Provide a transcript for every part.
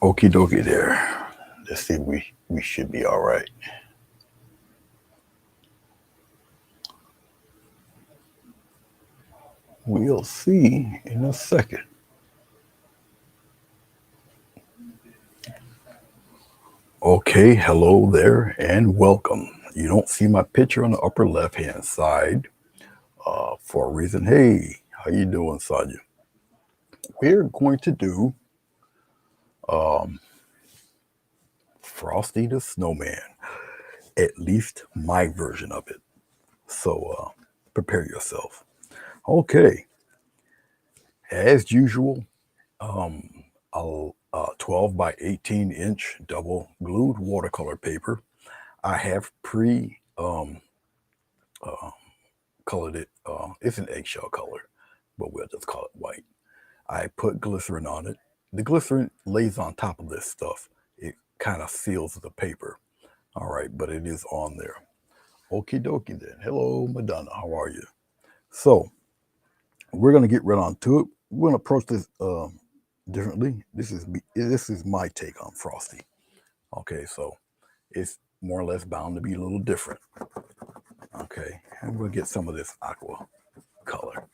Okie dokie there. Let's see, we should be all right. We'll see in a second. Okay, hello there and welcome. You don't see my picture on the upper left hand side for a reason. Hey, how you doing, Sonia? We're going to do um, Frosty the Snowman, at least my version of it. So prepare yourself. Okay, as usual, um, a 12 by 18-inch double glued watercolor paper. I have pre uh, colored it. It's an eggshell color, but we'll just call it white. I put glycerin on it. The glycerin lays on top of this stuff. It kind of seals the paper. All right, but it is on there. Okie dokie then. Hello, Madonna. How are you? So we're gonna get right on to it. We're gonna approach this differently. This is my take on Frosty. Okay, so it's more or less bound to be a little different. Okay, and we'll get some of this aqua color,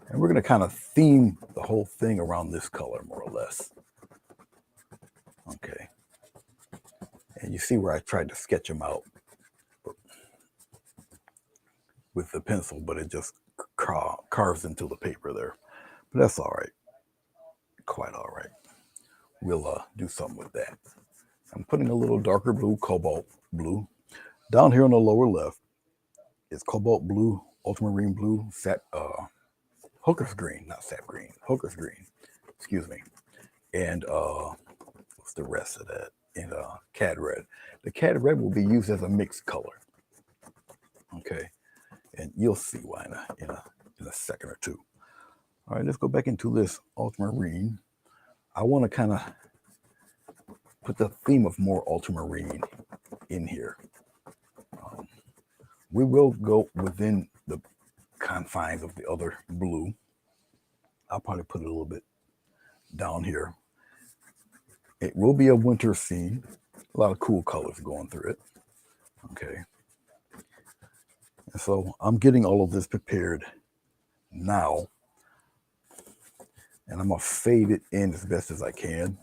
and we're gonna kind of theme the whole thing around this color more or less. Okay, and you see where I tried to sketch them out with the pencil, but it just carves into the paper there. But that's all right, quite all right. We'll do something with that. I'm putting a little darker blue, cobalt blue. Down here on the lower left is cobalt blue, ultramarine blue, hooker's green, not sap green, hooker's green, excuse me. And what's the rest of that? And cad red. The cad red will be used as a mixed color. Okay, and you'll see why in a second or two. All right, let's go back into this ultramarine. I want to kind of put the theme of more ultramarine in here. We will go within the confines of the other blue. I'll probably put it a little bit down here. It will be a winter scene. A lot of cool colors going through it. Okay. And so I'm getting all of this prepared now. And I'm going to fade it in as best as I can.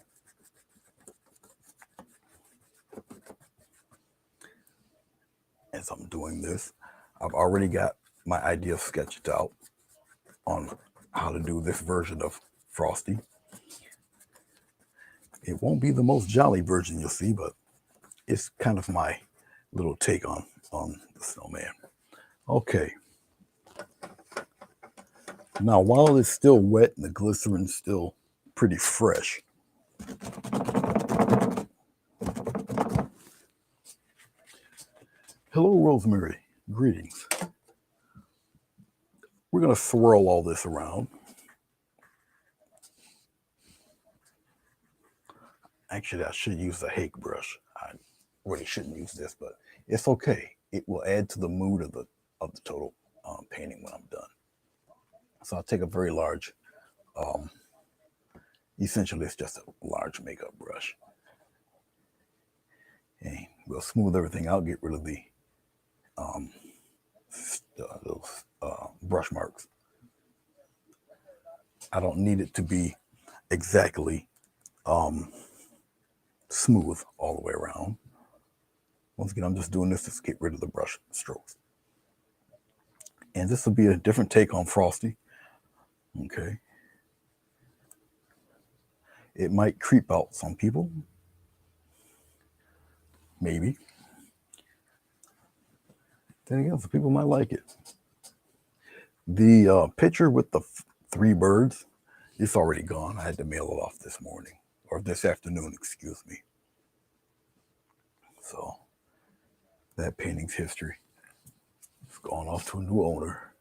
As I'm doing this, I've already got my idea sketched out on how to do this version of Frosty. It won't be the most jolly version you'll see, but it's kind of my little take on the snowman. Okay. Now, while it's still wet and the glycerin's still pretty fresh, hello, Rosemary. Greetings. We're going to swirl all this around. Actually, I should use the Hake brush. I really shouldn't use this, but it's okay. It will add to the mood of the total painting when I'm done. So I'll take a very large, essentially it's just a large makeup brush. And we'll smooth everything out, get rid of the those brush marks. I don't need it to be exactly smooth all the way around. Once again, I'm just doing this to get rid of the brush strokes. And this will be a different take on Frosty. Okay. It might creep out some people. Maybe. Then again, some people might like it. The picture with the three birds, it's already gone. I had to mail it off this morning, or this afternoon, excuse me. So that painting's history. It's gone off to a new owner.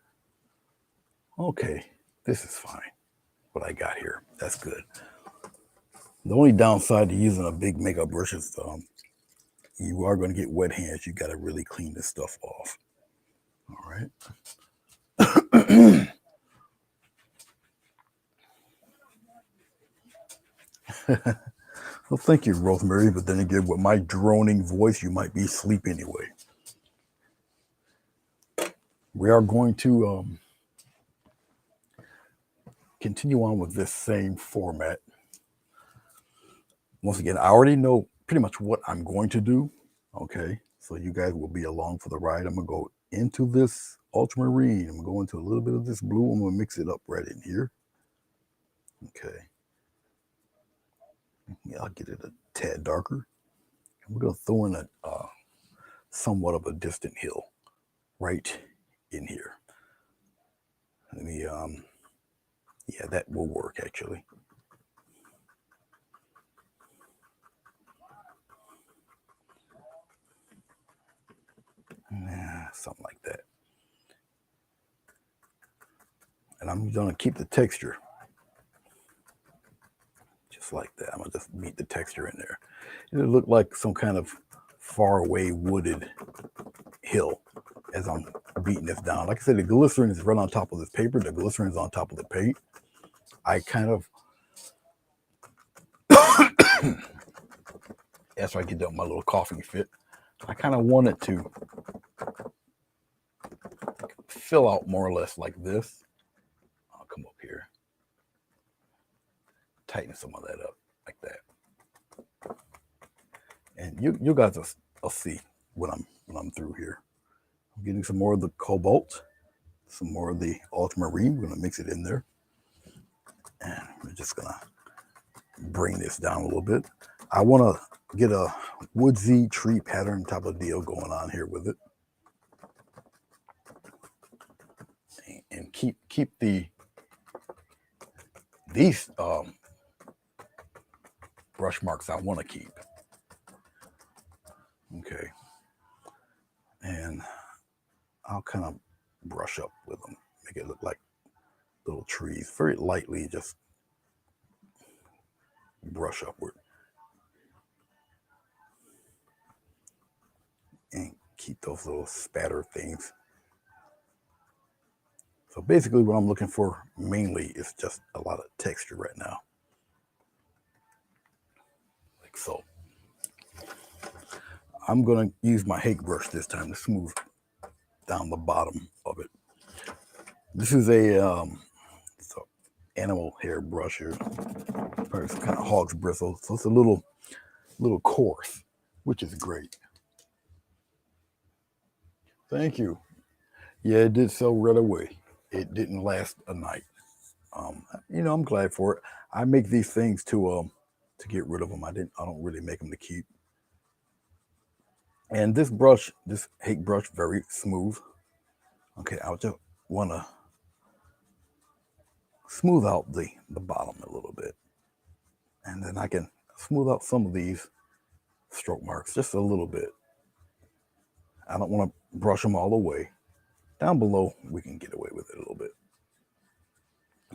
Okay, this is fine. What I got here, that's good. The only downside to using a big makeup brush is you are going to get wet hands. You got to really clean this stuff off. All right. Well, thank you, Rosemary. But then again, with my droning voice, you might be asleep anyway. We are going to continue on with this same format. Once again, I already know pretty much what I'm going to do. Okay, so you guys will be along for the ride. I'm going to go into this ultramarine. I'm going to go into a little bit of this blue. I'm going to mix it up right in here. Okay. Yeah, I'll get it a tad darker. We're going to throw in a somewhat of a distant hill right in here. Let me, yeah, that will work actually. Something like that. And I'm going to keep the texture just like that. I'm going to just beat the texture in there. It'll look like some kind of far away wooded hill as I'm beating this down. Like I said, the glycerin is right on top of this paper. The glycerin is on top of the paint. I kind of, after I get done with my little coughing fit, I kind of want it to fill out more or less like this. I'll come up here, tighten some of that up like that, and you guys will see when I'm through here. I'm getting some more of the cobalt, some more of the ultramarine. We're gonna mix it in there, and we're just gonna bring this down a little bit. I want to get a woodsy tree pattern type of deal going on here with it, and keep these brush marks I want to keep. Okay, and I'll kind of brush up with them, make it look like little trees, very lightly, just brush upward. And keep those little spatter things. So basically what I'm looking for mainly is just a lot of texture right now. Like so. I'm going to use my Hake brush this time to smooth down the bottom of it. This is a animal hair brush here. Probably some kind of hog's bristle. So it's a little coarse, which is great. Thank you. Yeah, it did sell right away. It didn't last a night. I'm glad for it. I make these things to get rid of them. I don't really make them to keep. And this brush, this Hake brush, very smooth. Okay, I just want to smooth out the bottom a little bit. And then I can smooth out some of these stroke marks just a little bit. I don't want to brush them all the way. Down below, we can get away with it a little bit.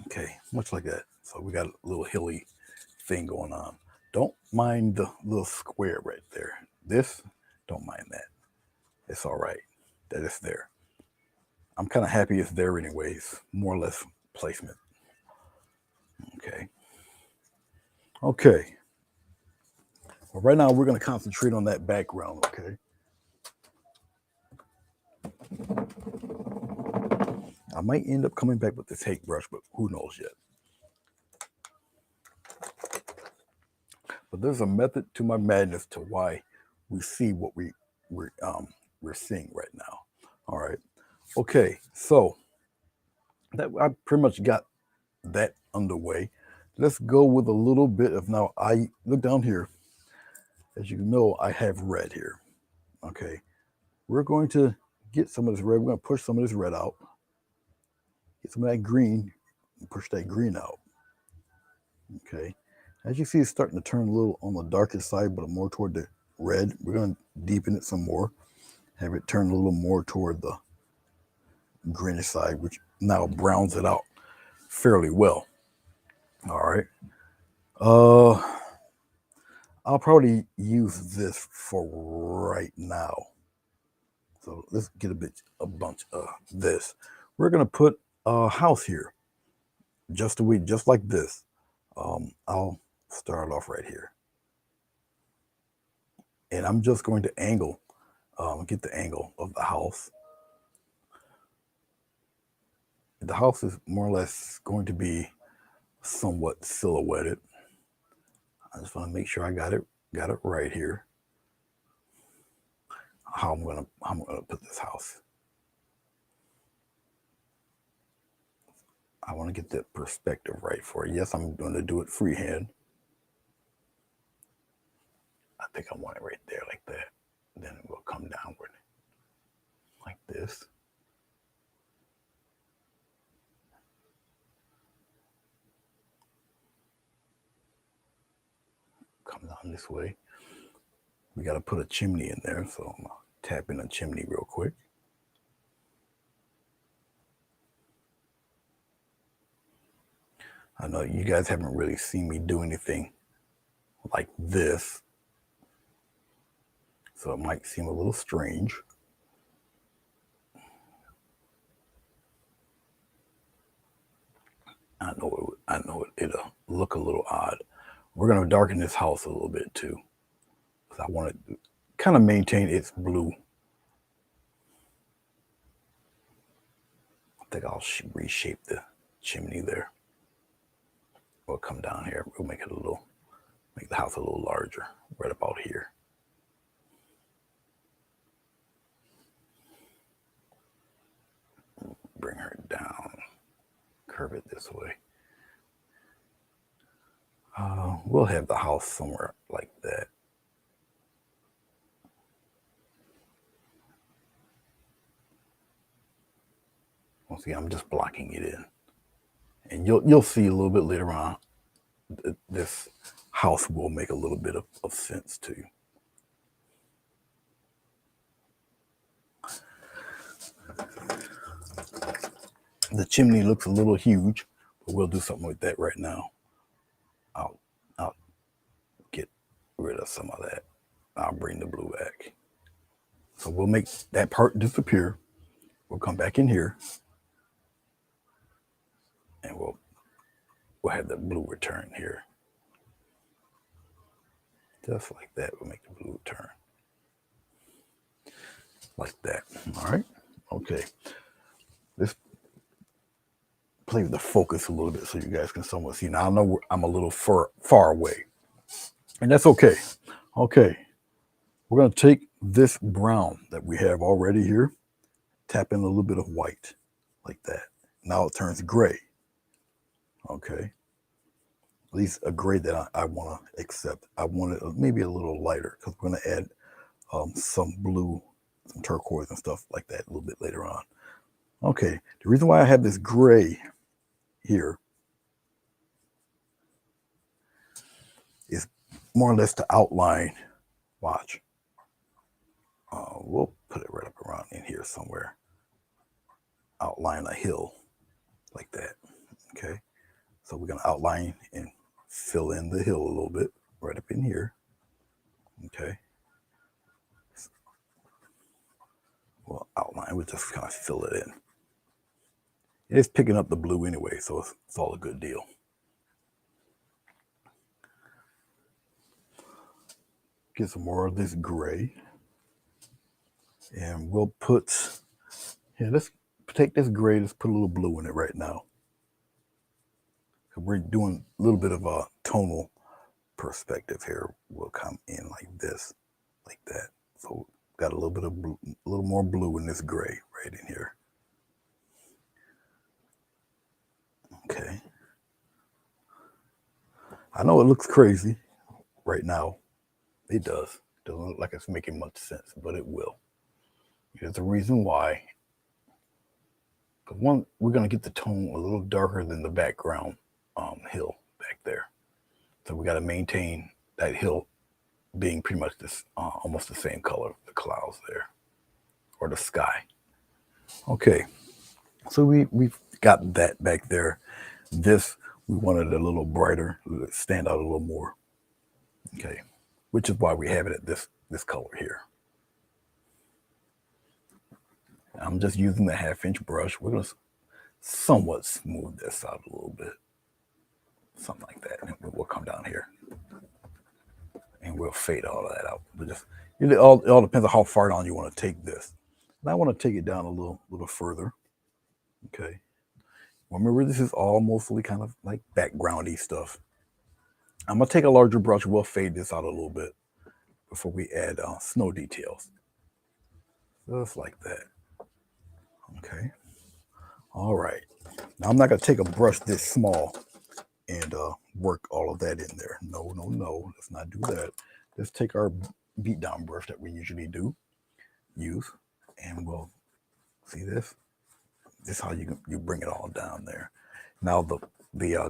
Okay, much like that. So we got a little hilly thing going on. Don't mind the little square right there. This, don't mind that. It's all right that it's there. I'm kind of happy it's there anyways. More or less placement. Okay. Okay. Well, right now we're going to concentrate on that background, okay? I might end up coming back with this Hake brush, but who knows yet. But there's a method to my madness to why we see what we're seeing right now. All right. Okay. So that I pretty much got that underway. Let's go with a little bit of now. I look down here. As you know, I have red here. Okay. We're going to get some of this red. We're going to push some of this red out. Get some of that green and push that green out. Okay. As you see, it's starting to turn a little on the darkest side, but more toward the red. We're going to deepen it some more. Have it turn a little more toward the greenish side, which now browns it out fairly well. All right. I'll probably use this for right now. So let's get a bunch of this. We're going to put a house here, just like this. I'll start off right here. And I'm just going to get the angle of the house. The house is more or less going to be somewhat silhouetted. I just want to make sure I got it right here. How I'm gonna put this house. I want to get that perspective right for it. Yes, I'm going to do it freehand. I think I want it right there like that. Then it will come downward like this. Come down this way. We got to put a chimney in there, so I'm going to tap in a chimney real quick. I know you guys haven't really seen me do anything like this, so it might seem a little strange. I know it'll look a little odd. We're going to darken this house a little bit too, because I want to kind of maintain its blue. I think I'll reshape the chimney there. We'll come down here. We'll make the house a little larger, right about here. Bring her down, curve it this way. We'll have the house somewhere like that. Once again, I'm just blocking it in, and you'll see a little bit later on. This house will make a little bit of sense to you. The chimney looks a little huge, but we'll do something with that right now. I'll get rid of some of that. I'll bring the blue back. So we'll make that part disappear. We'll come back in here, and we'll have the blue return here. Just like that, we'll make the blue return. Like that. All right. Okay. Let's play with the focus a little bit so you guys can somewhat see. Now I know I'm a little far away, and that's okay. Okay. We're going to take this brown that we have already here, tap in a little bit of white like that. Now it turns gray. Okay. At least a gray that I want to accept. I want it maybe a little lighter because we're going to add some blue, some turquoise and stuff like that a little bit later on. Okay, the reason why I have this gray here is more or less to outline. Watch. We'll put it right up around in here somewhere. Outline a hill like that. Okay, so we're going to outline and fill in the hill a little bit right up in here. Okay. Well, outline, we'll just kind of fill it in. It's picking up the blue anyway, so it's all a good deal. Get some more of this gray. And we'll put, let's take this gray, let's put a little blue in it right now. We're doing a little bit of a tonal perspective here. We'll come in like this, like that. So got a little bit of blue, a little more blue in this gray right in here. Okay. I know it looks crazy right now. It does. Doesn't look like it's making much sense, but it will. There's a reason why. Because one, we're going to get the tone a little darker than the background hill back there. So we got to maintain that hill being pretty much this almost the same color, the clouds there, or the sky. Okay, so we've got that back there. This, we wanted a little brighter, stand out a little more. Okay, which is why we have it at this color here. I'm just using the 1/2-inch brush. We're going to somewhat smooth this out a little bit. Something like that. And we'll come down here. and we'll fade all of that out. But just it all depends on how far down you want to take this. And I want to take it down a little further. Okay. Remember, this is all mostly kind of like backgroundy stuff. I'm gonna take a larger brush. We'll fade this out a little bit before we add snow details. Just like that. Okay. All right. Now I'm not gonna take a brush this small and work all of that in there. No, no, no. Let's not do that. Let's take our beat down brush that we usually use, and we'll see this. This is how you bring it all down there. Now the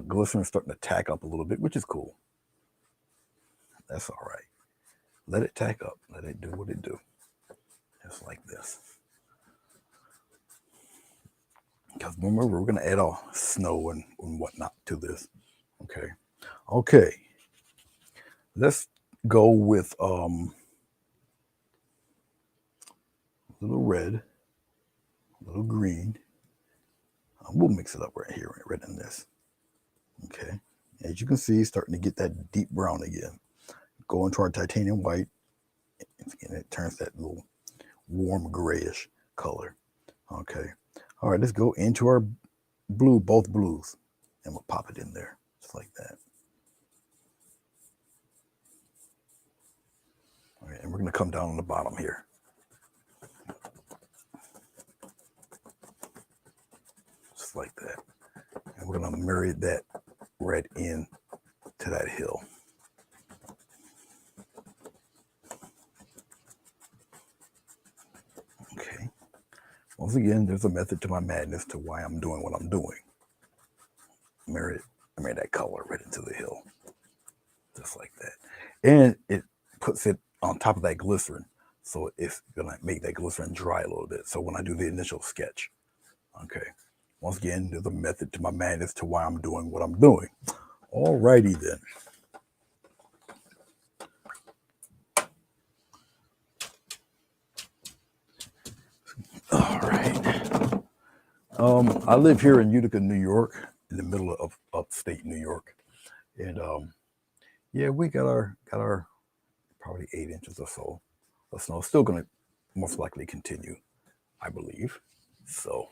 glycerin is starting to tack up a little bit, which is cool. That's all right. Let it tack up. Let it do what it do. Just like this. Because remember, we're going to add all snow and whatnot to this. Okay. Okay. Let's go with a little red, a little green. We'll mix it up right here, right in this. Okay. As you can see, starting to get that deep brown again. Go into our titanium white, and it turns that little warm grayish color. Okay. All right, let's go into our blue, both blues, and we'll pop it in there, just like that. All right, and we're going to come down on the bottom here. Just like that. And we're going to marry that right in to that hill. Okay. Once again, there's a method to my madness to why I'm doing what I'm doing. Marry that color right into the hill. Just like that. And it puts it on top of that glycerin. So it's going to make that glycerin dry a little bit. So when I do the initial sketch, okay. Once again, there's a method to my madness to why I'm doing what I'm doing. All righty then. All right. I live here in Utica, New York, in the middle of upstate New York, and yeah, we got our probably 8 inches or so of snow. Still going to most likely continue, I believe. So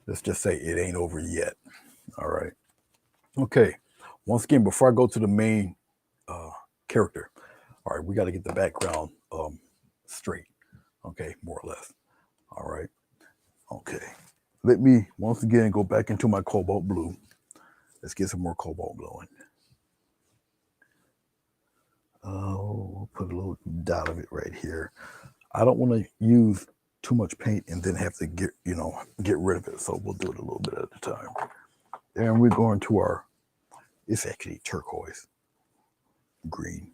let's just say it ain't over yet. All right. Okay. Once again, before I go to the main character, all right, we got to get the background straight. Okay, more or less. All right. Okay. Let me once again go back into my cobalt blue. Let's get some more cobalt glowing. Oh, we'll put a little dot of it right here. I don't want to use too much paint and then have to get rid of it. So we'll do it a little bit at a time. And we're going to our, it's actually turquoise green.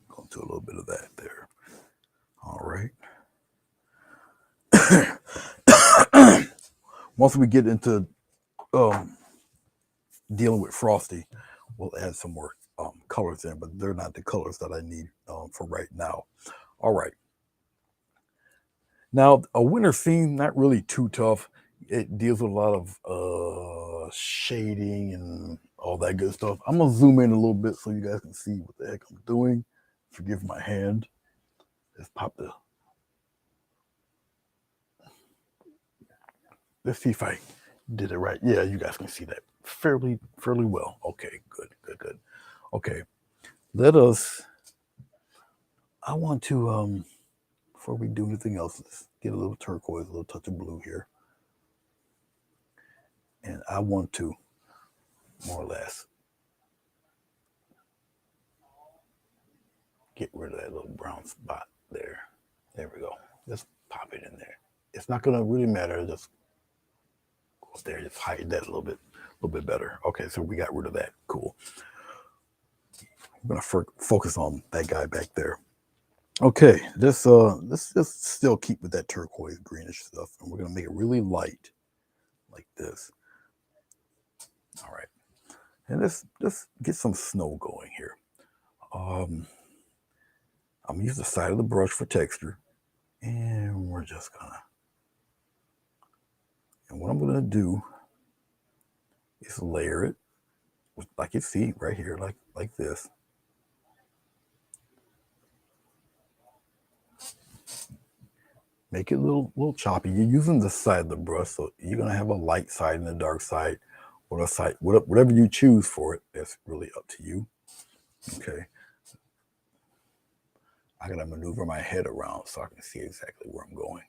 Going to a little bit of that there. All right. Once we get into dealing with Frosty, we'll add some more colors in, but they're not the colors that I need for right now. All right. Now, a winter scene, not really too tough. It deals with a lot of shading and all that good stuff. I'm going to zoom in a little bit so you guys can see what the heck I'm doing. Forgive my hand. Let's pop the... Let's see if I did it right. Yeah, you guys can see that fairly well. Okay, good. Okay, let us... I want to, before we do anything else, let's get a little turquoise, a little touch of blue here. And I want to, more or less, get rid of that little brown spot there. There we go. Just pop it in there. It's not going to really matter. Just go there, just hide that a little bit better. Okay, so we got rid of that. Cool. I'm going to focus on that guy back there. Okay, let's just still keep with that turquoise greenish stuff, and we're going to make it really light, like this. All right, and let's get some snow going here. I'm gonna use the side of the brush for texture, and we're just gonna. And what I'm gonna do is layer it like you see right here, like this. Make it a little choppy. You're using the side of the brush, so you're gonna have a light side and a dark side, or a side, whatever you choose for it. That's really up to you. Okay. I gotta maneuver my head around so I can see exactly where I'm going.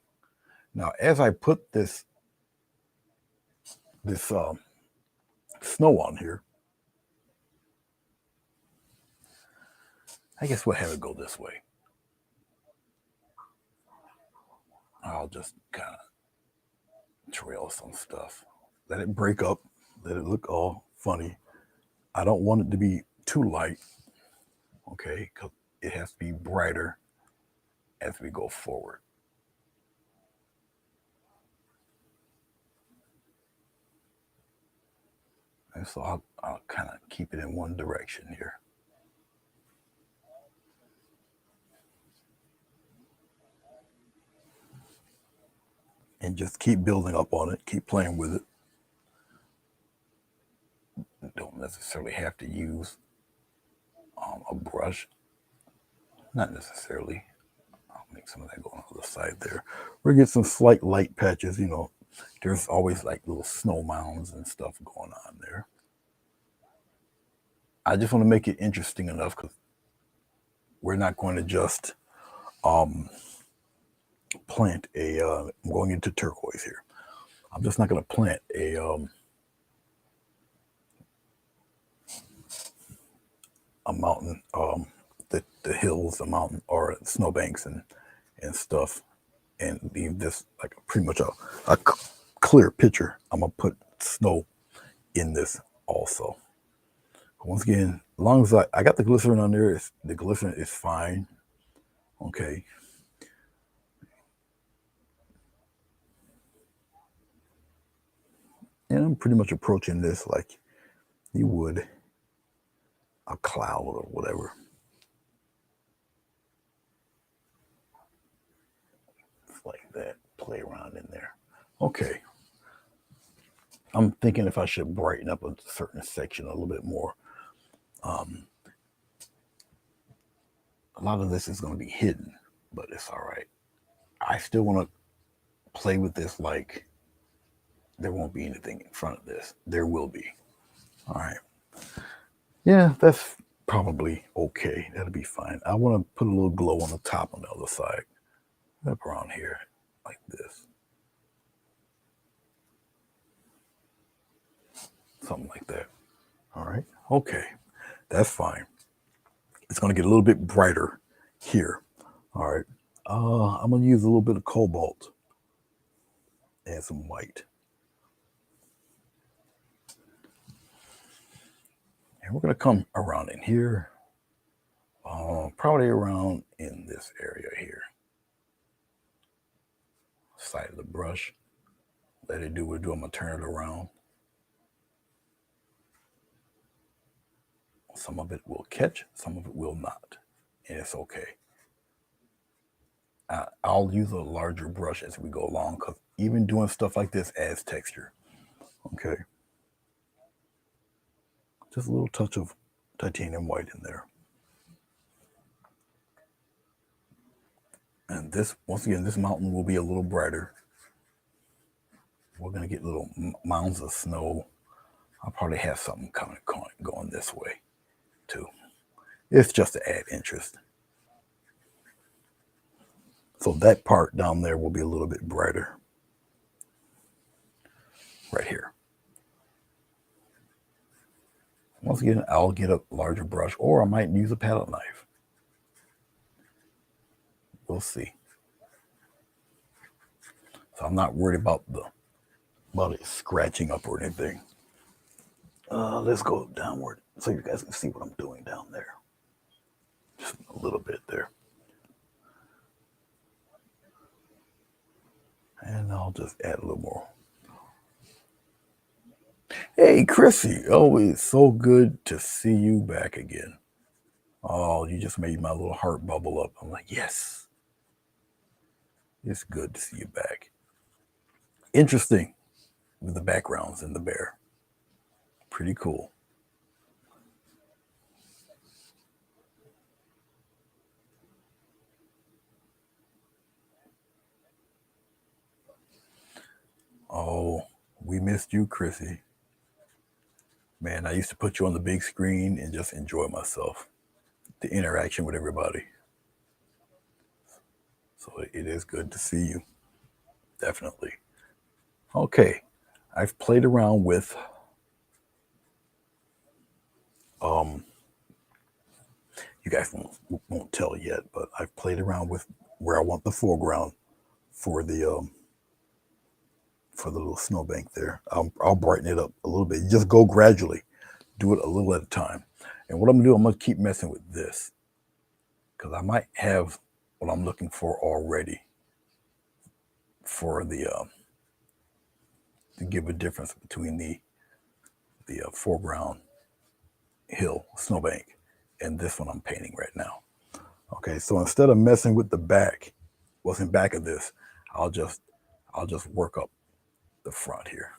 Now, as I put this snow on here, I guess we'll have it go this way. I'll just kind of trail some stuff. Let it break up. Let it look all funny. I don't want it to be too light, okay? Because it has to be brighter as we go forward. And so I'll kind of keep it in one direction here. And just keep building up on it. Keep playing with it. Don't necessarily have to use a brush. Not necessarily. I'll make some of that go on the other side there. We're gonna get some slight light patches. You know, there's always like little snow mounds and stuff going on there. I just want to make it interesting enough because we're not going to just plant a. I'm going into turquoise here. I'm just not going to plant a mountain, the hills, the mountain, or snowbanks and stuff, and leave this like pretty much a clear picture. I'm gonna put snow in this also. Once again, as long as I got the glycerin on there, the glycerin is fine. Okay. And I'm pretty much approaching this like you would a cloud or whatever. Like that. Play around in there. Okay. I'm thinking if I should brighten up a certain section a little bit more. A lot of this is going to be hidden, but it's all right. I still want to play with this like there won't be anything in front of this. There will be. All right. Yeah, that's probably okay. That'll be fine. I want to put a little glow on the top on the other side. Up around here, like this. Something like that. All right. Okay. That's fine. It's going to get a little bit brighter here. All right. I'm going to use a little bit of cobalt and some white. And we're going to come around in here. Probably around in this area here. Side of the brush. Let it do what it do. I'm going to turn it around. Some of it will catch, some of it will not. And it's okay. I'll use a larger brush as we go along because even doing stuff like this adds texture. Okay. Just a little touch of titanium white in there. And this, once again, this mountain will be a little brighter. We're going to get little mounds of snow. I'll probably have something going this way too. It's just to add interest. So that part down there will be a little bit brighter. Right here. Once again, I'll get a larger brush or I might use a palette knife. We'll see. So I'm not worried about it scratching up or anything. Let's go downward so you guys can see what I'm doing down there. Just a little bit there. And I'll just add a little more. Hey, Chrissy. Oh, it's so good to see you back again. Oh, you just made my little heart bubble up. I'm like, yes. It's good to see you back. Interesting with the backgrounds in the bear. Pretty cool. We missed you, Chrissy. Man, I used to put you on the big screen and just enjoy myself. The interaction with everybody. So it is good to see you. Definitely. Okay. I've played around with um you guys won't tell yet, but I've played around with where I want the foreground for the little snowbank there. I'll brighten it up a little bit. Just go gradually. Do it a little at a time. And what I'm gonna do, I'm gonna keep messing with this because I might have what I'm looking for already for the to give a difference between the foreground hill snowbank and this one I'm painting right now. Okay, so instead of messing with the back, what's in back of this, I'll just work up the front here.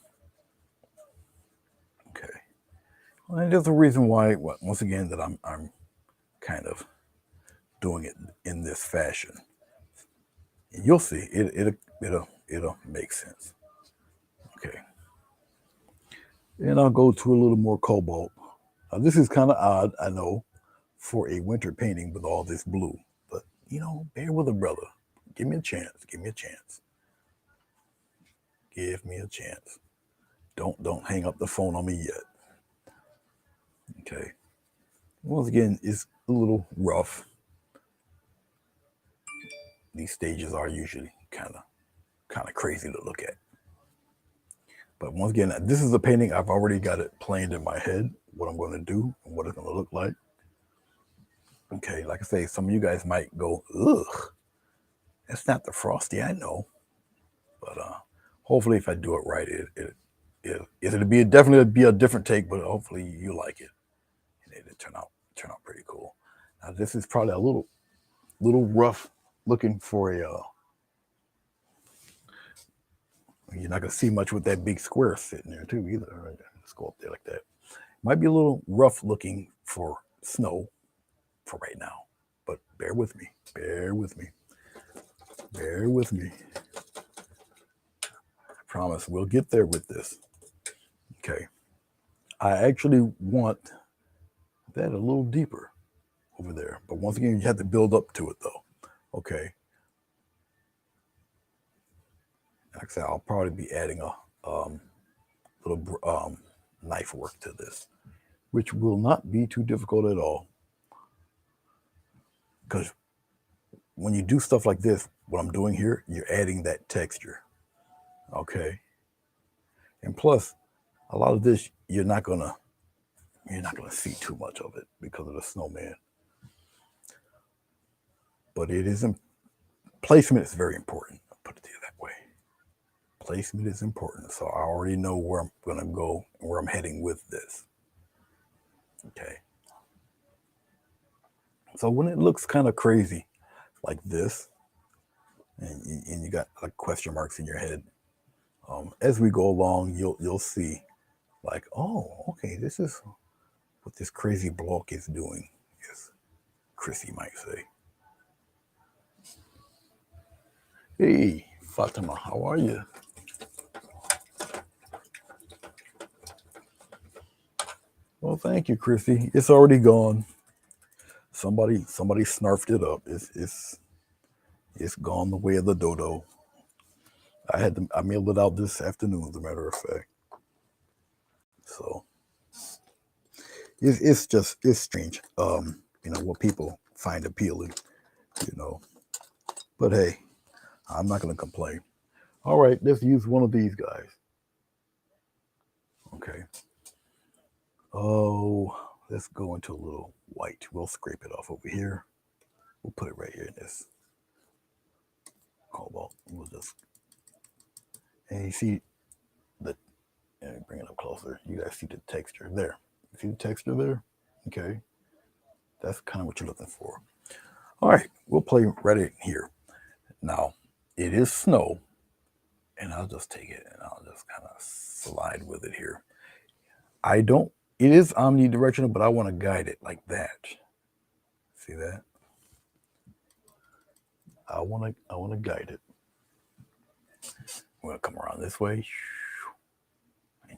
Okay, well, and there's a reason why. Once again, that I'm kind of doing it in this fashion. And you'll see it'll make sense. Okay, and I'll go to a little more cobalt. Now, this is kind of odd, I know, for a winter painting with all this blue, but bear with a brother. Give me a chance. Give me a chance. Give me a chance. Don't hang up the phone on me yet. Okay. Once again, it's a little rough. These stages are usually kind of crazy to look at. But once again, this is a painting I've already got it planned in my head, what I'm going to do and what it's going to look like. Okay, like I say, some of you guys might go, ugh, that's not the Frosty I know. But hopefully, if I do it right, it'll definitely be a different take. But hopefully, you like it, and it'll turn out pretty cool. Now, this is probably a little rough looking for a. You're not gonna see much with that big square sitting there too either. Right? Let's go up there like that. Might be a little rough looking for snow for right now, but bear with me. Bear with me. Bear with me. I promise we'll get there with this. Okay. I actually want that a little deeper over there. But once again, you have to build up to it though. Okay. Like I said, I'll probably be adding a little knife work to this, which will not be too difficult at all. Because when you do stuff like this, what I'm doing here, you're adding that texture. Okay. And plus, a lot of this you're not gonna see too much of it because of the snowman. But placement is very important. I'll put it to you that way. Placement is important. So I already know where I'm gonna go and where I'm heading with this. Okay. So when it looks kind of crazy like this, and you got like question marks in your head, as we go along, you'll see like, oh, okay, this is what this crazy block is doing, as Chrissy might say. Hey, Fatima, how are you? Well, thank you, Chrissy. It's already gone. Somebody snarfed it up. It's gone the way of the dodo. I mailed it out this afternoon, as a matter of fact. So it's strange. What people find appealing, you know. But hey, I'm not gonna complain. All right, let's use one of these guys. Okay. Oh, let's go into a little white. We'll scrape it off over here. We'll put it right here in this cobalt. We'll just, and you see bring it up closer. You guys see the texture there. You see the texture there? Okay. That's kind of what you're looking for. All right, we'll play right in here. Now, it is snow, and I'll just take it and I'll just kind of slide with it here. It is omnidirectional, but I want to guide it like that. See that? I want to guide it. I'm going to come around this way.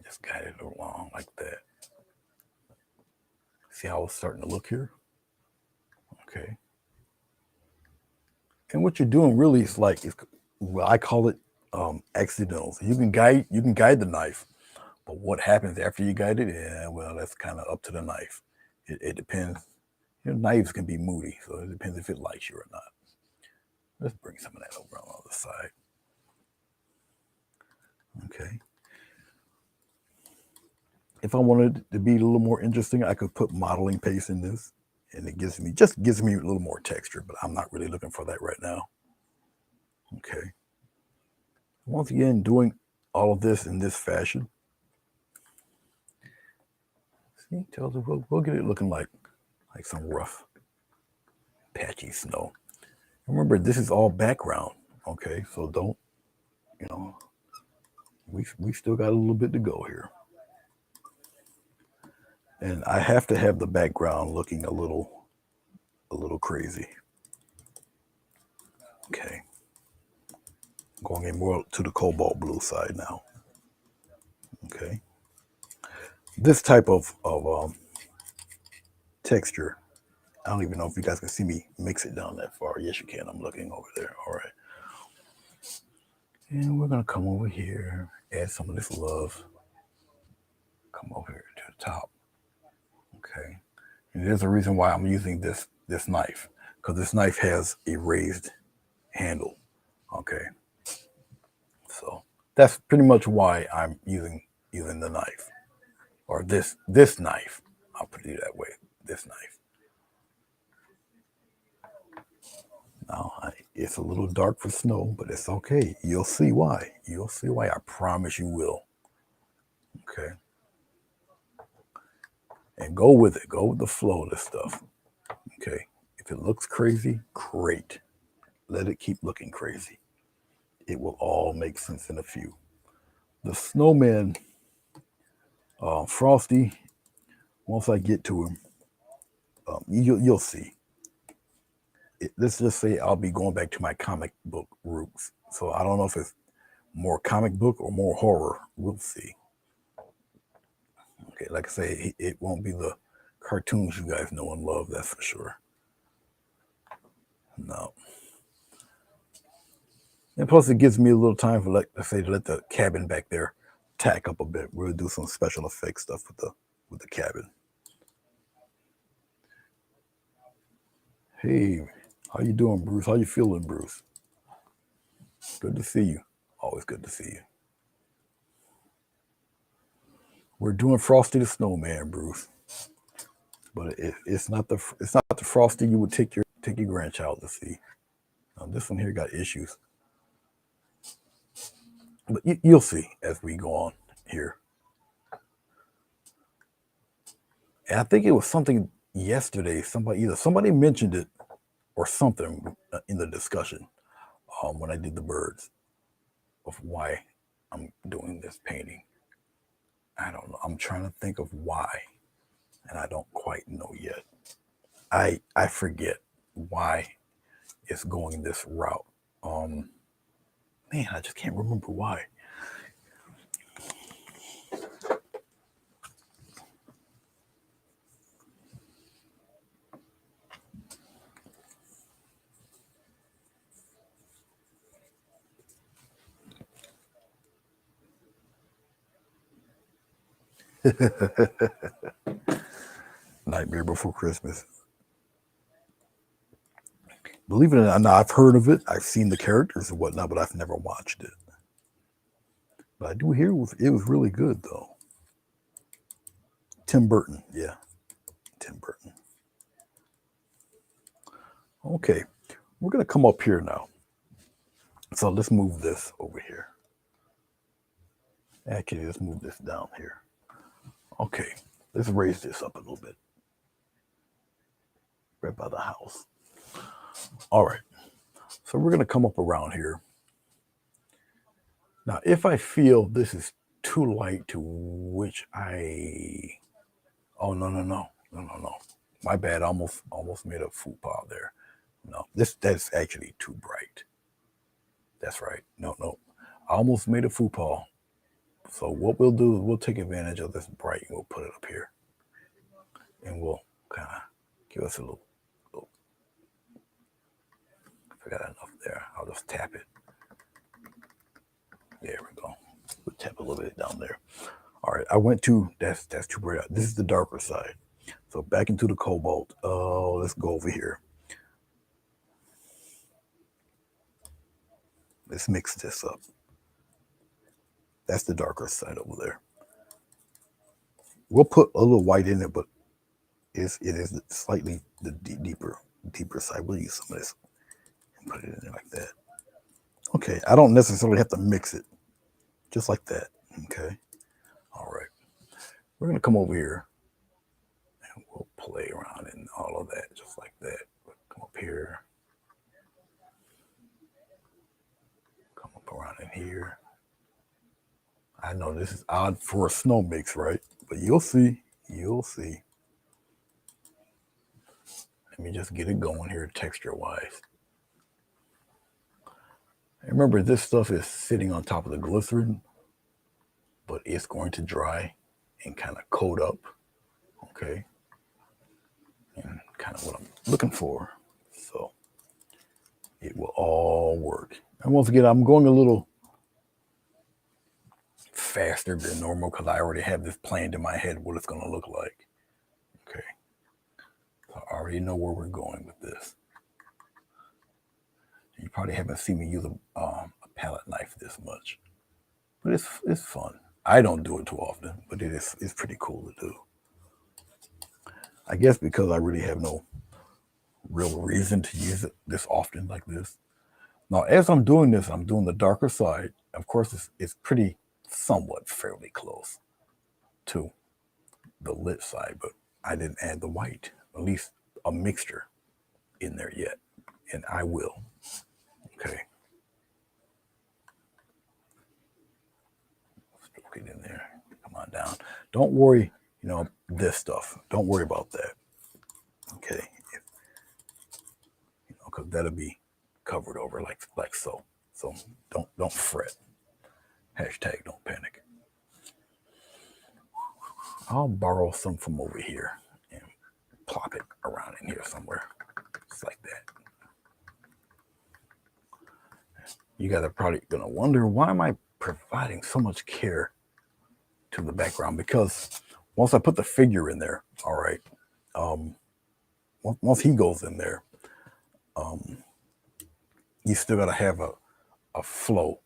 Just guide it along like that. See how it's starting to look here? Okay. And what you're doing really is like, well, I call it accidental. So you can guide the knife, but what happens after you guide it? Yeah, well, that's kind of up to the knife. It depends. Knives can be moody, so it depends if it likes you or not. Let's bring some of that over on the other side. Okay. If I wanted it to be a little more interesting, I could put modeling paste in this, and it gives me a little more texture, but I'm not really looking for that right now. Okay. Once again, doing all of this in this fashion. See, tells us we'll get it looking like some rough, patchy snow. Remember, this is all background. Okay, so don't, we still got a little bit to go here. And I have to have the background looking a little crazy. Okay. Going in more to the cobalt blue side now. Okay. This type of texture, I don't even know if you guys can see me mix it down that far. Yes, you can. I'm looking over there. All right. And we're going to come over here, add some of this love. Come over here to the top. Okay. And there's a reason why I'm using this knife, because this knife has a raised handle. Okay. So that's pretty much why I'm using the knife, or this knife. I'll put it that way. This knife. Now it's a little dark for snow, but it's okay. You'll see why. You'll see why. I promise you will. Okay. And go with it. Go with the flow of this stuff. Okay. If it looks crazy, great. Let it keep looking crazy. It will all make sense in a few. The snowman, Frosty, once I get to him, you'll see. Let's just say I'll be going back to my comic book roots. So I don't know if it's more comic book or more horror. We'll see. Okay, like I say, it won't be the cartoons you guys know and love, that's for sure. No. And plus, it gives me a little time for, let's say, to let the cabin back there tack up a bit. We'll do some special effects stuff with the cabin. Hey, how you doing, Bruce? How you feeling, Bruce? Good to see you. Always good to see you. We're doing Frosty the Snowman, Bruce. But it's not the Frosty you would take your grandchild to see. Now, this one here got issues. But you'll see as we go on here. And I think it was something yesterday. Somebody mentioned it or something in the discussion when I did the birds, of why I'm doing this painting. I don't know. I'm trying to think of why, and I don't quite know yet. I forget why it's going this route. Man, I just can't remember why. Nightmare Before Christmas. Believe it or not, I've heard of it. I've seen the characters and whatnot, but I've never watched it. But I do hear it was really good, though. Tim Burton, yeah. Tim Burton. Okay, we're going to come up here now. So let's move this over here. Actually, let's move this down here. Okay, let's raise this up a little bit. Right by the house. All right, so we're going to come up around here. Now, if I feel this is too light to which oh, no. My bad, almost made a faux pas there. No, that's actually too bright. That's right. No. I almost made a faux pas. So what we'll do is we'll take advantage of this bright and we'll put it up here. And we'll kind of give us a little, I got enough there. I'll just tap it. There we go. We'll tap a little bit down there. All right, I went to, that's too bright. This is the darker side. So back into the cobalt. Oh, let's go over here. Let's mix this up. That's the darker side over there. We'll put a little white in it, but it is slightly the deeper side. We'll use some of this and put it in there like that. Okay, I don't necessarily have to mix it, just like that. Okay, all right. We're gonna come over here and we'll play around in all of that, just like that. Come up here, come up around in here. I know this is odd for a snow mix, right? But you'll see, you'll see. Let me just get it going here texture-wise. Remember, this stuff is sitting on top of the glycerin, but it's going to dry and kind of coat up, okay? And kind of what I'm looking for. So it will all work. And once again, I'm going a little faster than normal because I already have this planned in my head what it's going to look like. Okay. So I already know where we're going with this. You probably haven't seen me use a palette knife this much, but it's fun. I don't do it too often, but it's pretty cool to do. I guess because I really have no real reason to use it this often like this. Now, as I'm doing this, I'm doing the darker side. Of course, it's pretty somewhat fairly close to the lit side, but I didn't add the white, at least a mixture in there yet, and I will. Okay. Stroke it in there. Come on down. Don't worry, this stuff. Don't worry about that. Okay. Because that'll be covered over like so. So don't fret. Hashtag don't panic. I'll borrow some from over here and plop it around in here somewhere. Just like that. You guys are probably gonna wonder, why am I providing so much care to the background? Because once I put the figure in there, all right, once he goes in there, you still gotta have a flow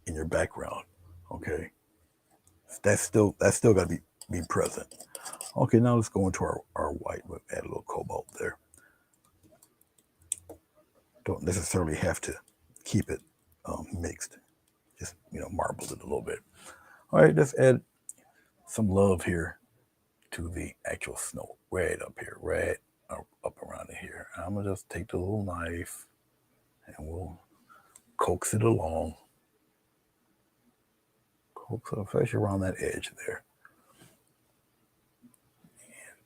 in your background. Okay, that's still gotta be present. Okay, now let's go into our white. We'll add a little cobalt there. Don't necessarily have to keep it mixed. Just marble it a little bit. All right, let's add some love here to the actual snow. Right up here, right up around here. I'm gonna just take the little knife and we'll coax it along. Coax it especially around that edge there.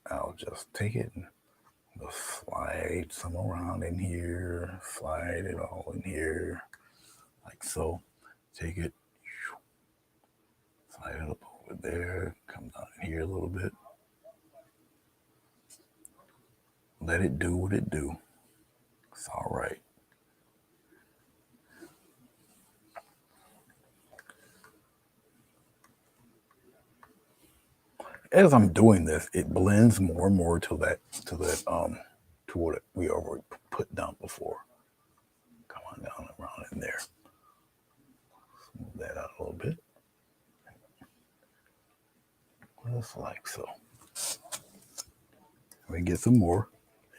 And I'll just take it and slide some around in here, slide it all in here, like so. Take it, slide it up over there, come down in here a little bit. Let it do what it do. It's all right. As I'm doing this, it blends more and more to what we already put down before. Come on down around in there. Move that out a little bit. Just like so. We get some more.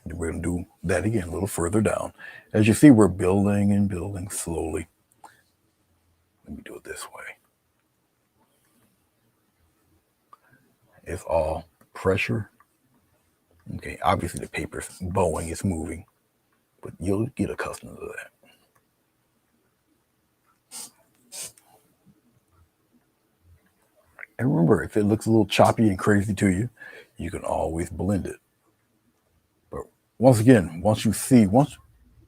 And we're going to do that again a little further down. As you see, we're building and building slowly. Let me do it this way. It's all pressure. Okay, obviously the paper's bowing, it's moving, but you'll get accustomed to that. And remember, if it looks a little choppy and crazy to you, you can always blend it. But once again, once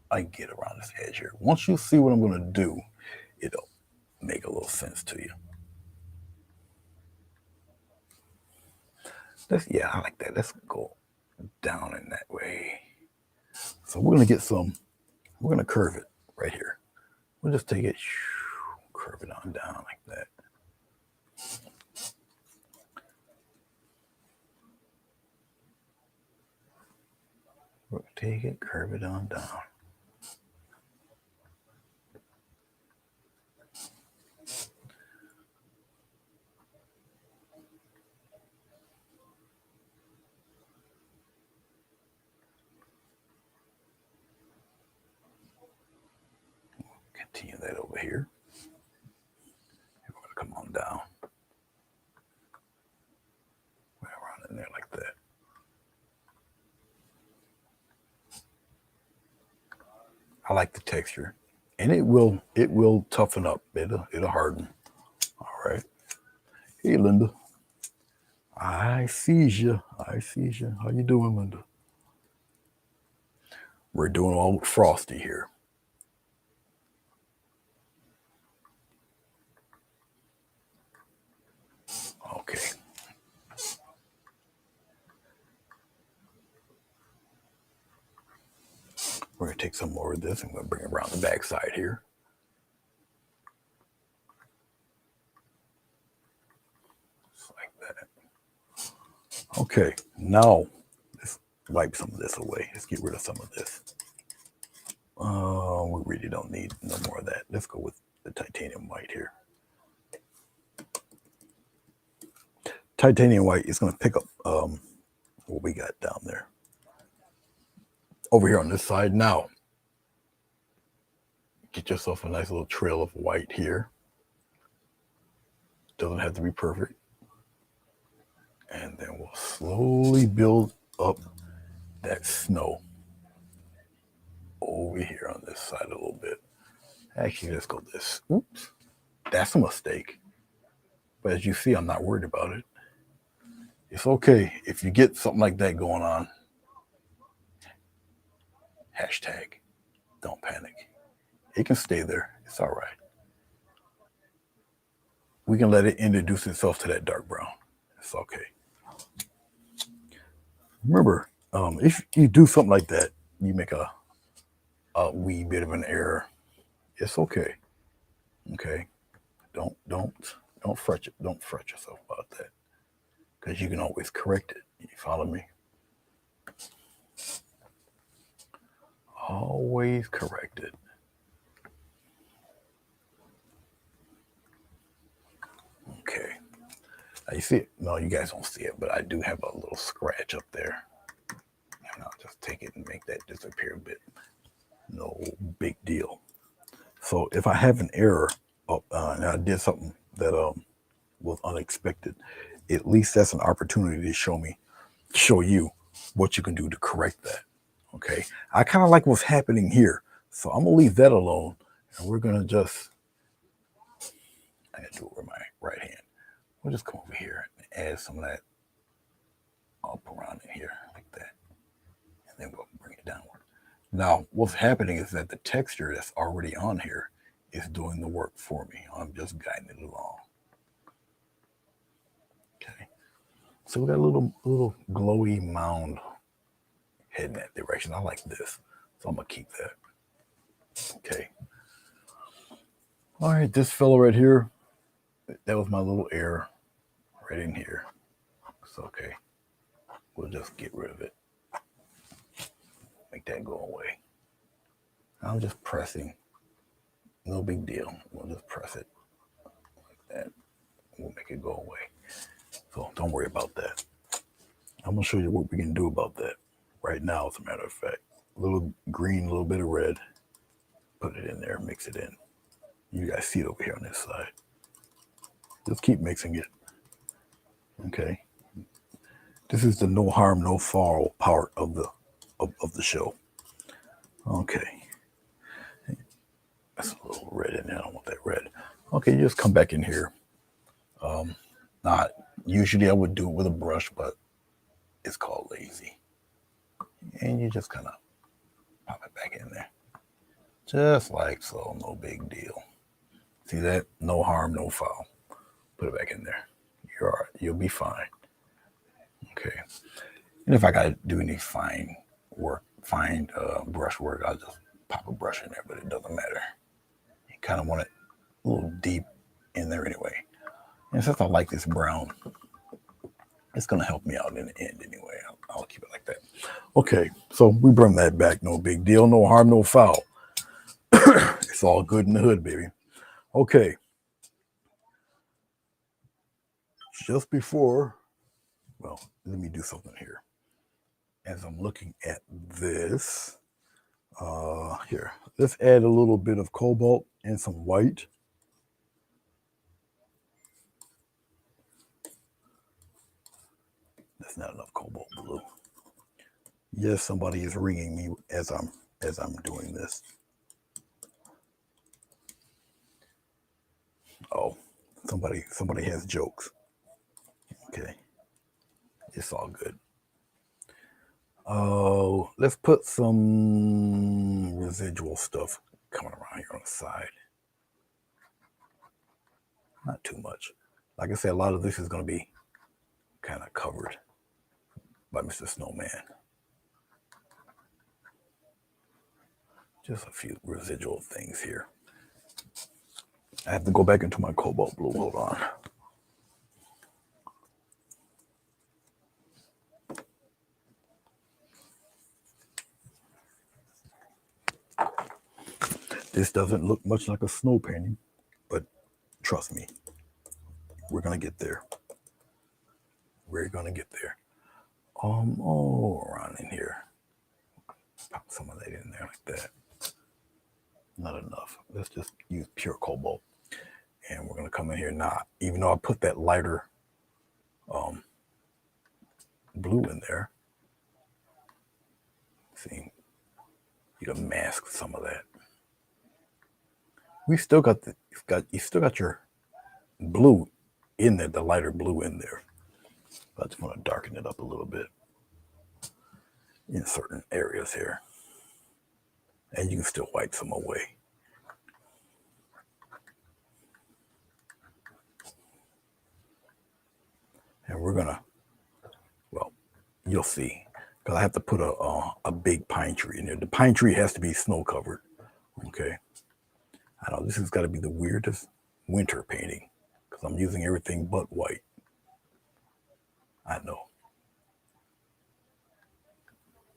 I get around this edge here, once you see what I'm going to do, it'll make a little sense to you. Yeah, I like that. Let's go down in that way. So we're gonna get some. We're gonna curve it right here. We'll just take it, curve it on down like that. We'll take it, curve it on down. Continue that over here. We're going to come on down. Right around in there like that. I like the texture. And it will toughen up. It'll harden. All right. Hey, Linda. I sees you. I sees you. How you doing, Linda? We're doing all with Frosty here. Okay. We're going to take some more of this. I'm going to bring it around the back side here. Just like that. Okay. Now, let's wipe some of this away. Let's get rid of some of this. We really don't need no more of that. Let's go with the titanium white here. Titanium white is going to pick up what we got down there. Over here on this side now. Get yourself a nice little trail of white here. Doesn't have to be perfect. And then we'll slowly build up that snow over here on this side a little bit. Actually, let's go this. Oops. That's a mistake. But as you see, I'm not worried about it. It's okay if you get something like that going on. Hashtag, don't panic. It can stay there. It's all right. We can let it introduce itself to that dark brown. It's okay. Remember, if you do something like that, you make a wee bit of an error. It's okay. Okay. Don't fret it. Don't fret yourself about that. Because you can always correct it. You follow me? Always correct it. Okay. Now you see it? No, you guys don't see it, but I do have a little scratch up there. And I'll just take it and make that disappear a bit. No big deal. So if I have an error and I did something that was unexpected, at least that's an opportunity to show you what you can do to correct that. Okay. I kind of like what's happening here. So I'm going to leave that alone. And we're going to just, I got to do it with my right hand. We'll just come over here and add some of that up around in here like that. And then we'll bring it downward. Now, what's happening is that the texture that's already on here is doing the work for me. I'm just guiding it along. Okay. So we got a little glowy mound heading that direction. I like this. So I'm going to keep that. Okay. All right, this fellow right here, that was my little error right in here. It's okay. We'll just get rid of it. Make that go away. I'm just pressing. No big deal. We'll just press it like that. We'll make it go away. So don't worry about that. I'm going to show you what we can do about that right now, as a matter of fact. A little green, a little bit of red. Put it in there, mix it in. You guys see it over here on this side. Just keep mixing it. Okay. This is the no harm, no foul part of the show. Okay. That's a little red in there. I don't want that red. Okay, you just come back in here. Not usually I would do it with a brush, but it's called lazy. And you just kind of pop it back in there. Just like so, no big deal. See that? No harm, no foul. Put it back in there. You're all right. You'll be fine. Okay. And if I got to do any fine brush work, I'll just pop a brush in there, but it doesn't matter. You kind of want it a little deep in there anyway. And since I like this brown, it's going to help me out in the end anyway. I'll keep it like that. Okay, so we bring that back. No big deal. No harm, no foul. It's all good in the hood, baby. Okay. Just before, well, let me do something here. As I'm looking at this, here, let's add a little bit of cobalt and some white. That's not enough cobalt blue. Yes, somebody is ringing me as I'm doing this. Oh, somebody has jokes. Okay, it's all good. Oh, let's put some residual stuff coming around here on the side. Not too much. Like I said, a lot of this is going to be kind of covered by Mr. Snowman. Just a few residual things here. I have to go back into my cobalt blue. Hold on. This doesn't look much like a snow painting, but trust me, we're going to get there. We're going to get there. Oh, around in here. Pop some of that in there like that. Not enough. Let's just use pure cobalt. And we're going to come in here now. Even though I put that lighter blue in there. See, you can mask some of that. We still got you still got your blue in there, the lighter blue in there. But I just want to darken it up a little bit in certain areas here. And you can still wipe some away. And we're gonna, well, you'll see, because I have to put a big pine tree in there. The pine tree has to be snow covered. Okay. I know this has got to be the weirdest winter painting because I'm using everything but white. I know.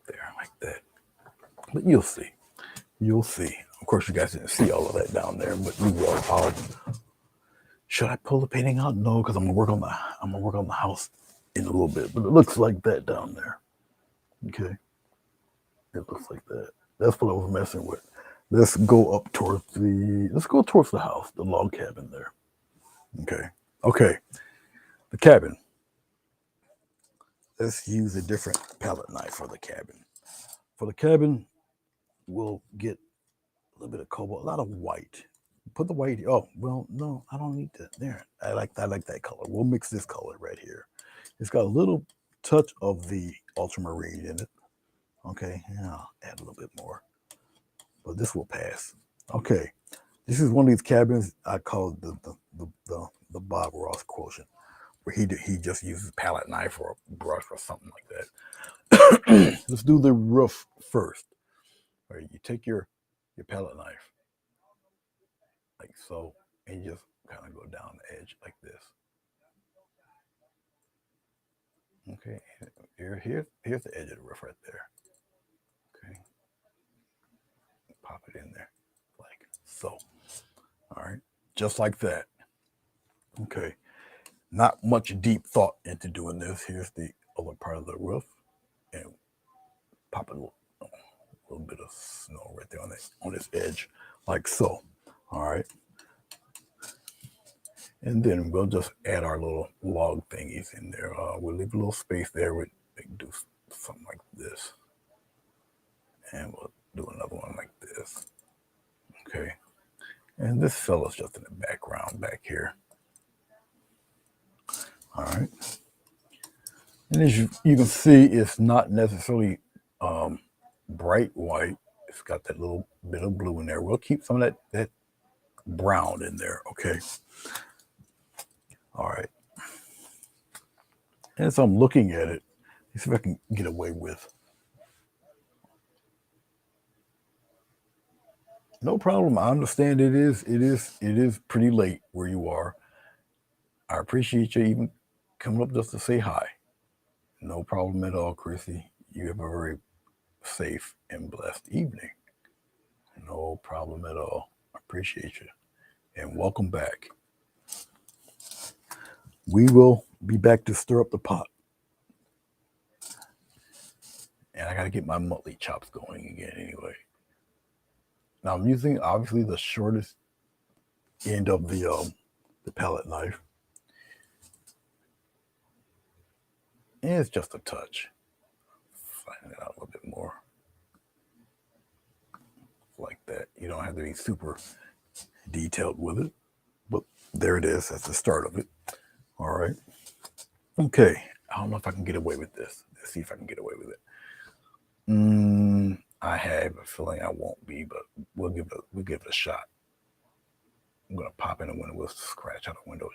There, like that. But you'll see. You'll see. Of course, you guys didn't see all of that down there, but you will. Should I pull the painting out? No, because I'm gonna work on the house in a little bit. But it looks like that down there. Okay. It looks like that. That's what I was messing with. Let's go towards the house, the log cabin there. Okay. The cabin. Let's use a different palette knife for the cabin. For the cabin, we'll get a little bit of cobalt, a lot of white. Put the white. Oh, well, no, I don't need that. There. I like that color. We'll mix this color right here. It's got a little touch of the ultramarine in it. Okay, yeah, I'll add a little bit more. But this will pass. Okay. This is one of these cabins I call the Bob Ross quotient, where he just uses palette knife or a brush or something like that. Let's do the roof first. All right, you take your palette knife like so, and you just kind of go down the edge like this. Okay, here's the edge of the roof right there. Okay, pop it in there like so. All right, just like that. Okay, not much deep thought into doing this. Here's the other part of the roof, and pop a little bit of snow right there on this edge, like so. All right, and then we'll just add our little log thingies in there. We'll leave a little space there. We can do something like this, and we'll do another one like this. Okay, and this fella's just in the background back here. All right. And as you can see, it's not necessarily bright white. It's got that little bit of blue in there. We'll keep some of that brown in there, okay? All right. As I'm looking at it, Let's see if I can get away with. No problem. I understand it is pretty late where you are. I appreciate you even coming up just to say hi. No problem at all, Chrissy. You have a very safe and blessed evening. No problem at all. I appreciate you. And welcome back. We will be back to stir up the pot. And I got to get my muttley chops going again anyway. Now I'm using obviously the shortest end of the palette knife. And it's just a touch. Flatten it out a little bit more. Like that. You don't have to be super detailed with it. But there it is. That's the start of it. All right. Okay. I don't know if I can get away with this. Let's see if I can get away with it. I have a feeling I won't be, but we'll give it a shot. I'm gonna pop in a window. We'll scratch out a window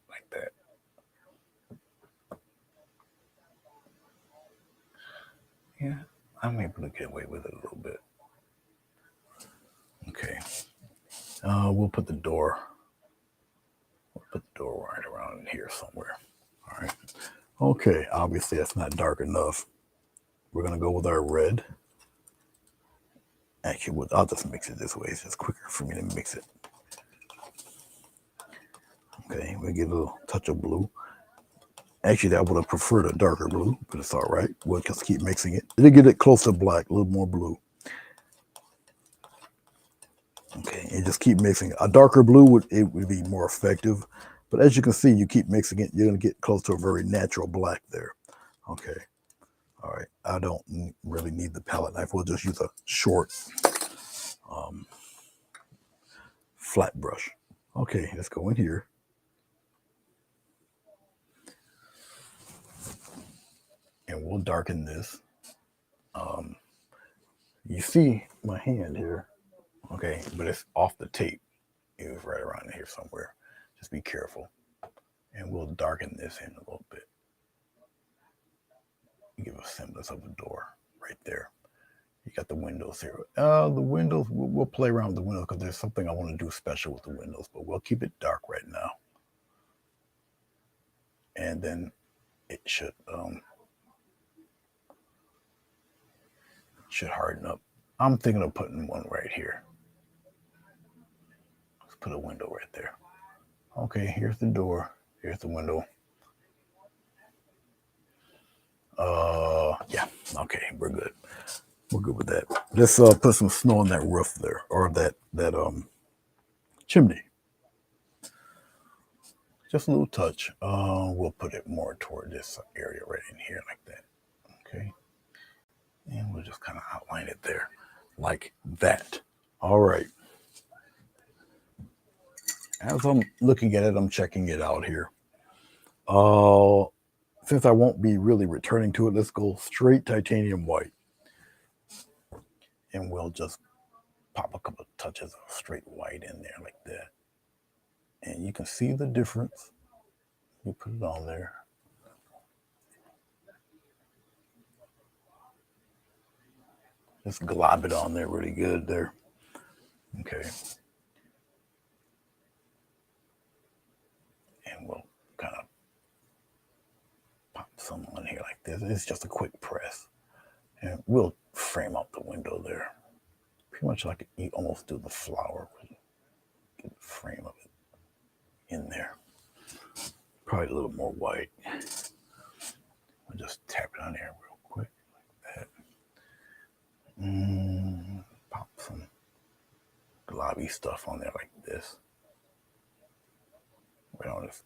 like that. Yeah, I'm able to get away with it a little bit. Okay. We'll put the door. We'll put the door right around in here somewhere. All right. Okay. Obviously, that's not dark enough. We're gonna go with our red. Actually, I'll just mix it this way. It's just quicker for me to mix it. Okay, we get a little touch of blue. Actually, I would have preferred a darker blue, but it's all right. We'll just keep mixing it. It'll get it close to black, a little more blue. Okay, and just keep mixing it. A darker blue would be more effective, but as you can see, you keep mixing it, you're gonna get close to a very natural black there. Okay, all right. I don't really need the palette knife. We'll just use a short, flat brush. Okay, let's go in here. And we'll darken this. You see my hand here, okay, but it's off the tape. It was right around here somewhere. Just be careful. And we'll darken this in a little bit. Give a semblance of a door right there. You got the windows here. The windows, we'll play around with the windows because there's something I want to do special with the windows, but we'll keep it dark right now. And then it should harden up. I'm thinking of putting one right here. Let's put a window right there. Okay, here's the door. Here's the window. Yeah, okay, we're good. We're good with that. Let's put some snow on that roof there, or that chimney. Just a little touch. We'll put it more toward this area right in here like that. Okay. And we'll just kind of outline it there like that. All right. As I'm looking at it, I'm checking it out here. Since I won't be really returning to it, let's go straight titanium white. And we'll just pop a couple of touches of straight white in there like that. And you can see the difference. You put it on there. Just glob it on there really good there. Okay. And we'll kind of pop some on here like this. It's just a quick press. And we'll frame out the window there. Pretty much like you almost do the flower. Get the frame of it in there. Probably a little more white. I'll just tap it on there real quick like that. Pop some globby stuff on there like this. Right on this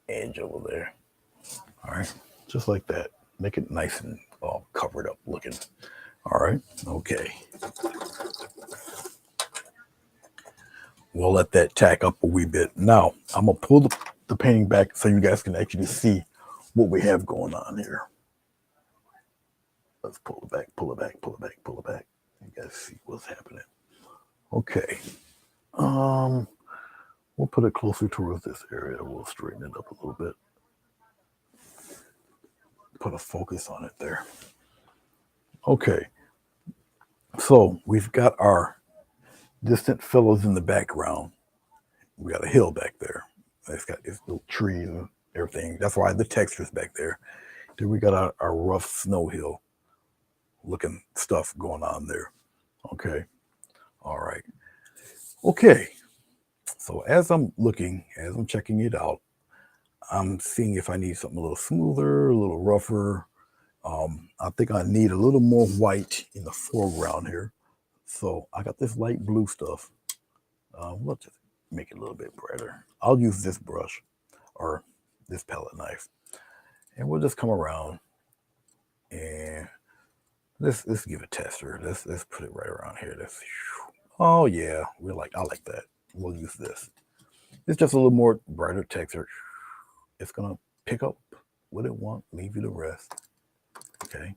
edge over there. All right, just like that. Make it nice and all covered up looking. All right, okay. We'll let that tack up a wee bit. Now, I'm gonna pull the painting back so you guys can actually see what we have going on here. Let's pull it back, pull it back, pull it back, pull it back. You guys see what's happening. Okay. We'll put it closer towards this area. We'll straighten it up a little bit. put a focus on it there. Okay, so we've got our distant fellows in the background. We got a hill back there. It's got its little trees and everything. That's why the texture's back there. Then we got our rough snow hill looking stuff going on there. Okay. All right. Okay. So as I'm checking it out, I'm seeing if I need something a little smoother, a little rougher. I think I need a little more white in the foreground here. So I got this light blue stuff. We'll just make it a little bit brighter. I'll use this brush or this palette knife. And we'll just come around and let's give a tester. Let's put it right around here. Oh yeah, I like that. We'll use this. It's just a little more brighter texture. It's gonna pick up what it wants, leave you the rest. Okay.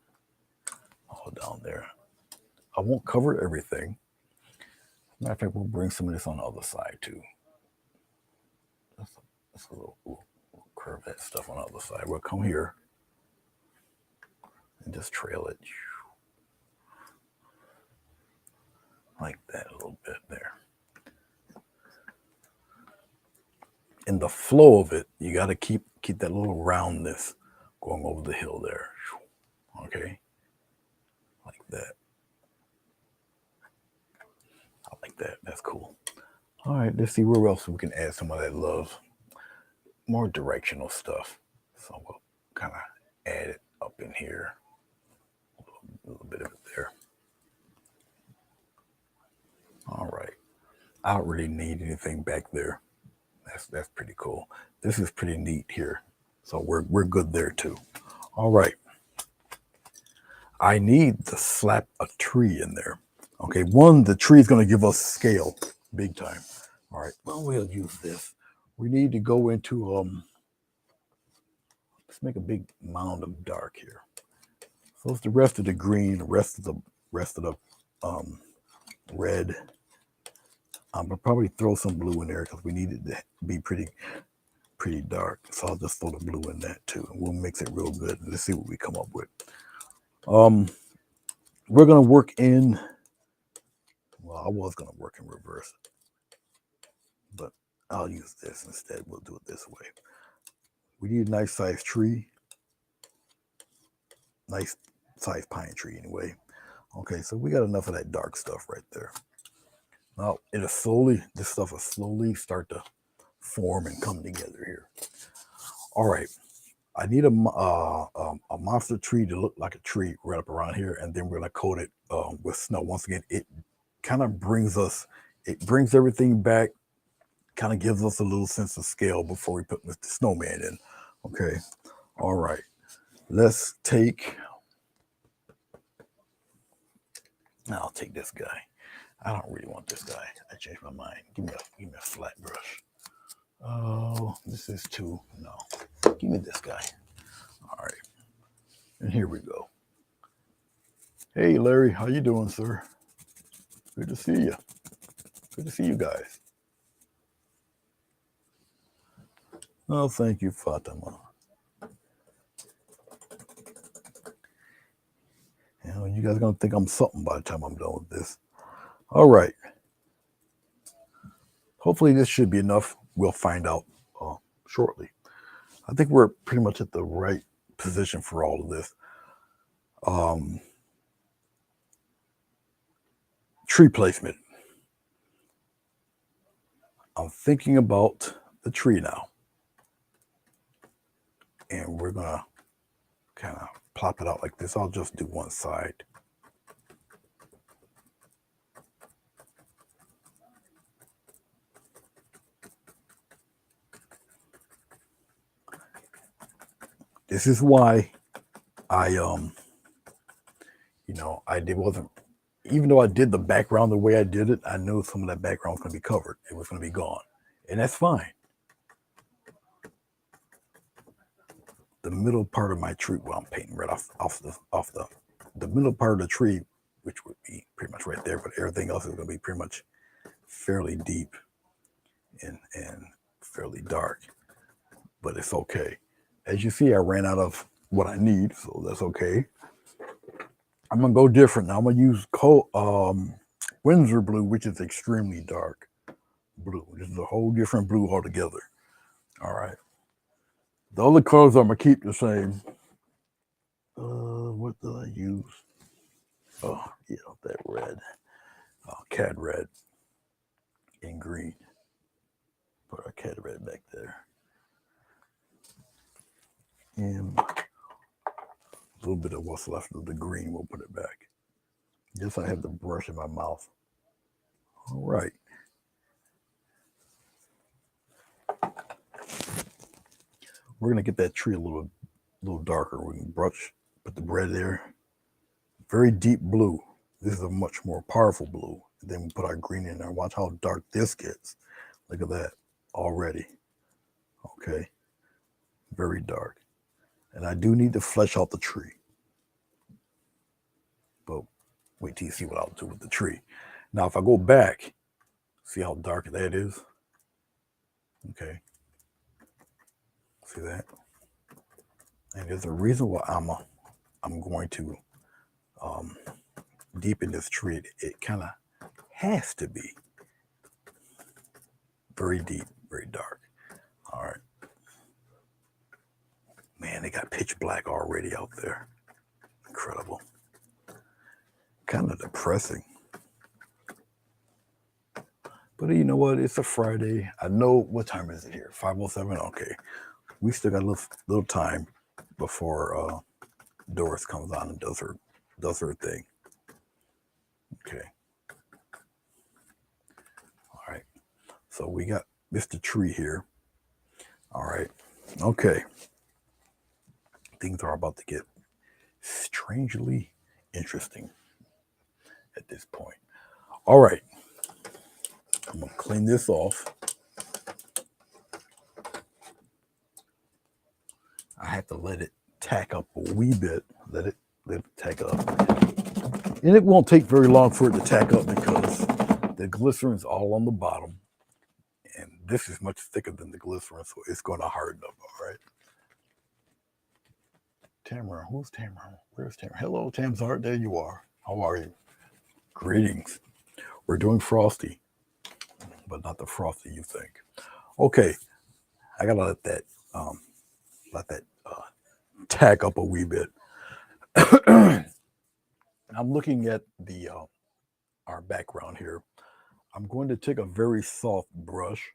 All down there. I won't cover everything. Matter of fact, we'll bring some of this on the other side too. Let's we'll curve that stuff on the other side. We'll come here and just trail it like that a little bit there. In the flow of it, you got to keep that little roundness going over the hill there. Okay, like that. I like that. That's cool. All right, let's see where else we can add some of that love. More directional stuff. So we'll kind of add it up in here. A little bit of it there. All right. I don't really need anything back there. That's pretty cool. This is pretty neat here. So we're good there too. All right. I need to slap a tree in there. Okay, the tree is going to give us scale big time. All right, well, we'll use this. We need to go into, let's make a big mound of dark here. So it's the rest of the green, the rest of the red. I'm gonna probably throw some blue in there because we need it to be pretty dark. So I'll just throw the blue in that too. And we'll mix it real good. Let's see what we come up with. We're gonna work in, well, I was gonna work in reverse, but I'll use this instead. We'll do it this way. We need a nice sized tree. Nice sized pine tree anyway. Okay, so we got enough of that dark stuff right there. Now this stuff will slowly start to form and come together here. All right, I need a monster tree to look like a tree right up around here, and then we're gonna coat it with snow. Once again, it kind of brings everything back, kind of gives us a little sense of scale before we put Mr. Snowman in. Okay, all right, let's take. I'll take this guy. I don't really want this guy. I changed my mind. Give me a flat brush. Oh, this is too, no. Give me this guy. All right. And here we go. Hey, Larry, how you doing, sir? Good to see you. Good to see you guys. Oh, thank you, Fatima. You guys are going to think I'm something by the time I'm done with this. All right. Hopefully this should be enough. We'll find out shortly. I think we're pretty much at the right position for all of this. Tree placement. I'm thinking about the tree now. And we're going to kind of plop it out like this. I'll just do one side. This is why even though I did the background the way I did it, I knew some of that background was going to be covered. It was going to be gone. And that's fine. The middle part of my tree, well, I'm painting right off the middle part of the tree, which would be pretty much right there, but everything else is going to be pretty much fairly deep and fairly dark. But it's okay. As you see, I ran out of what I need, so that's okay. I'm gonna go different now. I'm gonna use Windsor blue, which is extremely dark blue. This is a whole different blue altogether. All right. The other colors I'm gonna keep the same. What did I use? Oh, yeah, that red. Cat red and green. Put our cat red back there. And a little bit of what's left of the green, we'll put it back. Yes, I have the brush in my mouth. All right. We're gonna get that tree a little darker. We can brush, put the red there. Very deep blue. This is a much more powerful blue. And then we put our green in there. Watch how dark this gets. Look at that already. Okay. Very dark. And I do need to flesh out the tree. But wait till you see what I'll do with the tree. Now, if I go back, see how dark that is? Okay. See that? And there's a reason why I'm going to deepen this tree. It kind of has to be very deep, very dark. All right. Man, they got pitch black already out there. Incredible. Kind of depressing. But you know what? It's a Friday. I know, what time is it here? 5:07? Okay. We still got a little time before Doris comes on and does her thing. Okay. All right. So we got Mr. Tree here. All right. Okay. Things are about to get strangely interesting at this point. All right. I'm going to clean this off. I have to let it tack up a wee bit. Let it tack up. And it won't take very long for it to tack up because the glycerin's all on the bottom. And this is much thicker than the glycerin, so it's going to harden up, all right? Tamara, who's Tamara? Where's Tamara? Hello, Tamzart, there you are. How are you? Greetings. We're doing Frosty, but not the Frosty you think. Okay, I gotta let that tack up a wee bit. I'm looking at the our background here. I'm going to take a very soft brush,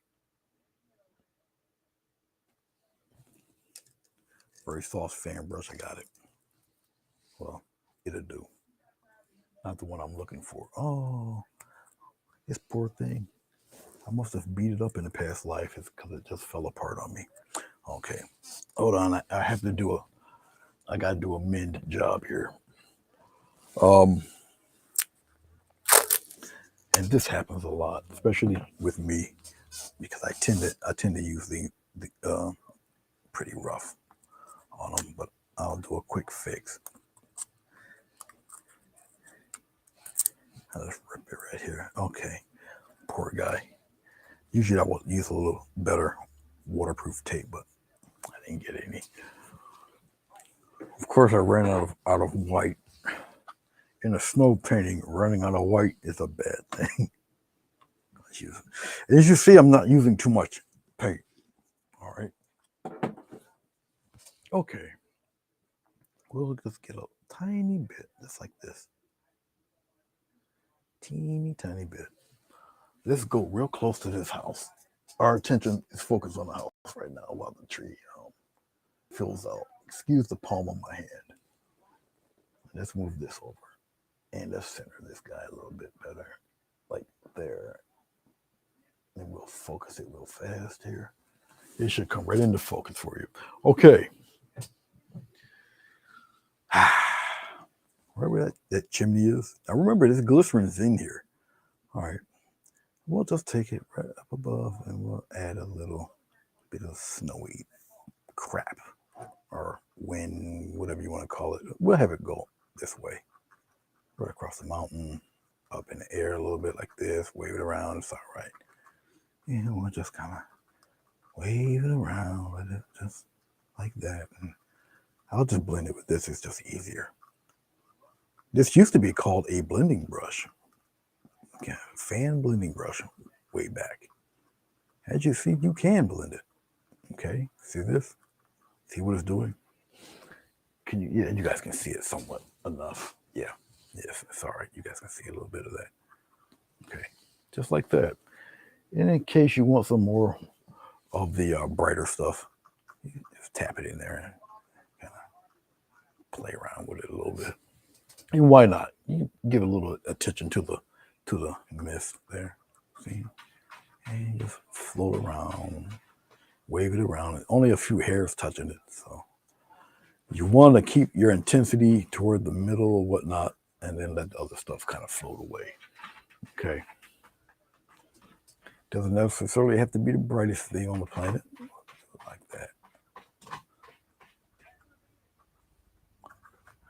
very soft fan brush. I got it. Well, it'll do. Not the one I'm looking for. Oh, this poor thing. I must have beat it up in the past life. It's because it just fell apart on me. Okay, hold on. I have to do I got to do a mend job here. And this happens a lot, especially with me, because I tend to use the pretty rough on them. But I'll do a quick fix. I'll just rip it right here. Okay, poor guy. Usually I would use a little better waterproof tape, but I didn't get any. Of course, I ran out of white. In a snow painting, running out of white is a bad thing. As you see, I'm not using too much paint. All right. Okay. We'll just get a tiny bit, just like this. Teeny tiny bit. Let's go real close to this house. Our attention is focused on the house right now while the tree fills out. Excuse the palm of my hand. Let's move this over. And let's center this guy a little bit better. Like there. And we'll focus it real fast here. It should come right into focus for you. Okay. Wherever that chimney is. Now remember, this glycerin is in here. All right. We'll just take it right up above and we'll add a little bit of snowy crap or wind, whatever you want to call it. We'll have it go this way. Right across the mountain, up in the air a little bit like this, wave it around. It's all right. And we'll just kind of wave it around with it just like that. And I'll just blend it with this. It's just easier. This used to be called a blending brush. Yeah, fan blending brush way back. As you see, you can blend it. Okay, see this? See what it's doing? Can you? Yeah, you guys can see it somewhat enough. Yeah, yes, it's all right. You guys can see a little bit of that. Okay, just like that. And in case you want some more of the brighter stuff, you just tap it in there and kind of play around with it a little bit. And why not? You give a little attention to the mist there. See, and just float around, wave it around. Only a few hairs touching it, so you want to keep your intensity toward the middle or whatnot, and then let the other stuff kind of float away. Okay. Doesn't necessarily have to be the brightest thing on the planet, like that.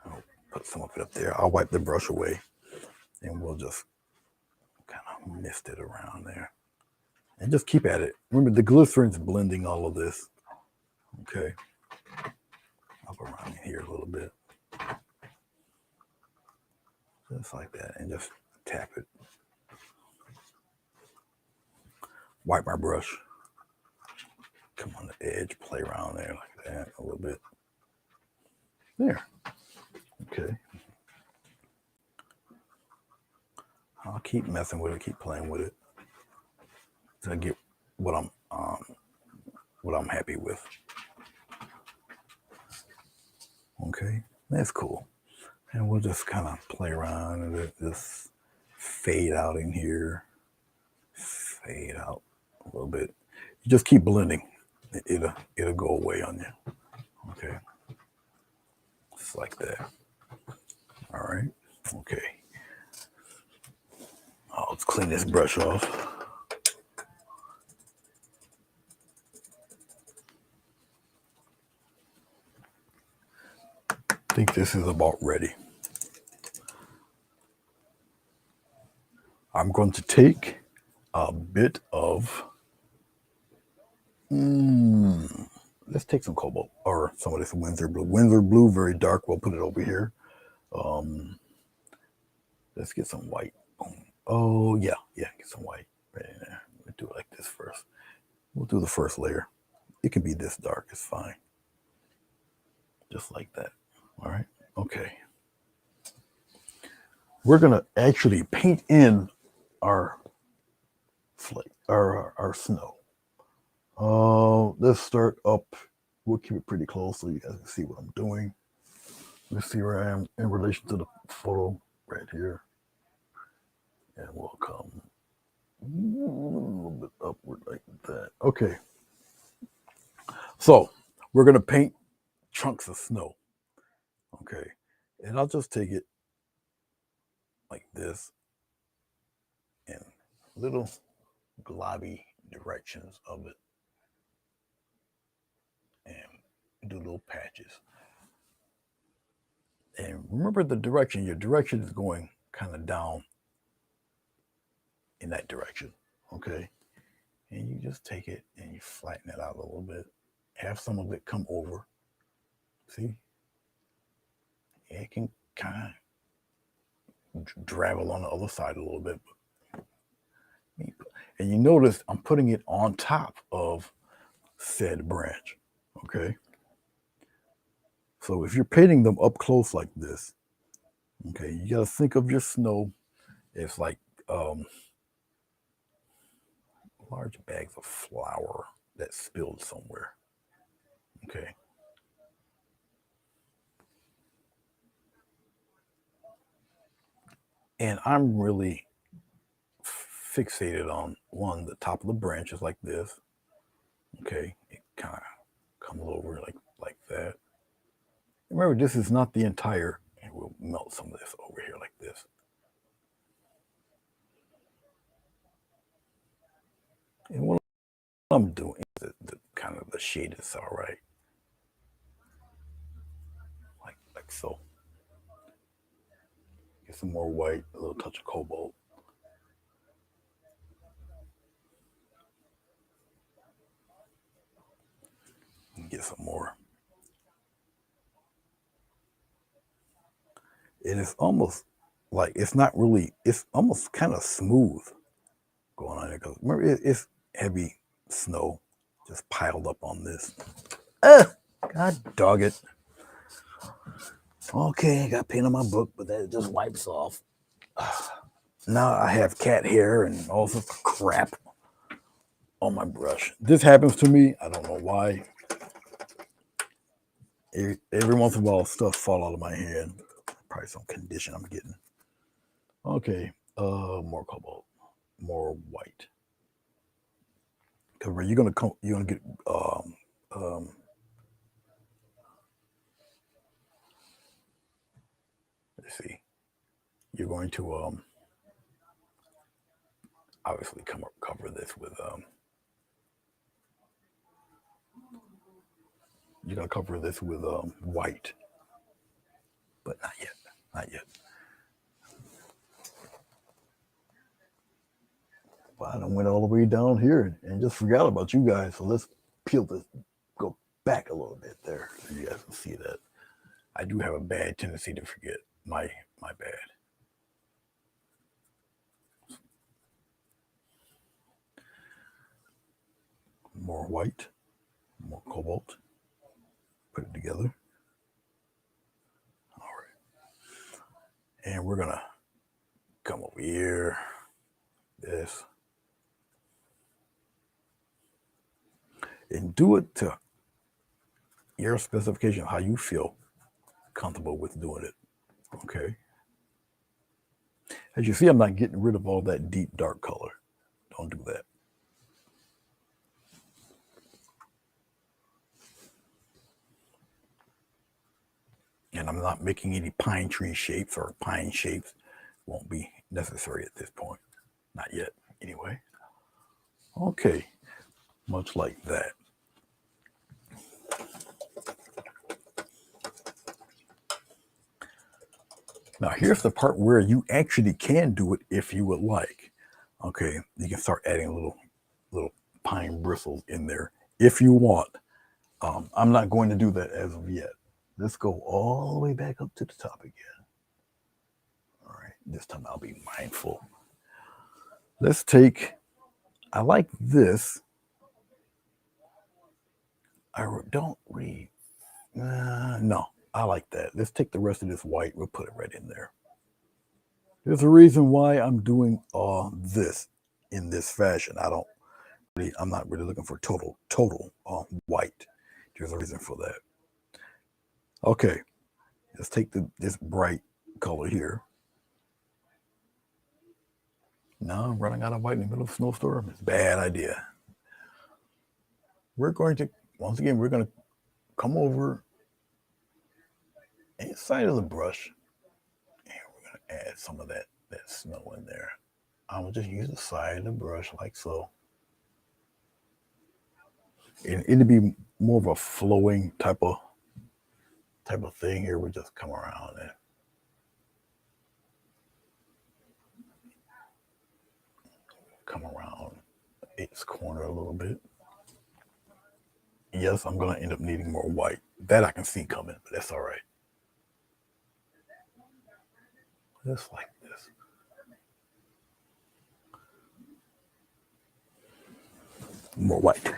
I'll put some of it up there. I'll wipe the brush away, and we'll just kind of mist it around there. And just keep at it. Remember, the glycerin's blending all of this. Okay. Up around here a little bit. Just like that. And just tap it. Wipe my brush. Come on the edge, play around there like that a little bit. There. Okay. I'll keep messing with it, keep playing with it to get what I'm happy with. Okay, that's cool. And we'll just kind of play around and let this fade out in here, fade out a little bit. You just keep blending. It'll go away on you. Okay, just like that. All right. Okay. Let's clean this brush off. I think this is about ready. I'm going to take a bit of, let's take some cobalt or some of this Windsor blue. Windsor blue, very dark. We'll put it over here. Let's get some white. Oh, yeah, get some white right in there. We'll do it like this first. We'll do the first layer. It can be this dark, it's fine. Just like that. All right, okay. We're gonna actually paint in our flake, our snow. Let's start up. We'll keep it pretty close so you guys can see what I'm doing. Let's see where I am in relation to the photo right here. And we'll come a little bit upward like that. Okay. So we're gonna paint chunks of snow. Okay. And I'll just take it like this in little globby directions of it and do little patches. And remember the direction, your direction is going kind of down in that direction. Okay. And you just take it and you flatten it out a little bit. Have some of it come over. See? It can kind of travel on the other side a little bit. And you notice I'm putting it on top of said branch. Okay. So if you're painting them up close like this, okay, you got to think of your snow as like large bags of flour that spilled somewhere. Okay. And I'm really fixated on the top of the branches like this. Okay. It kind of comes over like that. Remember, this is not the entire, and we'll melt some of this over here like this. And what I'm doing is the kind of the shade is all right. Like so. Get some more white, a little touch of cobalt. And get some more. it is almost like it's not really, it's almost kind of smooth going on there. Because remember, it's heavy snow just piled up on this. God dog it. Okay, I got paint on my book, but that just wipes off. Now I have cat hair and all sorts of crap on my brush. This happens to me. I don't know why. Every once in a while, stuff fall out of my hand. Probably some condition I'm getting. Okay, more cobalt, more white. Because you're gonna get let's see. You're going to obviously cover this with you're gonna cover this with white, but not yet, not yet. Well, I done went all the way down here and just forgot about you guys. So let's peel this, go back a little bit there, so you guys can see that. I do have a bad tendency to forget. My bad. More white, more cobalt. Put it together. All right. And we're gonna come over here. This. And do it to your specification, how you feel comfortable with doing it. Okay. As you see, I'm not getting rid of all that deep dark color. Don't do that. And I'm not making any pine tree shapes or pine shapes. Won't be necessary at this point. Not yet, anyway. Okay, much like that. Now here's the part where you actually can do it if you would like. Okay, you can start adding little pine bristles in there if you want. I'm not going to do that as of yet. Let's go all the way back up to the top again. All right, this time I'll be mindful. Let's take, I like this. I don't read. No, I like that. Let's take the rest of this white. We'll put it right in there. There's a reason why I'm doing this in this fashion. I'm not really looking for total white. There's a reason for that. Okay, let's take this bright color here. Now I'm running out of white in the middle of a snowstorm. It's a bad idea. We're going to, once again, we're going to come over inside of the brush and we're going to add some of that snow in there. I will just use the side of the brush like so. And it'll be more of a flowing type of thing here. We'll just come around and come around its corner a little bit. Yes, I'm going to end up needing more white. That I can see coming, but that's all right. Just like this. More white.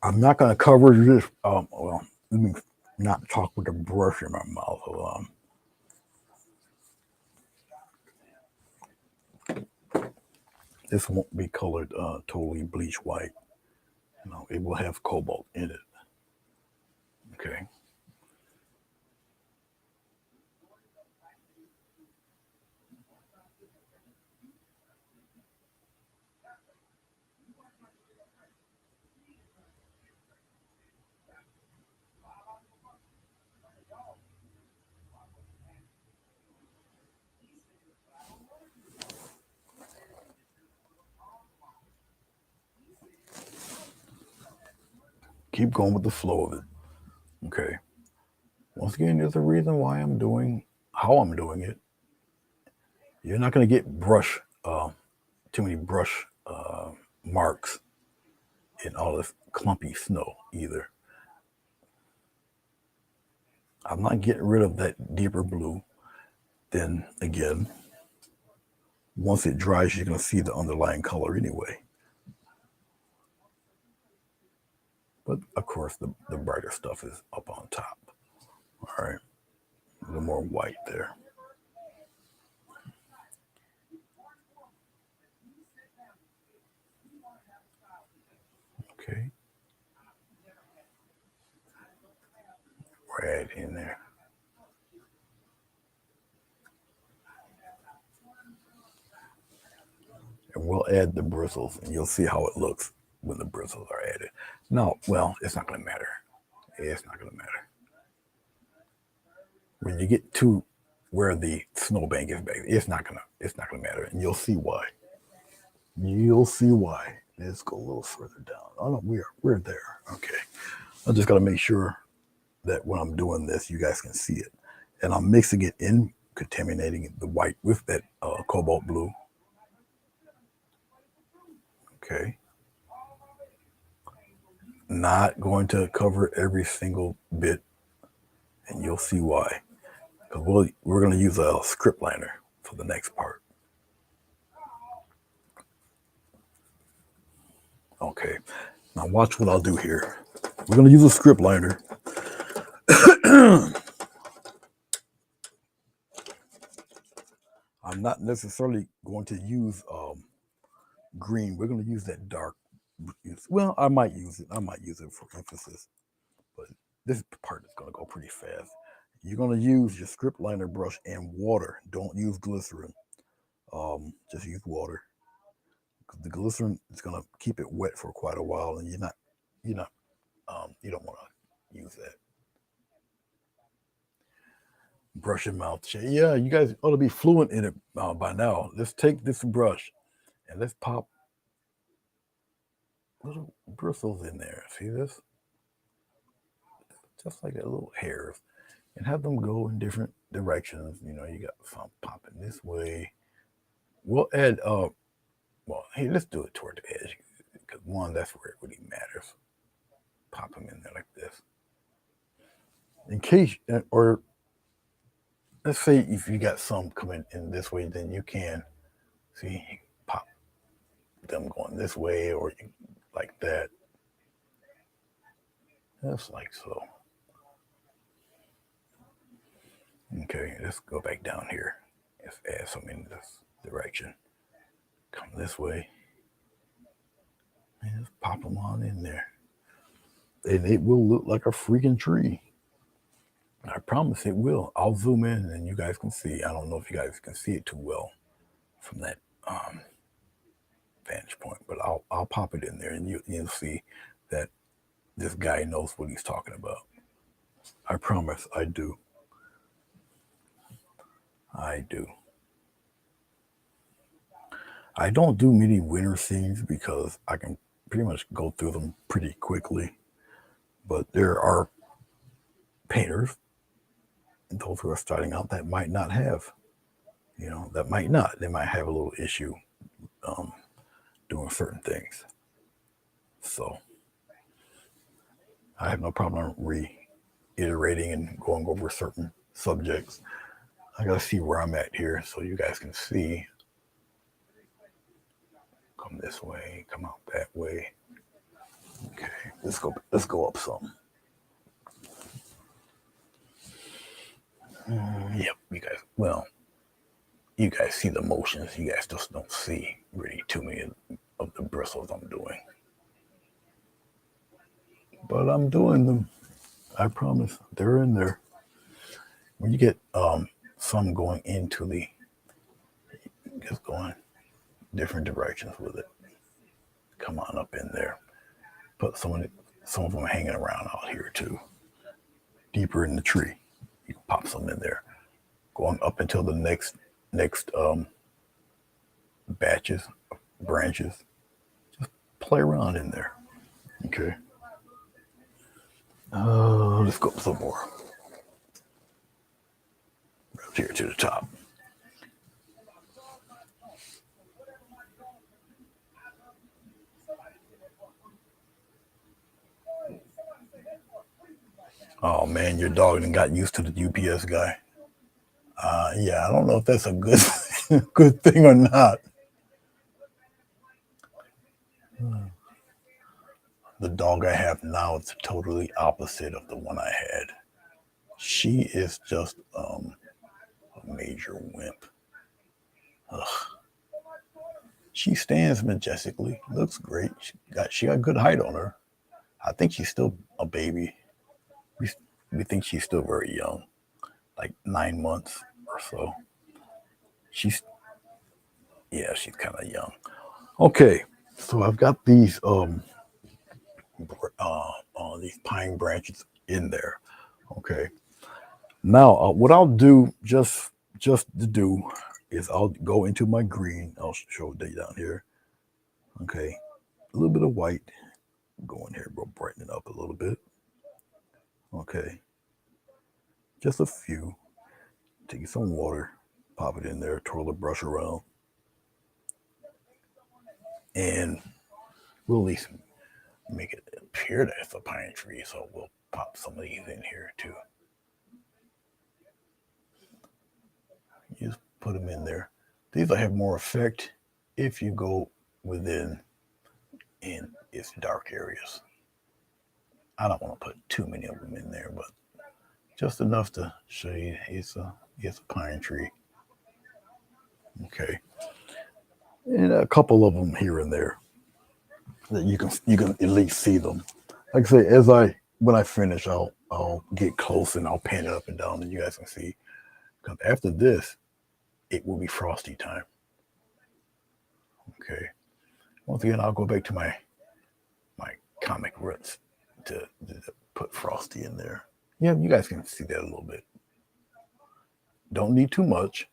I'm not going to cover this. Well, let me not talk with the brush in my mouth. This won't be colored totally bleach white. You know, it will have cobalt in it. Okay. Keep going with the flow of it. Okay. Once again, there's a reason why I'm doing how I'm doing it. You're not going to get too many brush marks in all this clumpy snow either. I'm not getting rid of that deeper blue. Then again, once it dries, you're going to see the underlying color anyway. But of course, the brighter stuff is up on top. All right, a little more white there. Okay, right in there. And we'll add the bristles, and you'll see how it looks when the bristles are added. No, well, it's not going to matter. It's not going to matter. When you get to where the snowbank is back, it's not gonna matter, and you'll see why. You'll see why. Let's go a little further down. Oh no, we're there. Okay. I just gotta make sure that when I'm doing this, you guys can see it, and I'm mixing it in, contaminating the white with that cobalt blue. Okay. Not going to cover every single bit, and you'll see why. Because we're going to use a script liner for the next part. Okay. Now watch what I'll do here. We're going to use a script liner. I'm not necessarily going to use green. We're going to use that dark. Well, I might use it. I might use it for emphasis. But this part is going to go pretty fast. You're going to use your script liner brush and water. Don't use glycerin. Just use water. Because the glycerin is going to keep it wet for quite a while, and you don't want to use that. Brush your mouth. Yeah, you guys ought to be fluent in it by now. Let's take this brush and let's pop little bristles in there. See this? Just like a little hairs, and have them go in different directions. You got some popping this way. We'll add. Well, hey, let's do it toward the edge because one, that's where it really matters. Pop them in there like this. In case, or let's say if you got some coming in this way, then you can see pop them going this way or like that. Just like so. Okay, let's go back down here. Let's add some in this direction. Come this way. And just pop them on in there. And it will look like a freaking tree. I promise it will. I'll zoom in and you guys can see. I don't know if you guys can see it too well from that vantage point, but I'll pop it in there and you'll see that this guy knows what he's talking about. I promise I do. I do. I don't do many winter scenes because I can pretty much go through them pretty quickly. But there are painters, those who are starting out, that might not have, that might not. They might have a little issue um, doing certain things. So I have no problem reiterating and going over certain subjects. I gotta see where I'm at here so you guys can see. Come this way, come out that way. Okay, let's go up some. Yep, you guys see the motions. You guys just don't see really too many of the bristles I'm doing. But I'm doing them. I promise. They're in there. When you get some going into just going different directions with it. Come on up in there. Put some of them hanging around out here too. Deeper in the tree. You can pop some in there. Going up until the next batches, branches. Just play around in there. Okay. Let's go up some more. Right here to the top. Oh man, your dog done got used to the UPS guy. Yeah, I don't know if that's a good good thing or not. The dog I have now is totally opposite of the one I had. She is just a major wimp. Ugh. She stands majestically, looks great. She got good height on her. I think she's still a baby. We, we think she's still very young, like 9 months or so. She's Yeah, she's kind of young. Okay, so I've got these pine branches in there. Okay, now what I'll do just to do is I'll go into my green. I'll show you down here. Okay, a little bit of white. Go in here, we'll brighten it up a little bit. Okay, just a few. Take some water, pop it in there, twirl the brush around, and we'll at least make it appear that it's a pine tree. So we'll pop some of these in here too. You just put them in there. These will have more effect if you go within in its dark areas. I don't want to put too many of them in there, but just enough to show you it's a pine tree. Okay, and a couple of them here and there that you can at least see them. Like I say, when I finish, I'll get close and I'll pan it up and down, and you guys can see. Because after this, it will be frosty time. Okay. Once again, I'll go back to my comic roots to put Frosty in there. Yeah, you guys can see that a little bit. Don't need too much.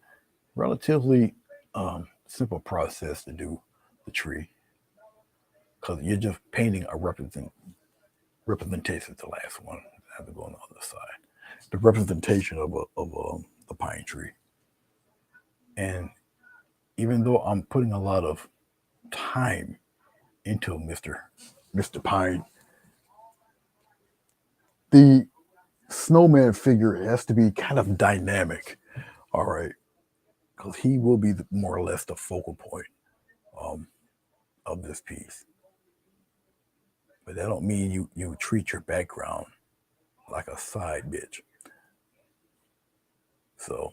Relatively simple process to do the tree because you're just painting a representation. The last one I have to go on the other side. The representation of the pine tree. And even though I'm putting a lot of time into Mr. Pine, the snowman figure has to be kind of dynamic. All right, because he will be more or less the focal point um, of this piece. But that don't mean you treat your background like a side bitch. So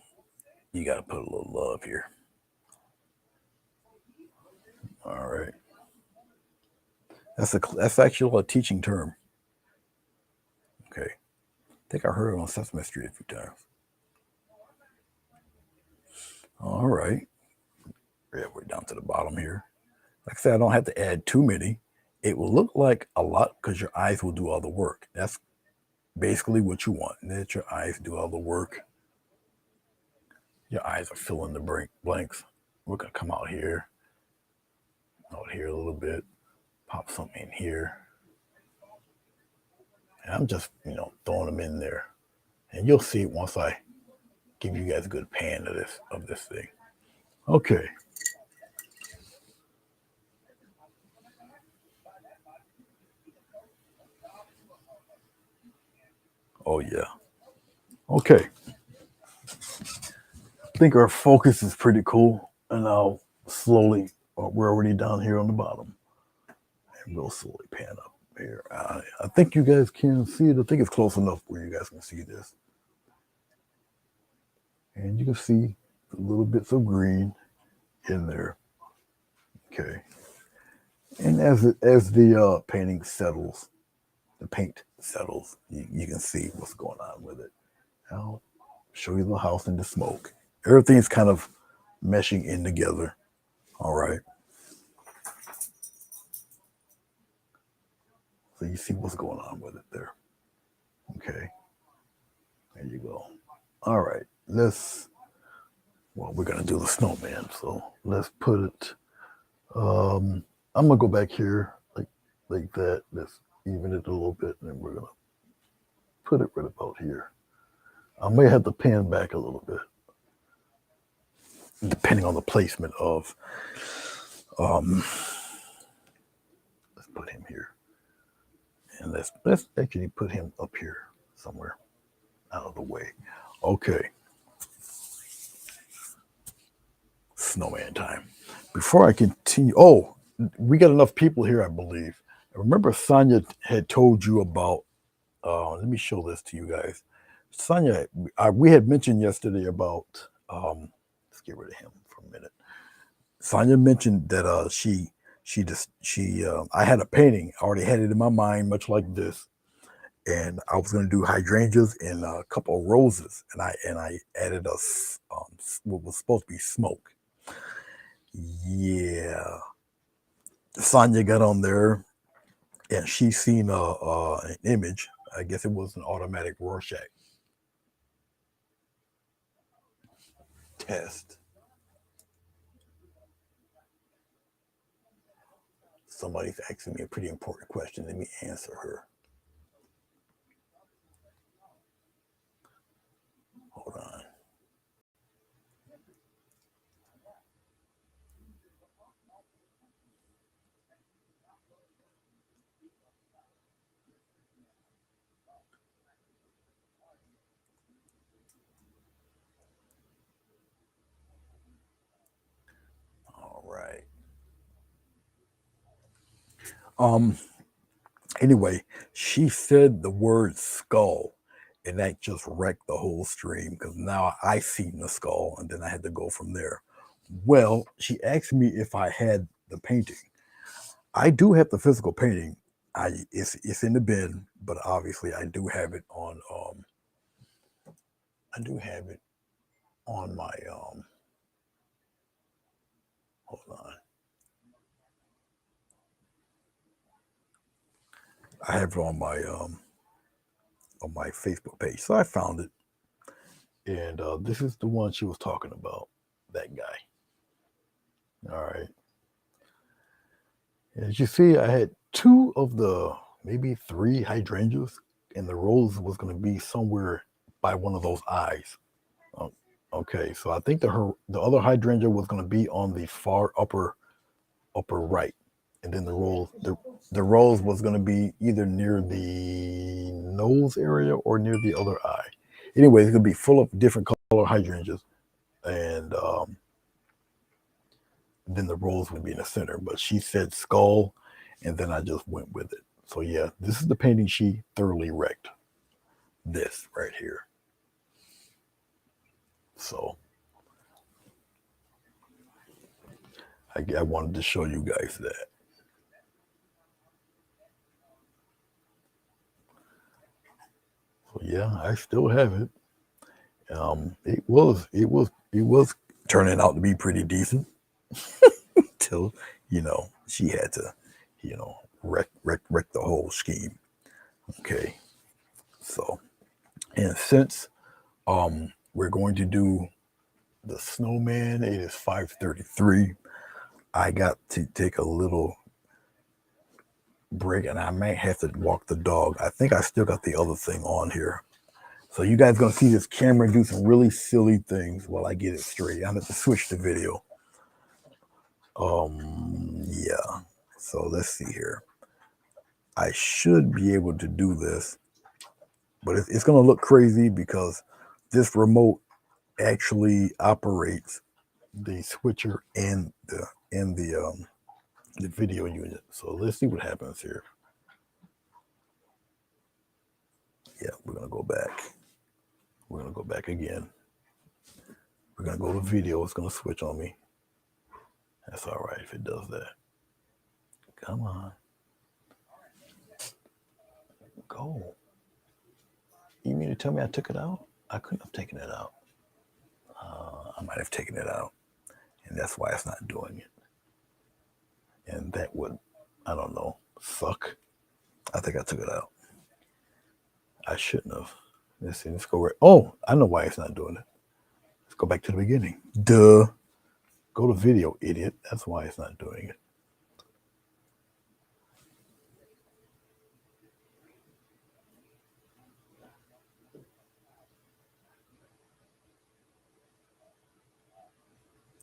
you got to put a little love here. All right, that's actually a teaching term. Okay, I think I heard it on Sesame Street a few times. All right, yeah, we're down to the bottom here. Like I said, I don't have to add too many. It will look like a lot because your eyes will do all the work. That's basically what you want. Let your eyes do all the work. Your eyes are filling the blanks. We're gonna come out here a little bit, pop something in here. And I'm just, throwing them in there. And you'll see once I give you guys a good pan of this thing. Okay. Oh yeah. Okay. I think our focus is pretty cool. And I'll slowly, we're already down here on the bottom. And we'll slowly pan up here. I think you guys can see it. I think it's close enough where you guys can see this. And you can see the little bits of green in there. Okay. And as the painting settles, the paint settles, you can see what's going on with it. I'll show you the house in the smoke. Everything's kind of meshing in together. All right. So you see what's going on with it there. Okay. There you go. All right. We're going to do the snowman. So let's put it, I'm going to go back here like that. Let's even it a little bit. And then we're going to put it right about here. I may have to pan back a little bit, depending on the placement of. Let's put him here, and let's actually put him up here. somewhere out of the way. Okay. Snowman time. Before I continue, oh, we got enough people here, I believe. Remember, Sonia had told you about. Let me show this to you guys. Sonia, we had mentioned yesterday about. Let's get rid of him for a minute. Sonia mentioned that I had a painting. I already had it in my mind, much like this, and I was going to do hydrangeas and a couple of roses, and I added what was supposed to be smoke. Yeah, Sonia got on there and she seen an image. I guess it was an automatic Rorschach test. Somebody's asking me a pretty important question. Let me answer her. Hold on. All right. Um. Anyway, she said the word skull, and that just wrecked the whole stream because now I seen the skull, and then I had to go from there. Well, she asked me if I had the painting. I do have the physical painting. It's in the bin, but obviously I do have it on I do have it on my hold on. I have it on my Facebook page. So I found it. And this is the one she was talking about. That guy. All right. As you see, I had two of the maybe three hydrangeas, and the rose was going to be somewhere by one of those eyes. Oh, okay, so I think the other hydrangea was going to be on the far upper right, and then the rose was going to be either near the nose area or near the other eye. Anyway, it's going to be full of different color hydrangeas, and then the rose would be in the center. But she said skull, and then I just went with it. So yeah, this is the painting she thoroughly wrecked. This right here. So I wanted to show you guys that. So yeah, I still have it. It was turning out to be pretty decent till she had to wreck the whole scheme. Okay, so and since we're going to do the snowman, it is 5:33. I got to take a little break, and I might have to walk the dog. I think I still got the other thing on here. So you guys gonna see this camera do some really silly things while I get it straight. I'm gonna switch the video. Yeah. So let's see here. I should be able to do this, but it's gonna look crazy because this remote actually operates the switcher and the video unit. So let's see what happens here. Yeah, we're gonna go back. We're gonna go back again. We're gonna go to video. It's gonna switch on me. That's all right if it does that. Come on. Go. You mean to tell me I took it out? I couldn't have taken it out. I might have taken it out, and that's why it's not doing it. And that would, I don't know, suck. I think I took it out. I shouldn't have. Let's see. Let's go right. Oh, I know why it's not doing it. Let's go back to the beginning. Duh. Go to video, idiot. That's why it's not doing it.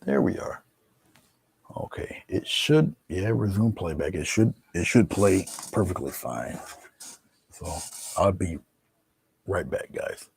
There we are. Okay, it should, resume playback. It should play perfectly fine. So I'll be Right back, guys.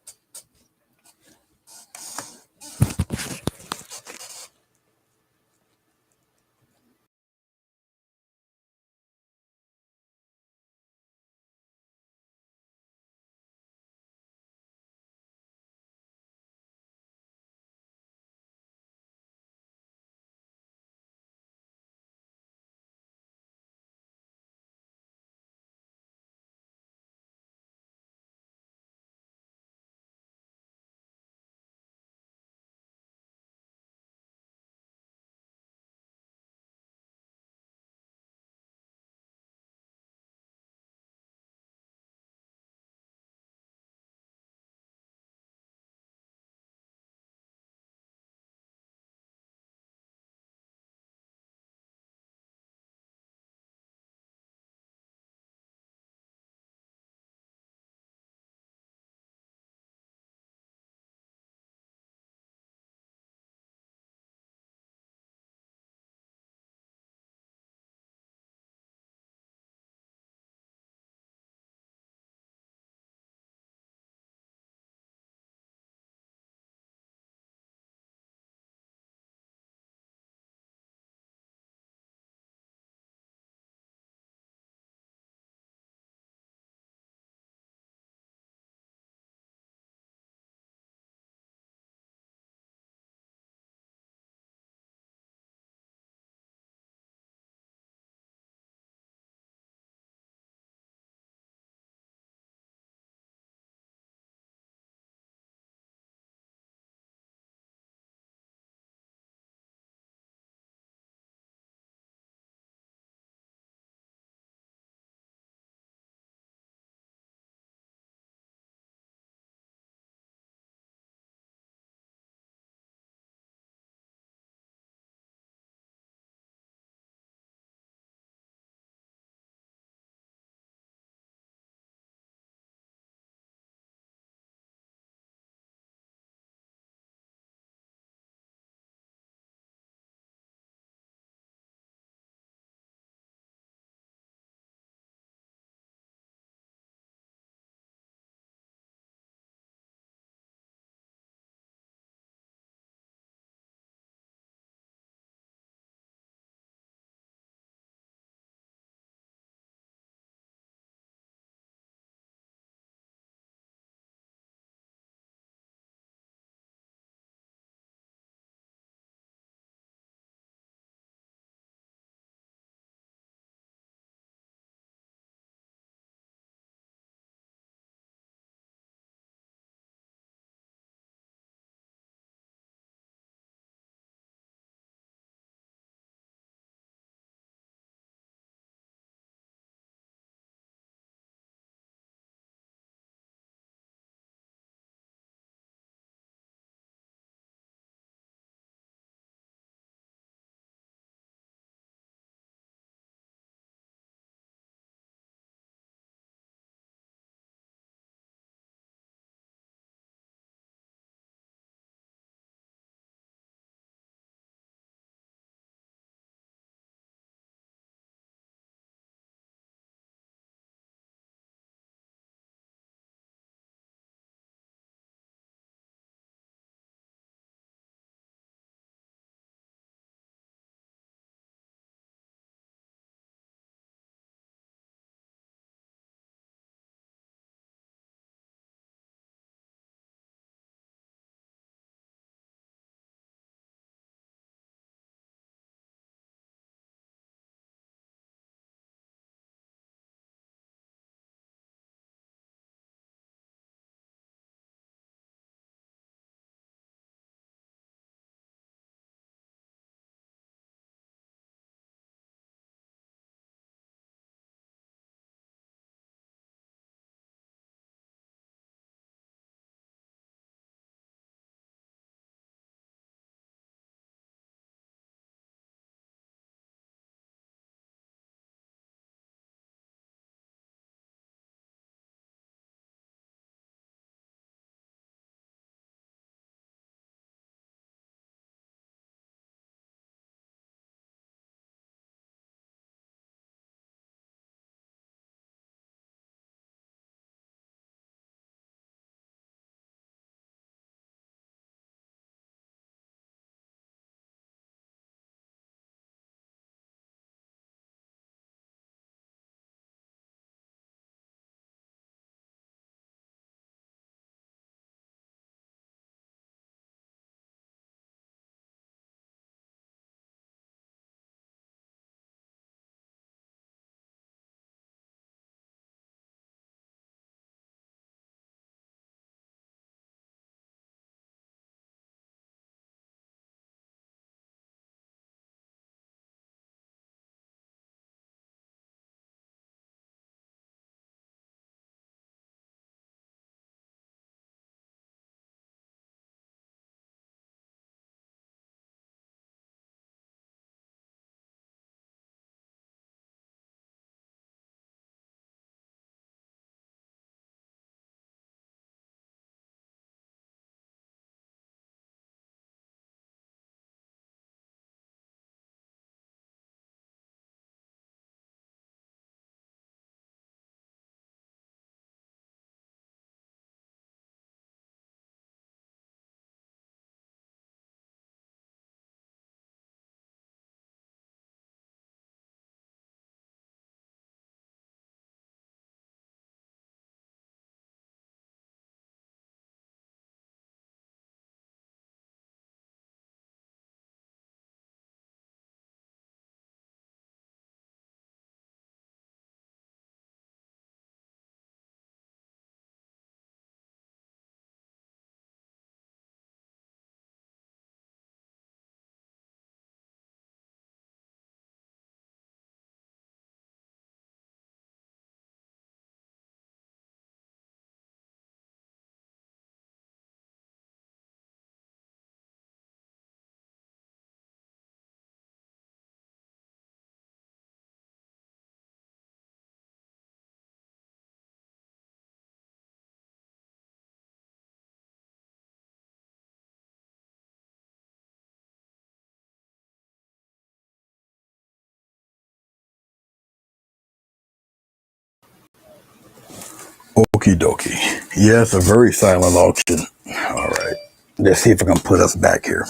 Okie dokie. Yeah, it's a very silent auction. All right. Let's see if I can put us back here.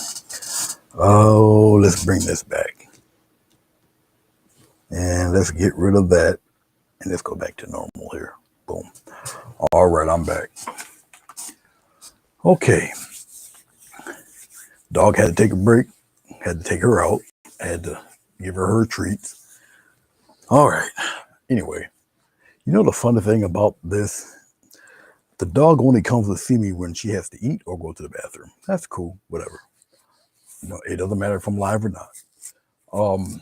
Oh, let's bring this back. And let's get rid of that. And let's go back to normal here. Boom. All right, I'm back. Okay. Dog had to take a break. Had to take her out. Had to give her treats. All right. Anyway, you know the funny thing about this? The dog only comes to see me when she has to eat or go to the bathroom. That's cool. Whatever. No, it doesn't matter if I'm live or not. Um,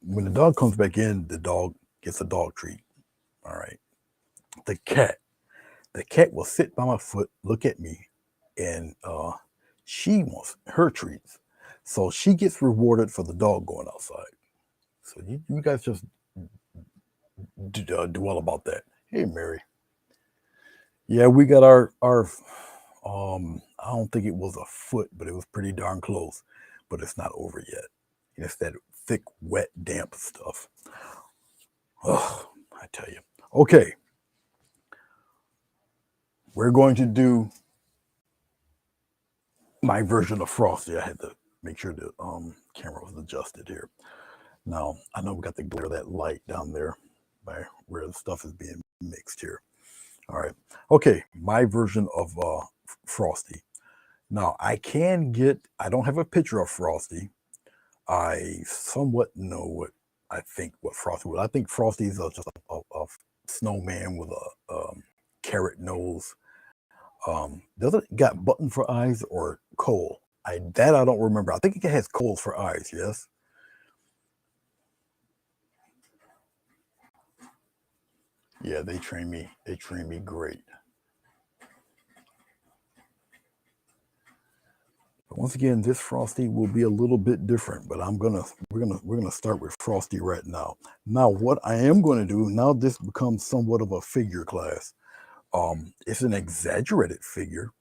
when the dog comes back in, the dog gets a dog treat. All right. The cat will sit by my foot, look at me, and she wants her treats. So she gets rewarded for the dog going outside. So you guys just dwell about that. Hey, Mary. Yeah, we got our I don't think it was a foot, but it was pretty darn close. But it's not over yet. It's that thick, wet, damp stuff. Oh, I tell you. Okay, we're going to do my version of Frosty. I had to make sure the camera was adjusted here. Now, I know we got the glare of that light down there by where the stuff is being mixed here. All right. Okay, my version of Frosty. Now, I don't have a picture of Frosty. I somewhat know I think what Frosty was. I think Frosty is just a snowman with a carrot nose. Does it got button for eyes or coal? I don't remember. I think it has coals for eyes. Yes. Yeah, they train me. They train me great. But once again, this Frosty will be a little bit different. But we're gonna start with Frosty right now. Now, what I am going to do now, this becomes somewhat of a figure class. It's an exaggerated figure.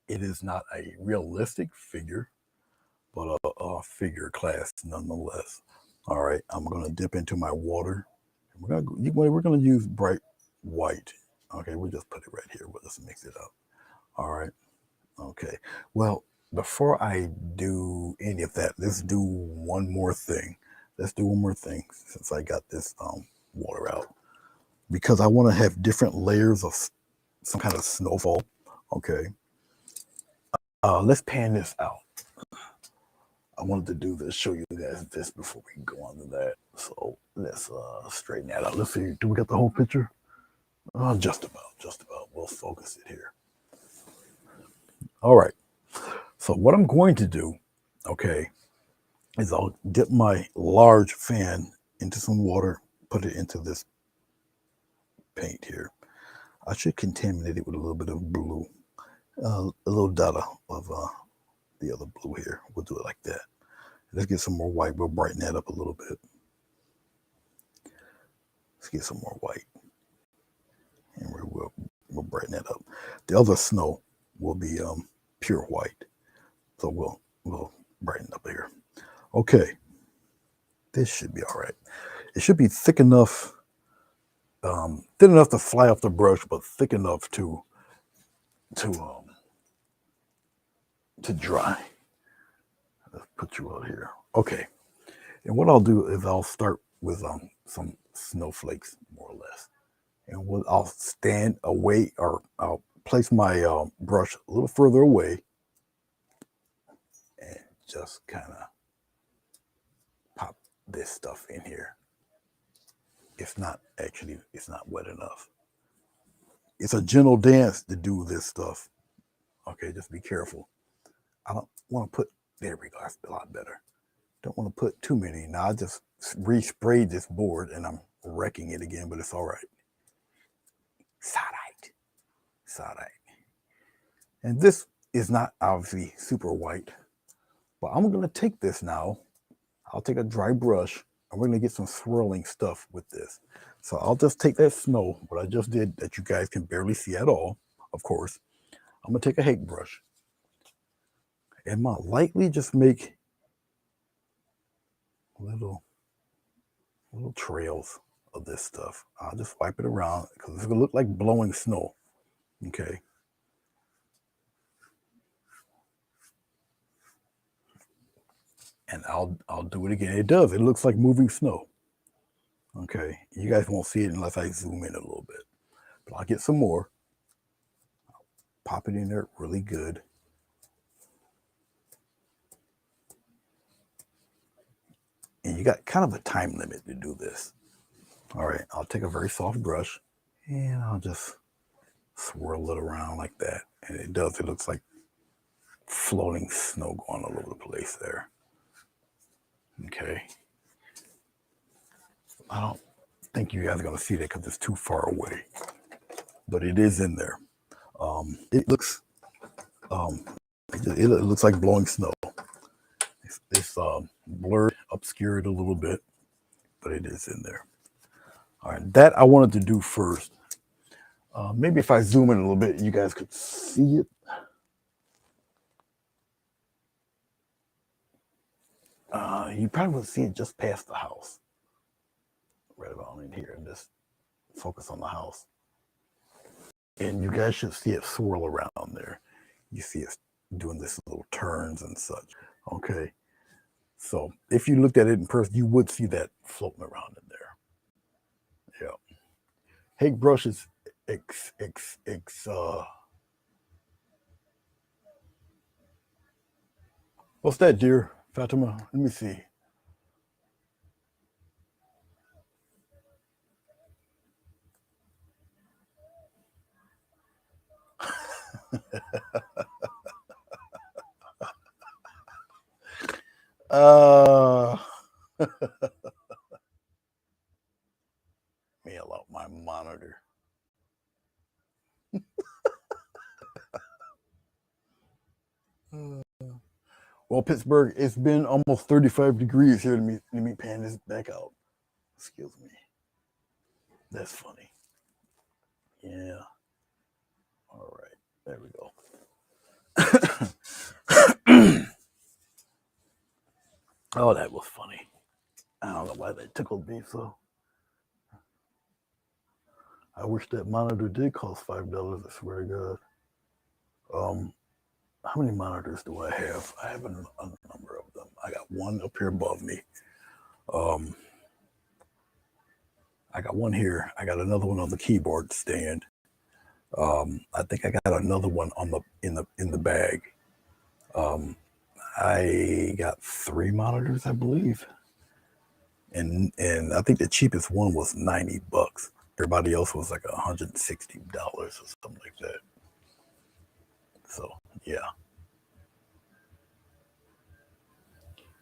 It is not a realistic figure, but a figure class nonetheless. All right, I'm gonna dip into my water. We're gonna use bright white. Okay, we'll just put it right here. We'll just mix it up. All right. Okay. Well, before I do any of that, let's do one more thing. Let's do one more thing since I got this water out because I want to have different layers of some kind of snowfall. Okay. Let's pan this out. I wanted to do this, show you guys this before we go on to that. So let's straighten that out. Let's see. Do we got the whole picture? Just about, just about. We'll focus it here. All right. So what I'm going to do, okay, is I'll dip my large fan into some water, put it into this paint here. I should contaminate it with a little bit of blue, a little dot of the other blue here. We'll do it like that. Let's get some more white. We'll brighten that up a little bit. Let's get some more white. And we'll brighten that up. The other snow will be pure white. So we'll brighten up here. Okay. This should be all right. It should be thick enough, thin enough to fly off the brush, but thick enough to dry. Let's put you out here. Okay. And what I'll do is I'll start with some snowflakes, more or less. And I'll stand away, or I'll place my brush a little further away and just kind of pop this stuff in here. It's not wet enough. It's a gentle dance to do this stuff. Okay, just be careful. I don't want to put, there we go, that's a lot better. Don't want to put too many. Now I just resprayed this board and I'm wrecking it again, but it's all right. Sodite. And this is not obviously super white, but I'm going to take this now. I'll take a dry brush and we're going to get some swirling stuff with this. So I'll just take that snow, what I just did that you guys can barely see at all, of course. I'm going to take a hake brush and I'll lightly just make little trails of this stuff. I'll just wipe it around because it's gonna look like blowing snow. Okay. And I'll do it again. It does. It looks like moving snow. Okay. You guys won't see it unless I zoom in a little bit. But I'll get some more. Pop it in there really good. And you got kind of a time limit to do this. All right, I'll take a very soft brush and I'll just swirl it around like that. And it does, it looks like floating snow going all over the place there. Okay. I don't think you guys are going to see that because it's too far away, but it is in there. It looks, it looks like blowing snow. It's blurred, obscured a little bit, but it is in there. All right, that I wanted to do first. Maybe if I zoom in a little bit, you guys could see it. You probably would see it just past the house. Right about in here, and just focus on the house. And you guys should see it swirl around there. You see it doing this little turns and such. Okay. So if you looked at it in person, you would see that floating around in there. Yeah. Hake brushes what's that, dear Fatima? Let me see. Mail out my monitor. Well, Pittsburgh, it's been almost 35 degrees here. Let me pan this back out. Excuse me. That's funny. Yeah. All right. There we go. Oh, that was funny. I don't know why that tickled me so. I wish that monitor did cost $5. I swear to God. How many monitors do I have? I have a number of them. I got one up here above me. I got one here. I got another one on the keyboard stand. I think I got another one on the in the bag. I got 3 monitors, I believe, and I think the cheapest one was $90. Everybody else was like $160 or something like that. So yeah,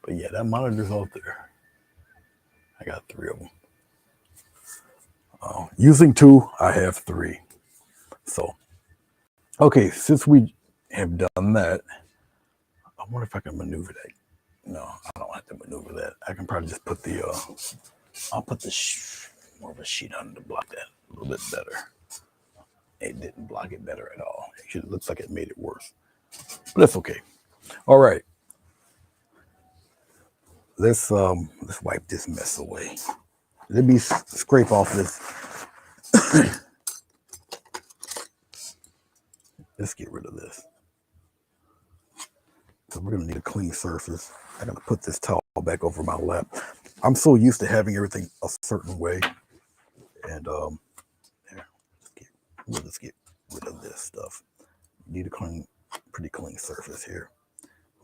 but yeah, that monitor's out there. I got 3 of them. Using 2, I have 3. So okay, since we have done that, I wonder if I can maneuver that. No, I don't have to maneuver that. I can probably just put the, I'll put the more of a sheet on to block that a little bit better. It didn't block it better at all. Actually, it looks like it made it worse, but that's okay. All right, let's wipe this mess away. Let me scrape off this. Let's get rid of this. So we're gonna need a clean surface. I gotta put this towel back over my lap. I'm so used to having everything a certain way, and there. Let's get rid of this stuff. Need a clean, pretty clean surface here.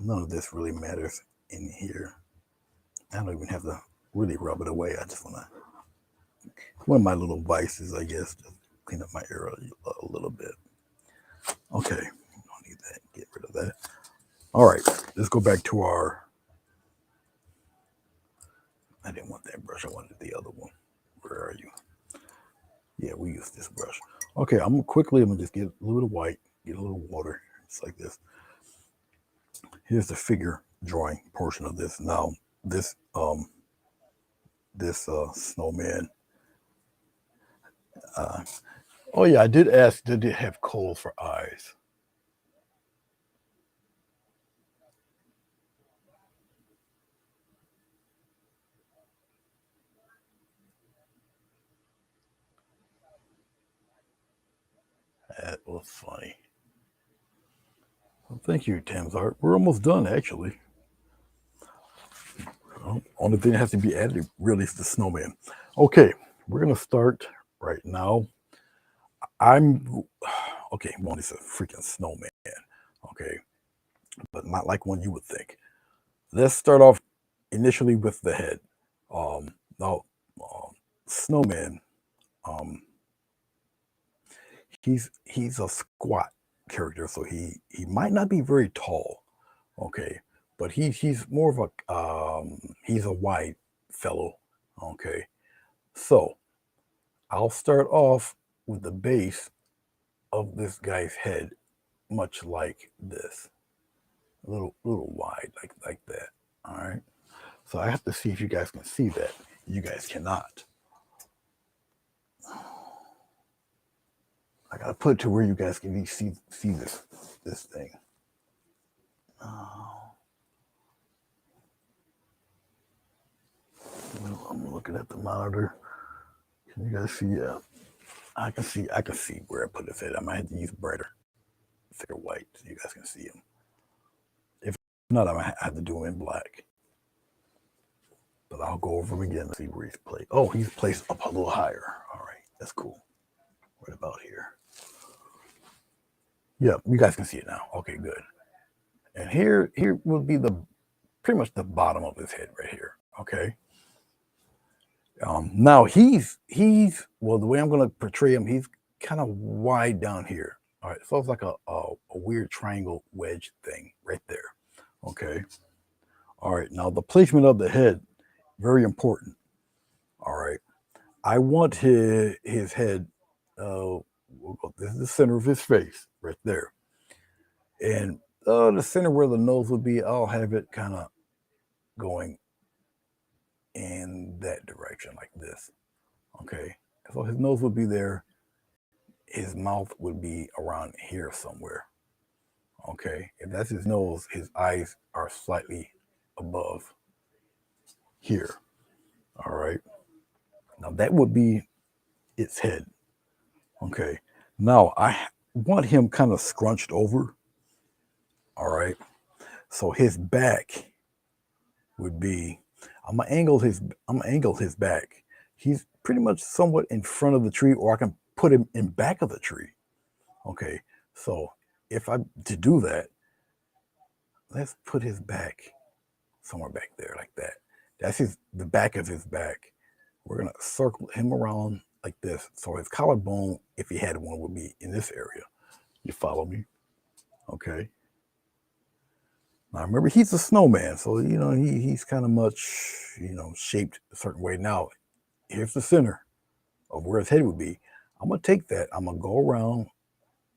None of this really matters in here. I don't even have to really rub it away. I just wanna, one of my little vices, I guess, to clean up my area a little bit. Okay, don't need that. Get rid of that. All right, let's go back to our. I didn't want that brush. I wanted the other one. Where are you? Yeah, we use this brush. Okay, I'm gonna just get a little white, get a little water. It's like this. Here's the figure drawing portion of this. Now, this snowman. Oh yeah, I did ask, did it have coal for eyes? Well, that's funny. Well, thank you, Tamzart. We're almost done, actually. Well, only thing that has to be added really is the snowman. Okay, we're gonna start right now. I'm okay. One is a freaking snowman. Okay, but not like one you would think. Let's start off initially with the head. Now, snowman. Um, he's a squat character, so he might not be very tall. Okay, but he's more of a he's a wide fellow. Okay, so I'll start off with the base of this guy's head, much like this, a little wide, like that. All right. So I have to see if you guys can see that. You guys cannot. I gotta put it to where you guys can see this thing. I'm looking at the monitor. Can you guys see? Yeah, I can see where I put his head. I might have to use brighter, thicker white so you guys can see him. If not, I might have to do him in black. But I'll go over him again and see where he's placed. Oh, he's placed up a little higher. All right, that's cool. Right about here. Yeah, you guys can see it now. Okay, good. And here will be the pretty much the bottom of his head right here. Okay. Now he's well, the way I'm gonna portray him, he's kind of wide down here. All right, so it's like a weird triangle wedge thing right there. Okay. All right. Now the placement of the head, very important. All right. I want his head. This is the center of his face right there, and the center where the nose would be, I'll have it kind of going in that direction like this. Okay. So his nose would be there. His mouth would be around here somewhere. Okay. If that's his nose, his eyes are slightly above here. All right. Now that would be its head. Okay. Now I want him kind of scrunched over. All right. So his back would be, I'm gonna angle his back. He's pretty much somewhat in front of the tree, or I can put him in back of the tree. Okay. So if I to do that, let's put his back somewhere back there like that. That's the back of his back. We're gonna circle him around like this. So his collarbone, if he had one, would be in this area. You follow me? Okay. Now remember, he's a snowman, so he's kind of much shaped a certain way. Now, here's the center of where his head would be. I'm gonna take that. I'm gonna go around,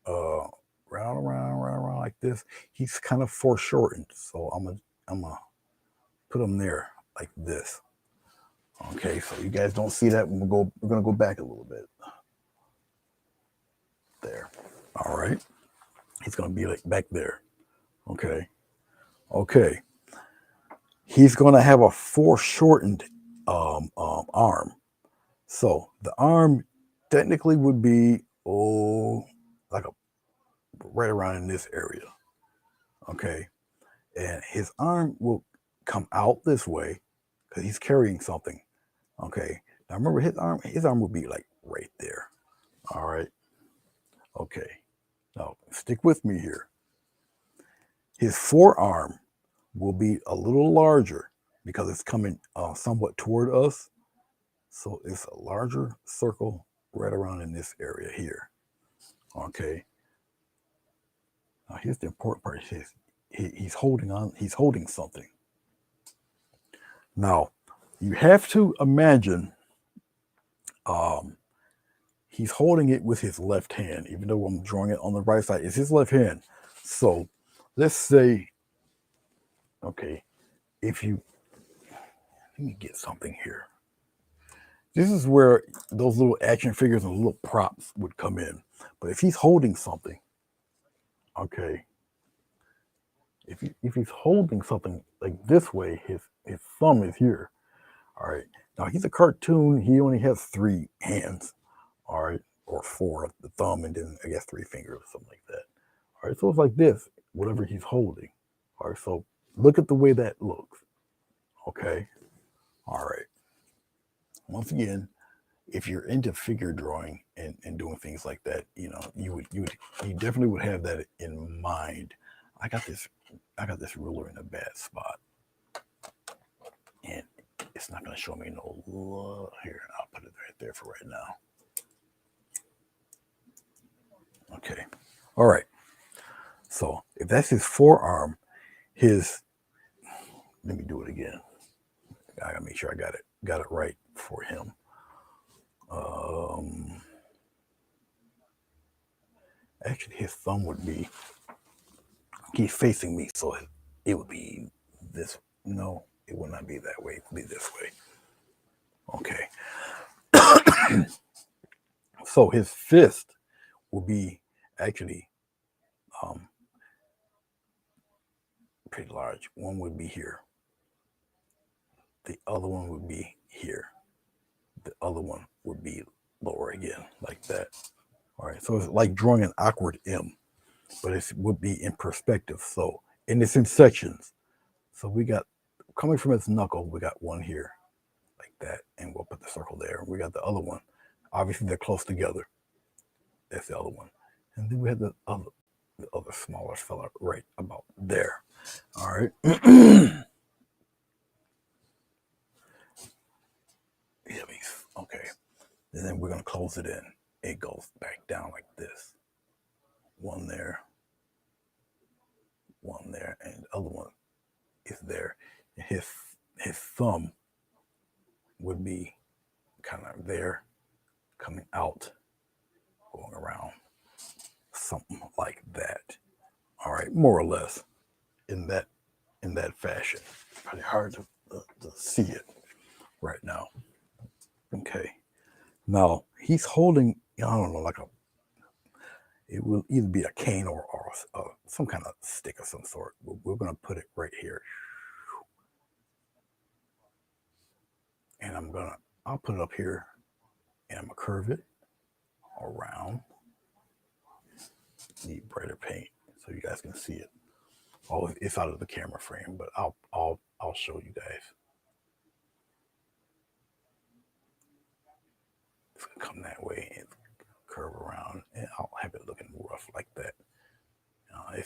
round like this. He's kind of foreshortened, so I'm gonna put him there like this. Okay, so you guys don't see that. We're gonna go back a little bit. There. All right. He's gonna be like back there. Okay. Okay. He's gonna have a foreshortened arm. So the arm technically would be like right around in this area. Okay. And his arm will come out this way because he's carrying something. Okay. Now remember his arm will be like right there. All right. Okay. Now stick with me here. His forearm will be a little larger because it's coming somewhat toward us. So it's a larger circle right around in this area here. Okay. Now here's the important part. He's holding on. He's holding something. Now you have to imagine he's holding it with his left hand, even though I'm drawing it on the right side. It's his left hand. So let's say, okay, let me get something here. This is where those little action figures and little props would come in. But if he's holding something, okay, if he's holding something like this way, his thumb is here. All right. Now he's a cartoon. He only has 3 hands. All right. or 4 of the thumb, and then I guess 3 fingers or something like that. All right, so it's like this, whatever he's holding. All right, so look at the way that looks. Okay, all right. Once again, if you're into figure drawing and doing things like that, you definitely would have that in mind. I got this ruler in a bad spot, and it's not going to show me no here. I'll put it right there for right now. Okay, all right. So if that's his forearm, let me do it again. I gotta make sure I got it right for him. Actually, his thumb would be, he's facing me, so it would be this. No, it would not be that way. It would be this way. Okay. So his fist will be actually pretty large. One would be here. The other one would be here. The other one would be lower again, like that. All right. So it's like drawing an awkward M, but it would be in perspective. So, and it's in sections. So we got, coming from its knuckle, we got one here, like that, and we'll put the circle there. We got the other one. Obviously, they're close together. That's the other one. And then we have the other smaller fella right about there. All right. Okay. And then we're going to close it in. It goes back down like this. One there, and the other one is there. His thumb would be kind of there, coming out, going around, something like that. All right, more or less in that fashion. Pretty hard to see it right now. Okay, now he's holding, I don't know, like it will either be a cane or some kind of stick of some sort. We're going to put it right here, and I'll put it up here, and I'm gonna curve it around. Need brighter paint so you guys can see it. Oh, it's out of the camera frame, but I'll show you guys. It's gonna come that way and curve around, and I'll have it looking rough like that.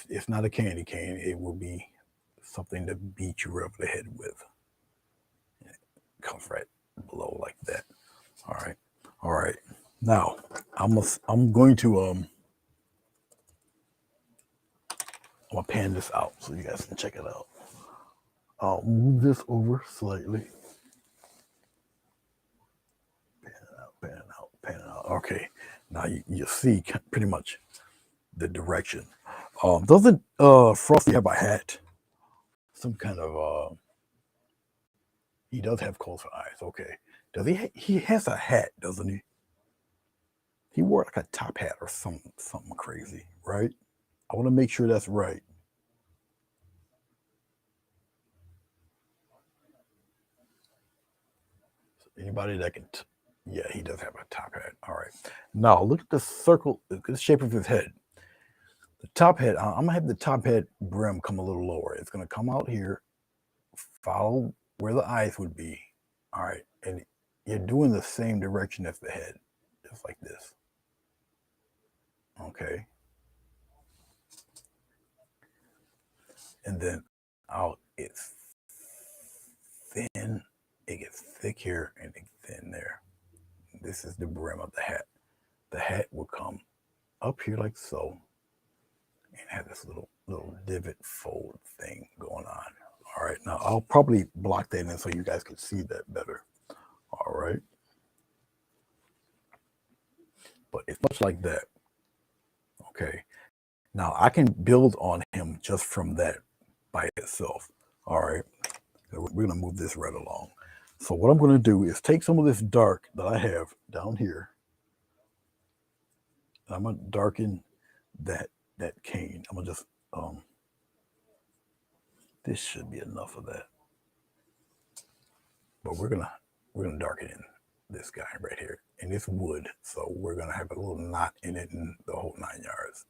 It's not a candy cane. It will be something to beat you over the head with. And it comes right below like that. All right. Now I'm going to I'm gonna pan this out so you guys can check it out. I'll move this over slightly. Pan it out. Okay, now you see pretty much the direction. Doesn't Frosty have a hat? Some kind of he does have colorful eyes. Okay, does he? He has a hat, doesn't he? He wore like a top hat or something crazy, right? I want to make sure that's right. Anybody that can, yeah, he does have a top hat. All right. Now look at the circle, look at the shape of his head. The top hat, I'm gonna have the top hat brim come a little lower. It's gonna come out here, follow where the eyes would be. All right, and you're doing the same direction as the head, just like this. Okay. And then out, it's thin. It gets thick here and it thin there. This is the brim of the hat. The hat will come up here like so, and have this little divot fold thing going on. All right, now I'll probably block that in so you guys can see that better. All right, but it's much like that. Okay, now I can build on him just from that by itself. All right, we're gonna move this right along. So what I'm gonna do is take some of this dark that I have down here. I'm gonna darken that cane. I'm gonna just this should be enough of that, but we're gonna darken it in this guy right here. And it's wood, so we're going to have a little knot in it and the whole 9 yards.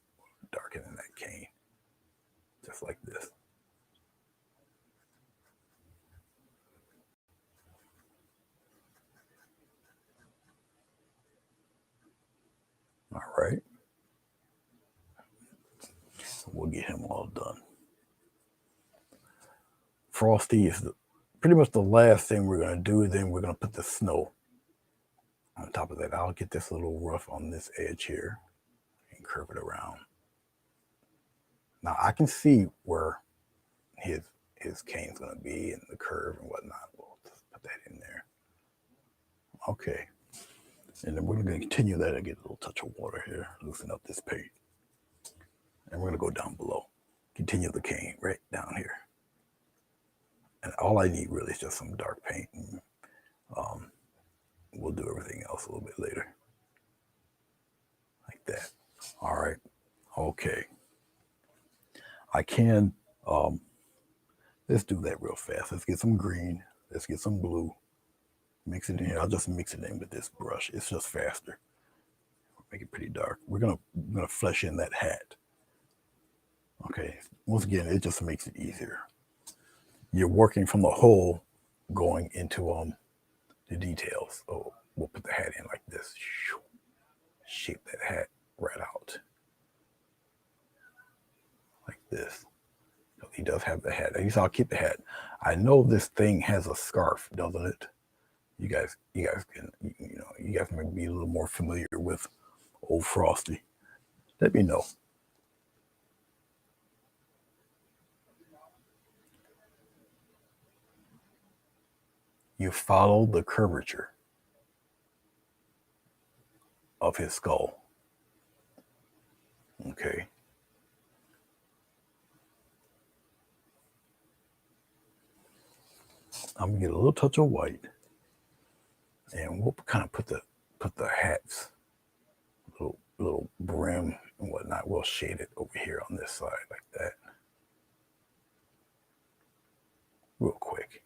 Darkening that cane, just like this. All right. So we'll get him all done. Frosty is pretty much the last thing we're going to do. Then we're going to put the snow on top of that. I'll get this little rough on this edge here and curve it around. Now I can see where his cane's going to be and the curve and whatnot. We'll just put that in there. Okay. And then we're going to continue that and get a little touch of water here, loosen up this paint. And we're going to go down below. Continue the cane right down here. And all I need really is just some dark paint. And, we'll do everything else a little bit later. Like that. All right. Okay. I can, let's do that real fast. Let's get some green. Let's get some blue. Mix it in here. I'll just mix it in with this brush. It's just faster. Make it pretty dark. We're gonna flesh in that hat. Okay. Once again, it just makes it easier. You're working from the whole, going into the details. So we'll put the hat in like this. Shape that hat right out. Like this. He does have the hat. At least I'll keep the hat. I know this thing has a scarf, doesn't it? You guys can, you guys may be a little more familiar with old Frosty. Let me know. You follow the curvature of his skull. Okay. I'm gonna get a little touch of white, and we'll kind of put the hat's little brim and whatnot. We'll shade it over here on this side like that, real quick.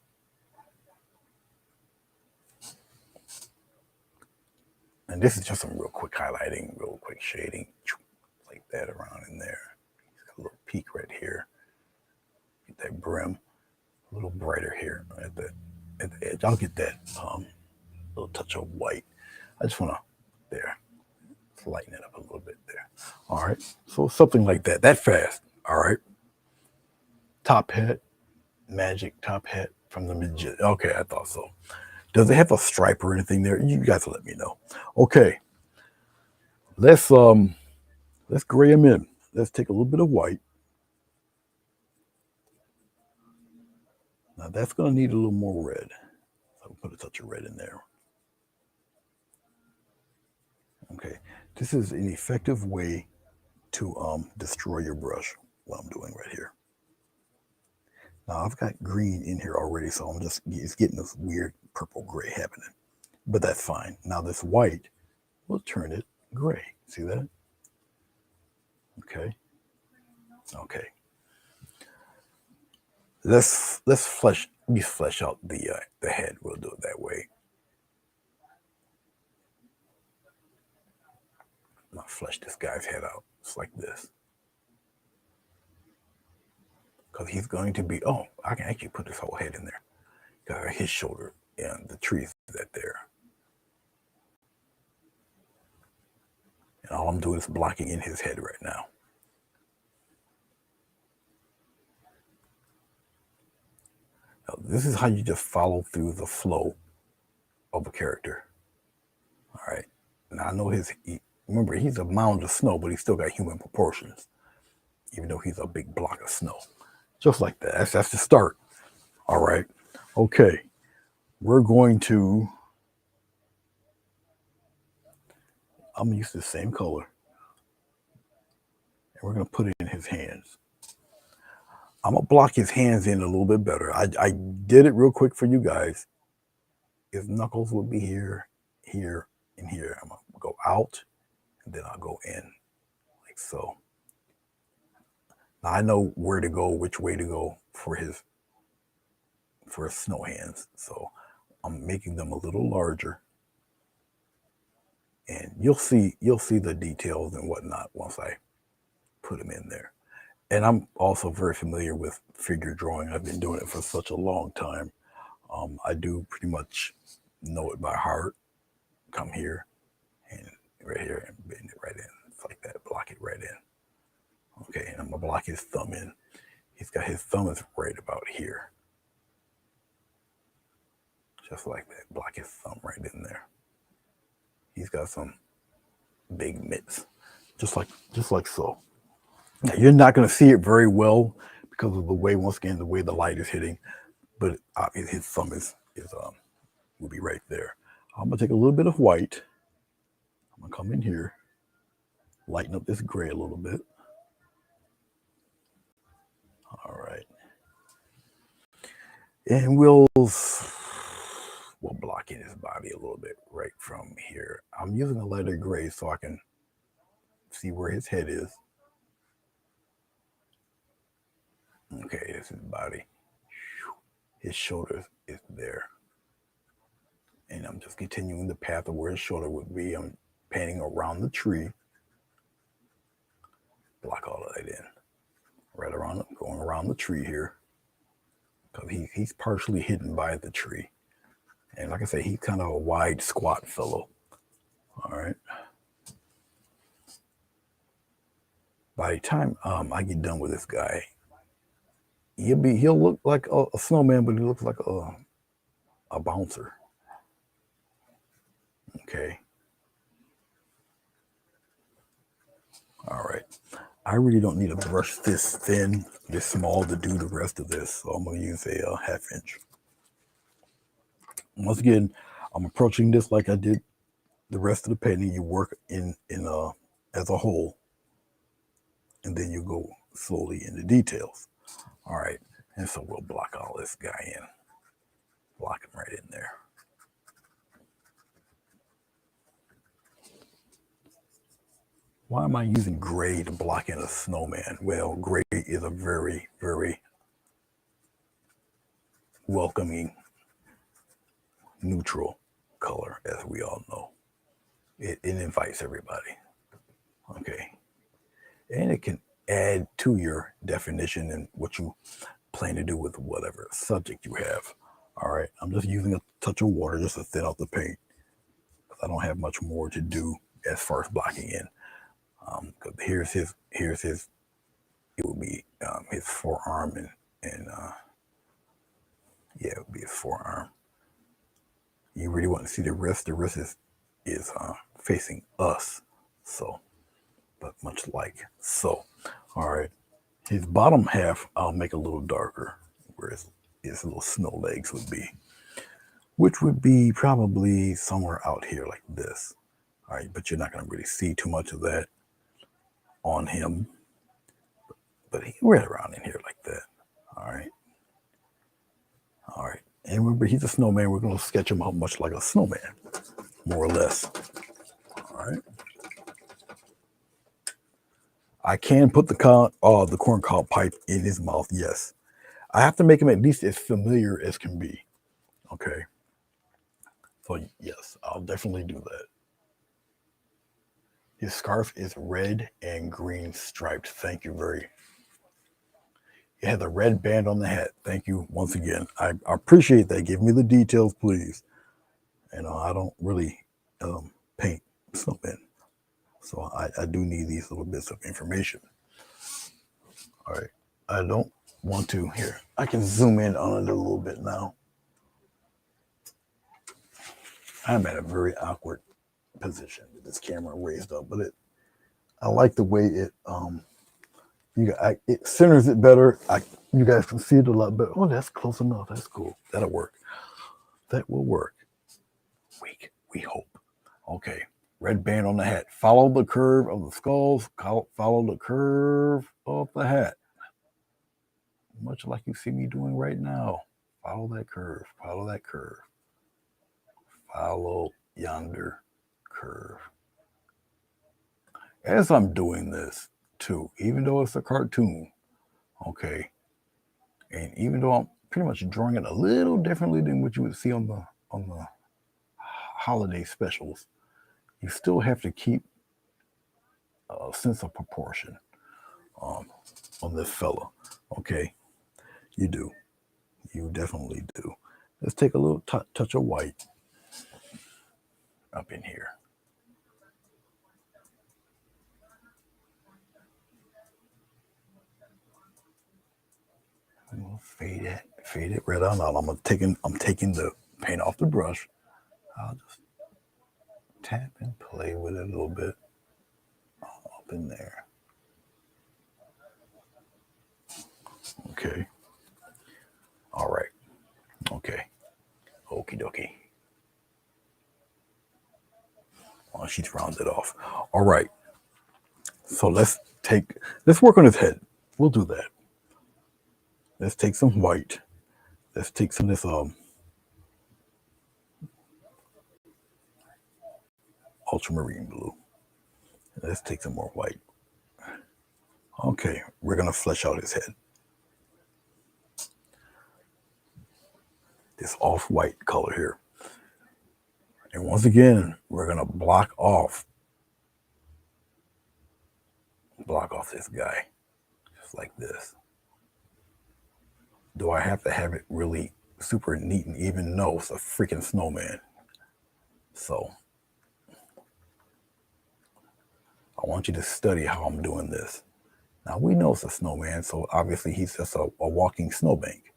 And this is just some real quick highlighting, real quick shading, like that around in there. He's got a little peak right here. Get that brim a little brighter here at the edge. I'll get that little touch of white. I just want to, there, let's lighten it up a little bit there. All right, so something like that, that fast. All right. Top hat, magic top hat from the magician. Okay, I thought so. Does it have a stripe or anything there? You guys let me know. Okay. Let's gray them in. Let's take a little bit of white. Now that's going to need a little more red. So I'll put a touch of red in there. Okay. This is an effective way to destroy your brush, what I'm doing right here. Now I've got green in here already, so I'm just getting this weird purple gray happening. But that's fine. Now this white, we'll turn it gray. See that? Okay. Okay. Let's flesh out the head. We'll do it that way. I'll flesh this guy's head out just like this. Because he's going to be, oh, I can actually put his whole head in there. Got his shoulder and the trees that there. And all I'm doing is blocking in his head right now. Now, this is how you just follow through the flow of a character. All right. Now I know remember, he's a mound of snow, but he's still got human proportions, even though he's a big block of snow. Just like that. That's the start. All right. Okay. We're going to, I'm going to use the same color. And we're going to put it in his hands. I'm going to block his hands in a little bit better. I did it real quick for you guys. His knuckles will be here, here, and here. I'm going to go out, and then I'll go in, like so. Now I know where to go, which way to go for his snow hands. So I'm making them a little larger you'll see the details and whatnot once I put them in there. And I'm also very familiar with figure drawing. I've been doing it for such a long time. I do pretty much know it by heart. Come here and right here and bend it right in. It's like that. Block it right in. Okay, and I'm gonna block his thumb in. He's got his thumb is right about here. Just like that. Block his thumb right in there. He's got some big mitts. Just like so. Now, you're not gonna see it very well because of the way, once again, the way the light is hitting, but his thumb is will be right there. I'm gonna take a little bit of white. I'm gonna come in here, lighten up this gray a little bit. All right. And we'll block in his body a little bit right from here. I'm using a lighter gray so I can see where his head is. Okay, this is his body. His shoulders is there. And I'm just continuing the path of where his shoulder would be. I'm painting around the tree. Block all of that in. Right around, going around the tree here. Because he's partially hidden by the tree. And like I say, he's kind of a wide, squat fellow. All right. By the time I get done with this guy, he'll look like a snowman, but he looks like a bouncer. Okay. All right. I really don't need a brush this thin, this small to do the rest of this. So I'm going to use a 1/2 inch. Once again, I'm approaching this like I did the rest of the painting. You work in as a whole, and then you go slowly into details. All right. And so we'll block all this guy in. Block him right in there. Why am I using gray to block in a snowman? Well, gray is a very, very welcoming, neutral color, as we all know. It invites everybody. Okay. And it can add to your definition and what you plan to do with whatever subject you have. All right. I'm just using a touch of water just to thin out the paint, because I don't have much more to do as far as blocking in. Because here's his, it would be his forearm and yeah, it would be his forearm. You really want to see the wrist. The wrist is facing us. So, but much like so. All right. His bottom half, I'll make a little darker, where his little snow legs would be, which would be probably somewhere out here like this. All right. But you're not going to really see too much of that on him. But he's right around in here like that. All right. All right. And remember, he's a snowman. We're going to sketch him out much like a snowman, more or less. All right. I can put the corncob pipe in his mouth, yes. I have to make him at least as familiar as can be. Okay. So, yes, I'll definitely do that. His scarf is red and green striped. Thank you very much. It has a red band on the hat. Thank you once again. I appreciate that. Give me the details, please. And I don't really paint snowmen, so I do need these little bits of information. All right. I don't want to. Here, I can zoom in on it a little bit now. I'm at a very awkward position with this camera raised up, but I like the way it it centers it better. You guys can see it a lot better. Oh, that's close enough. That's cool. That'll work. That will work. We hope. Okay. Red band on the hat. Follow the curve of the skulls. Follow the curve of the hat. Much like you see me doing right now. Follow that curve. Follow that curve. Follow yonder curve. As I'm doing this, too, even though it's a cartoon, okay, and even though I'm pretty much drawing it a little differently than what you would see on the holiday specials, you still have to keep a sense of proportion on this fella. Okay, you do. You definitely do. Let's take a little touch of white up in here. I'm gonna fade it right on out. I'm taking the paint off the brush. I'll just tap and play with it a little bit up in there. Okay. All right. Okay. Okie dokie. Oh, she's rounded off. All right. So let's work on his head. We'll do that. Let's take some white. Let's take some of this ultramarine blue. Let's take some more white. Okay, we're gonna flesh out his head. This off-white color here. And once again, we're gonna block off this guy, just like this. Do I have to have it really super neat and even? No, it's a freaking snowman. So I want you to study how I'm doing this. Now we know it's a snowman, so obviously he's just a walking snowbank.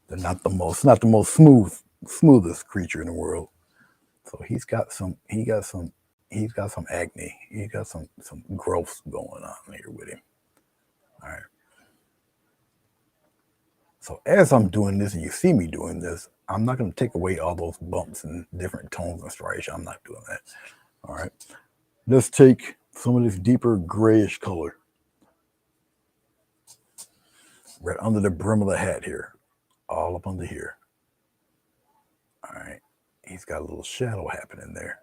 They're not the most smoothest creature in the world. So he's got some acne. He's got some growths going on here with him. All right. So as I'm doing this and you see me doing this, I'm not going to take away all those bumps and different tones and striations. I'm not doing that. All right. Let's take some of this deeper grayish color right under the brim of the hat here, all up under here. All right. He's got a little shadow happening there.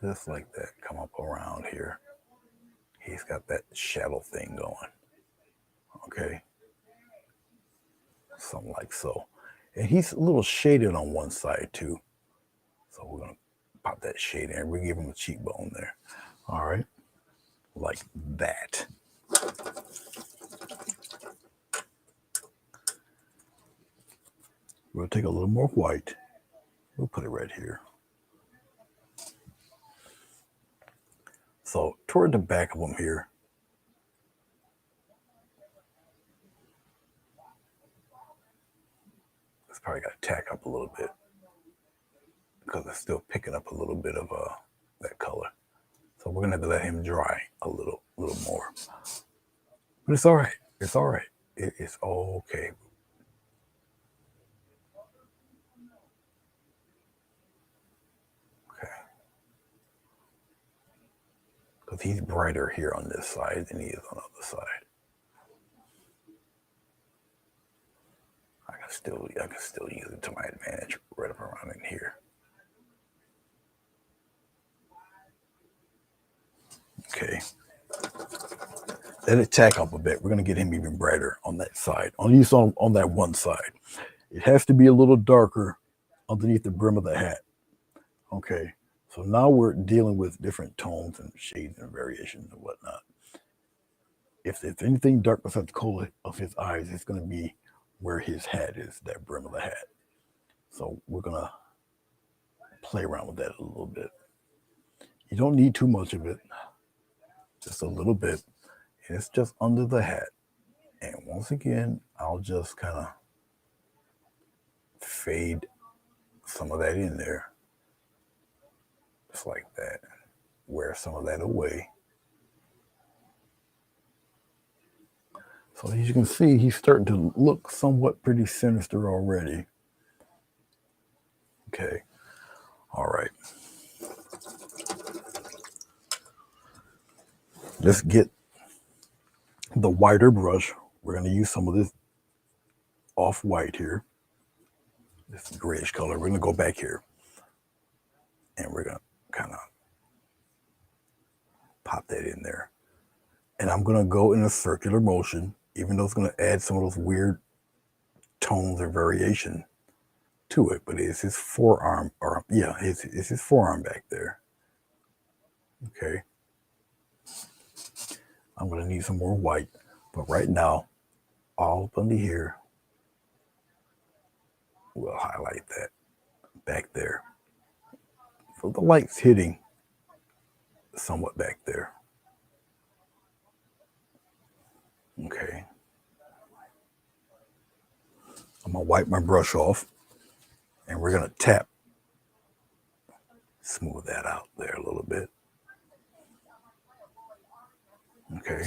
Just like that. Come up around here. He's got that shadow thing going. Okay. Something like so. And he's a little shaded on one side too. So we're going to pop that shade in. We'll give him a cheekbone there. All right. Like that. We'll take a little more white. We'll put it right here. So toward the back of him here, it's probably got to tack up a little bit because it's still picking up a little bit of that color. So we're gonna have to let him dry a little more. But it's all right. It's all right. It is okay. Okay. Because he's brighter here on this side than he is on the other side. I can still use it to my advantage right up around in here. Okay. Let it tack up a bit. We're going to get him even brighter on that side, on that one side. It has to be a little darker underneath the brim of the hat. Okay. So now we're dealing with different tones and shades and variations and whatnot. If there's anything dark beside the color of his eyes, it's going to be where his hat is, that brim of the hat. So we're going to play around with that a little bit. You don't need too much of it, just a little bit. And it's just under the hat. And once again, I'll just kind of fade some of that in there. Just like that. Wear some of that away. So as you can see, he's starting to look somewhat pretty sinister already. Okay. All right. Let's get the whiter brush. We're going to use some of this off-white here. This grayish color. We're going to go back here. And we're going to kind of pop that in there. And I'm going to go in a circular motion, even though it's going to add some of those weird tones or variation. to it, but it's his forearm, or yeah, it's his forearm back there. Okay. I'm going to need some more white, but right now, all up under here, we'll highlight that back there. So the light's hitting somewhat back there. Okay. I'm going to wipe my brush off, and we're going to tap, smooth that out there a little bit. Okay.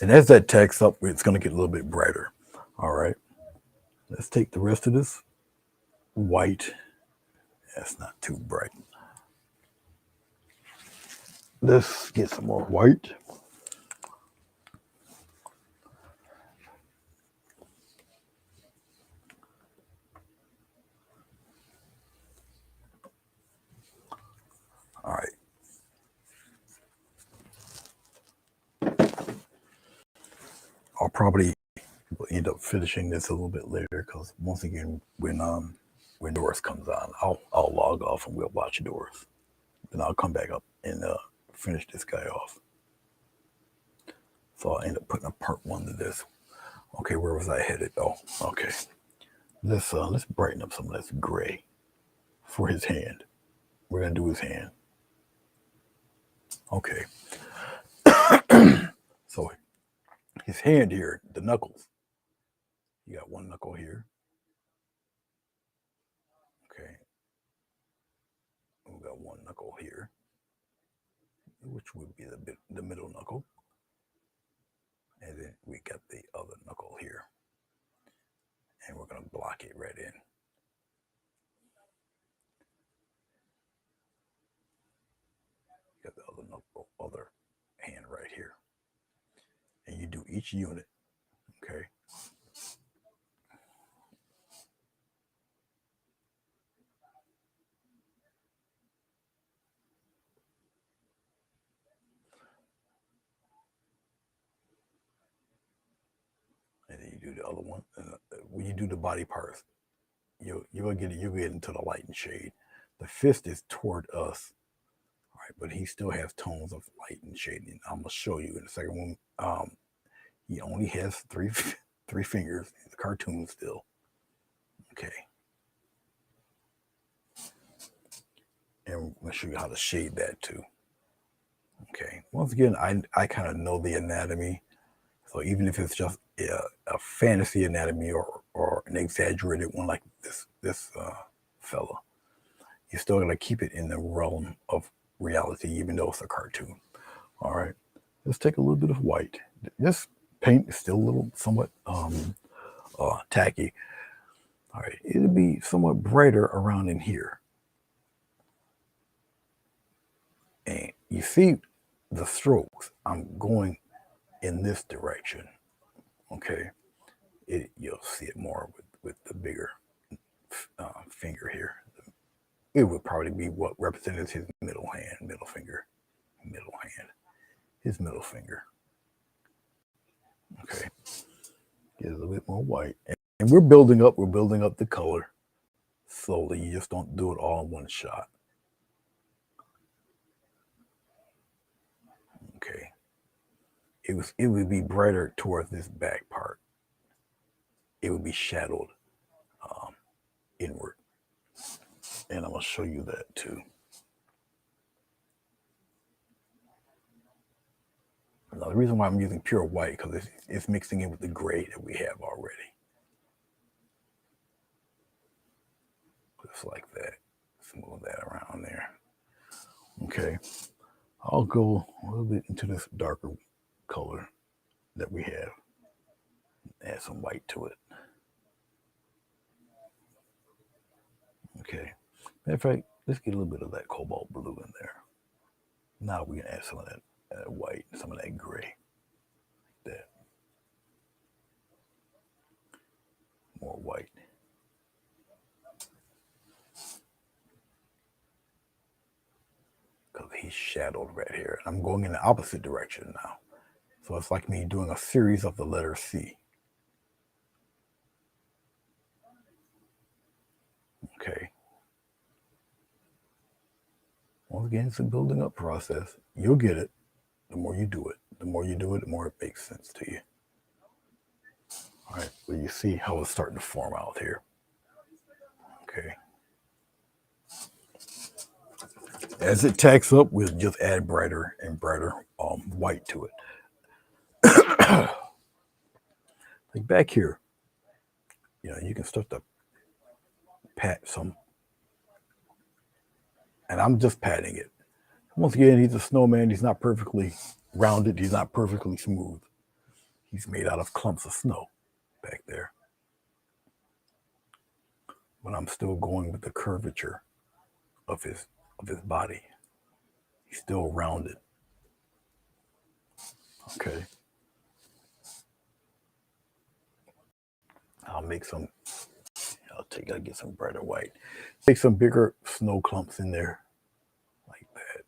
And as that tacks up, it's going to get a little bit brighter. All right. Let's take the rest of this white. That's not too bright. Let's get some more white. All right. I'll probably end up finishing this a little bit later because once again, when Doris comes on, I'll log off and we'll watch Doris. Then I'll come back up and finish this guy off. So I'll end up putting a part one to this. Okay, where was I headed? Oh, okay. Let's brighten up some of this gray for his hand. We're gonna do his hand. Okay. So his hand here, the knuckles. You got one knuckle here. Okay. We got one knuckle here, which would be the middle knuckle. And then we got the other knuckle here. And we're going to block it right in. Got the other knuckle, other hand right here. And you do each unit, okay? And then you do the other one. And when you do the body parts, you'll get into the light and shade. The fist is toward us, all right, but he still has tones of light and shade. And I'm gonna show you in the second one. He only has three fingers. He's a cartoon still. Okay. And I'm gonna show you how to shade that too. Okay. Once again, I kind of know the anatomy, so even if it's just a fantasy anatomy or an exaggerated one like this fella, you still gotta keep it in the realm of reality, even though it's a cartoon. All right, let's take a little bit of white. This paint is still a little somewhat tacky. All right, it'll be somewhat brighter around in here. And you see the strokes, I'm going in this direction. Okay, you'll see it more with the bigger finger here. It would probably be what represents his middle finger, his middle finger. Okay, get a little bit more white, and we're building up the color slowly. You just don't do it all in one shot. Okay, it would be brighter towards this back part. It would be shadowed inward, and I'm gonna show you that too. Now, the reason why I'm using pure white because it's mixing in with the gray that we have already. Just like that. Smooth that around there. Okay. I'll go a little bit into this darker color that we have. Add some white to it. Okay. Matter of fact, let's get a little bit of that cobalt blue in there. Now we can add some of that white, some of that gray. Like that. More white. Because he's shadowed right here. I'm going in the opposite direction now. So it's like me doing a series of the letter C. Once again, it's a building up process. You'll get it. The more you do it, the more you do it, the more it makes sense to you. All right, well, you see how it's starting to form out here. Okay. As it tacks up, we'll just add brighter and brighter white to it. Like back here, you can start to pat some, and I'm just patting it. Once again, he's a snowman. He's not perfectly rounded. He's not perfectly smooth. He's made out of clumps of snow back there. But I'm still going with the curvature of his body. He's still rounded. Okay. I'll make some. Gotta get some brighter white. Take some bigger snow clumps in there, like that.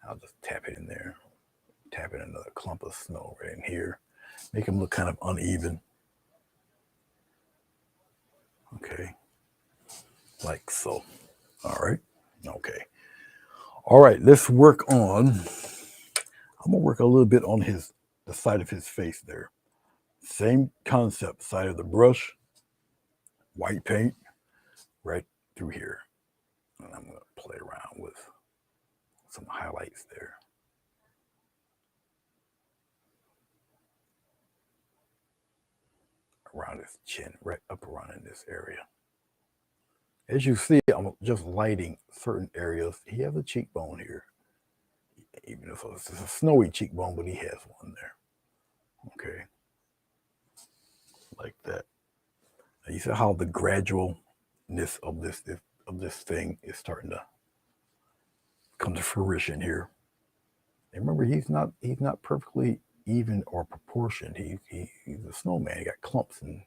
I'll just tap it in there. Tap in another clump of snow right in here. Make them look kind of uneven. Okay. Like so. All right. Okay. All right. Let's work on. I'm gonna work a little bit on the side of his face there. Same concept. Side of the brush. White paint right through here. And I'm gonna play around with some highlights there. Around his chin, right up around in this area. As you see, I'm just lighting certain areas. He has a cheekbone here. Even if it's a snowy cheekbone, but he has one there. Okay. Like that. Now you see how the gradualness of this thing is starting to come to fruition here. And remember, he's not perfectly even or proportioned. He's a snowman. He got clumps and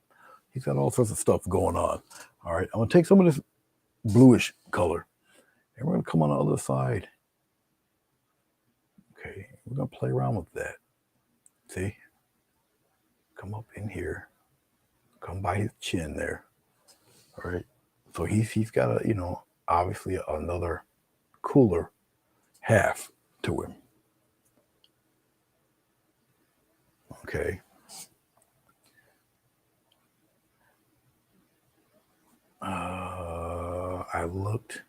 he's got all sorts of stuff going on. All right, I'm gonna take some of this bluish color and we're gonna come on the other side. Okay, we're gonna play around with that. See, come up in here, come by his chin there. All right, so he's got obviously another cooler half to him. Okay. I looked.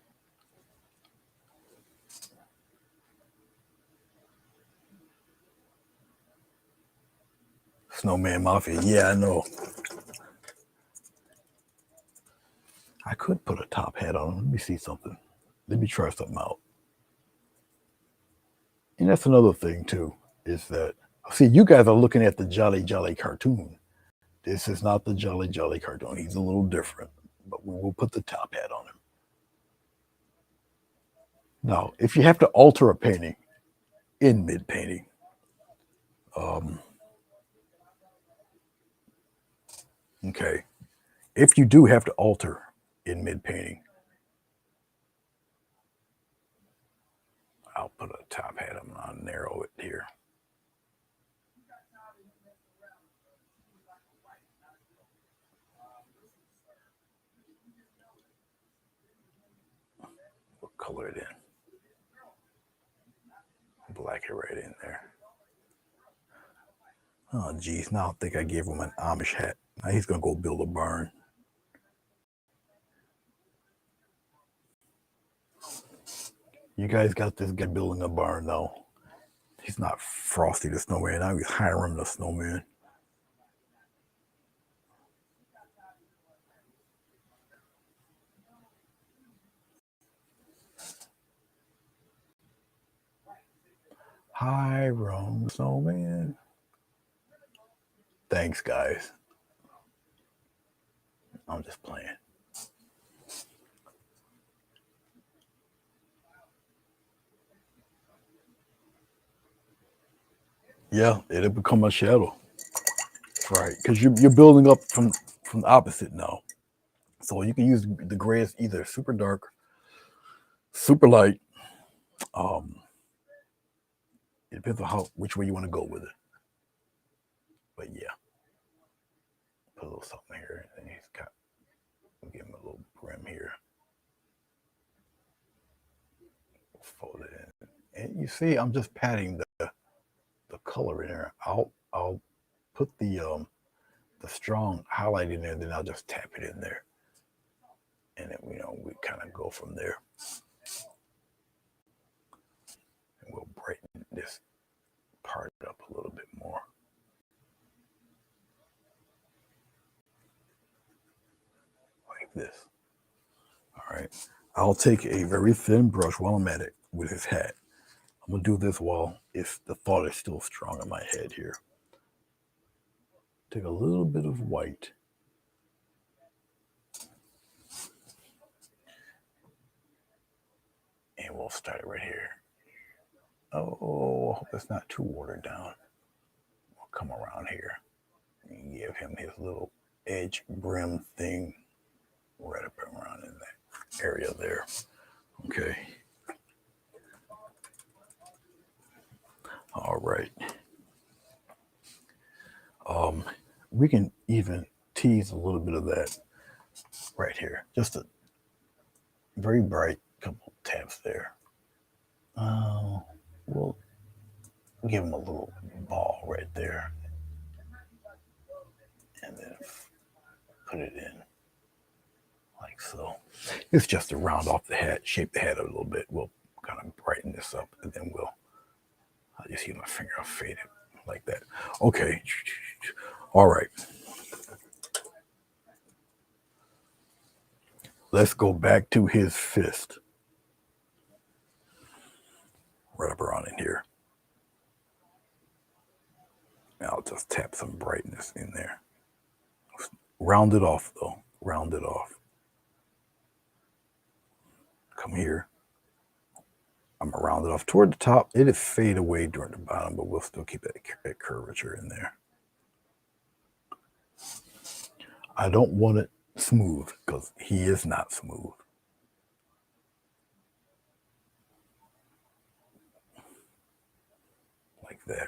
Snowman Mafia. Yeah, I know. I could put a top hat on him. Let me see something. Let me try something out. And that's another thing, too, is that, see, you guys are looking at the Jolly Jolly cartoon. This is not the Jolly Jolly cartoon. He's a little different, but we will put the top hat on him. Now, if you have to alter a painting in mid-painting, okay, if you do have to alter in mid-painting, I'll put a top hat on. I'll narrow it here. We'll color it in. Black it right in there. Oh, geez. Now I think I gave him an Amish hat. Now he's going to go build a barn. You guys got this guy building a barn now. He's not Frosty the Snowman. Now he's Hiram the Snowman. Hiram the Snowman. Thanks, guys. I'm just playing. Yeah, it'll become a shadow. Right, because you're building up from the opposite now. So you can use the gray as either super dark, super light. It depends on which way you want to go with it. But yeah, put a little something here, and he's got. Give him a little brim here. you see, I'm just patting the color in there. I'll put the strong highlight in there, then I'll just tap it in there, and then we kind of go from there. And we'll brighten this part up a little bit more. Like this. All right. I'll take a very thin brush while I'm at it with his hat. I'm going to do this while the thought is still strong in my head here. Take a little bit of white. And we'll start it right here. Oh, I hope it's not too watered down. We'll come around here and give him his little edge brim thing right up around in that area there. Okay. All right. We can even tease a little bit of that right here. Just a very bright couple taps there. We'll give him a little ball right there. And then put it in like so. It's just to round off the hat, shape the hat a little bit. We'll kind of brighten this up, and then I'll just use my finger, I'll fade it like that. Okay. All right. Let's go back to his fist. Right up around in here. And I'll just tap some brightness in there. Round it off, though. Round it off. Come here. I'm going to round it off toward the top. It'll fade away during the bottom, but we'll still keep that curvature in there. I don't want it smooth because he is not smooth. Like that.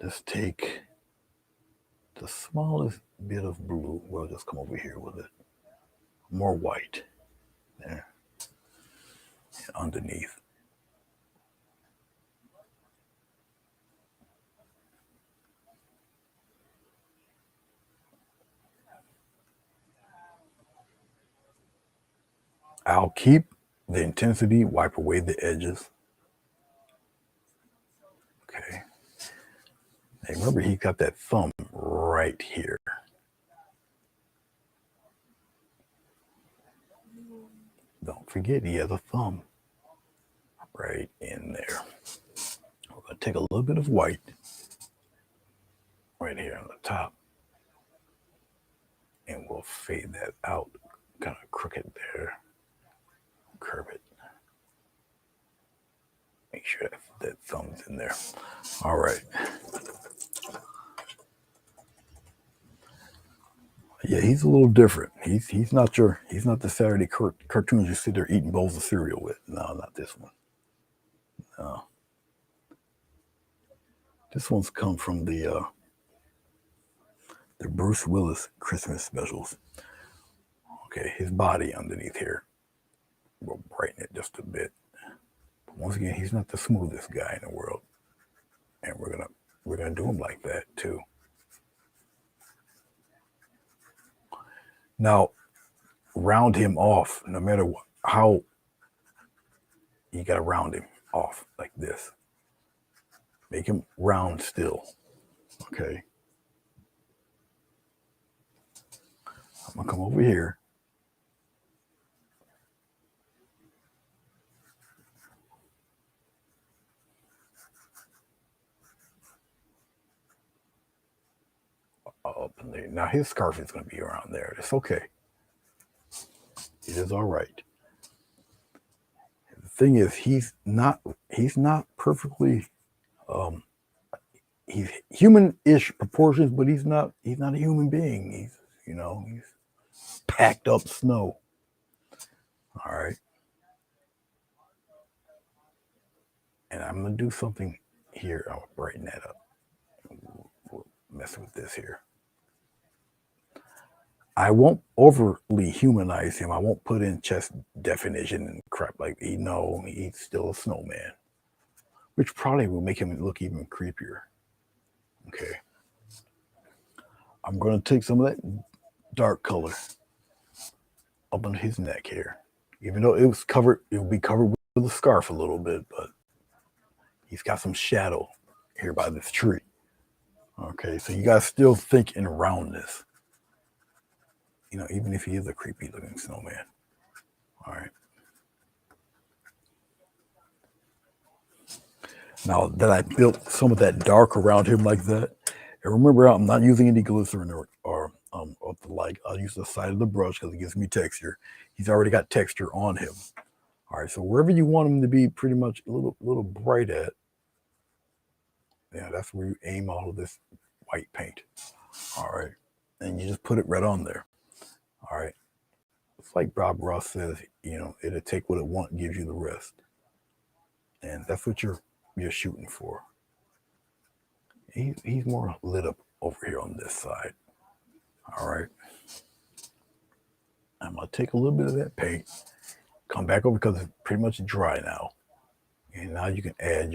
Just take the smallest bit of blue. We'll just come over here with it. More white. There. And underneath. I'll keep the intensity, wipe away the edges. Okay. And remember, he got that thumb right here. Don't forget, he has a thumb right in there. We're going to take a little bit of white right here on the top. And we'll fade that out, kind of crooked there. Curve it. Make sure that thumb's in there. All right. Yeah, he's a little different. He's not the Saturday cartoons you sit there eating bowls of cereal with. No, not this one. No. This one's come from the Bruce Willis Christmas specials. Okay, his body underneath here. We'll brighten it just a bit. But once again, he's not the smoothest guy in the world. And we're gonna do him like that too. Now, round him off, no matter how, you gotta round him off like this. Make him round still, okay? I'm gonna come over here. Up in there. Now his scarf is gonna be around there. It's okay. It is all right. The thing is, he's not perfectly he's human-ish proportions, but he's not a human being. He's packed up snow. All right. And I'm gonna do something here. I'll brighten that up. We'll mess with this here. I won't overly humanize him. I won't put in chest definition and crap like he's still a snowman. which probably will make him look even creepier. Okay. I'm going to take some of that dark color up on his neck here. Even though it will be covered with a scarf a little bit, but he's got some shadow here by this tree. Okay, so you guys still think in roundness. Even if he is a creepy looking snowman. All right. Now that I built some of that dark around him like that, and remember, I'm not using any glycerin or the like. I'll use the side of the brush because it gives me texture. He's already got texture on him. All right, so wherever you want him to be pretty much a little bright at, yeah, that's where you aim all of this white paint. All right, and you just put it right on there. All right, it's like Bob Ross says, it'll take what it wants, gives you the rest, and that's what you're shooting for. He's more lit up over here on this side. All right, I'm gonna take a little bit of that paint, come back over because it's pretty much dry now, and now you can add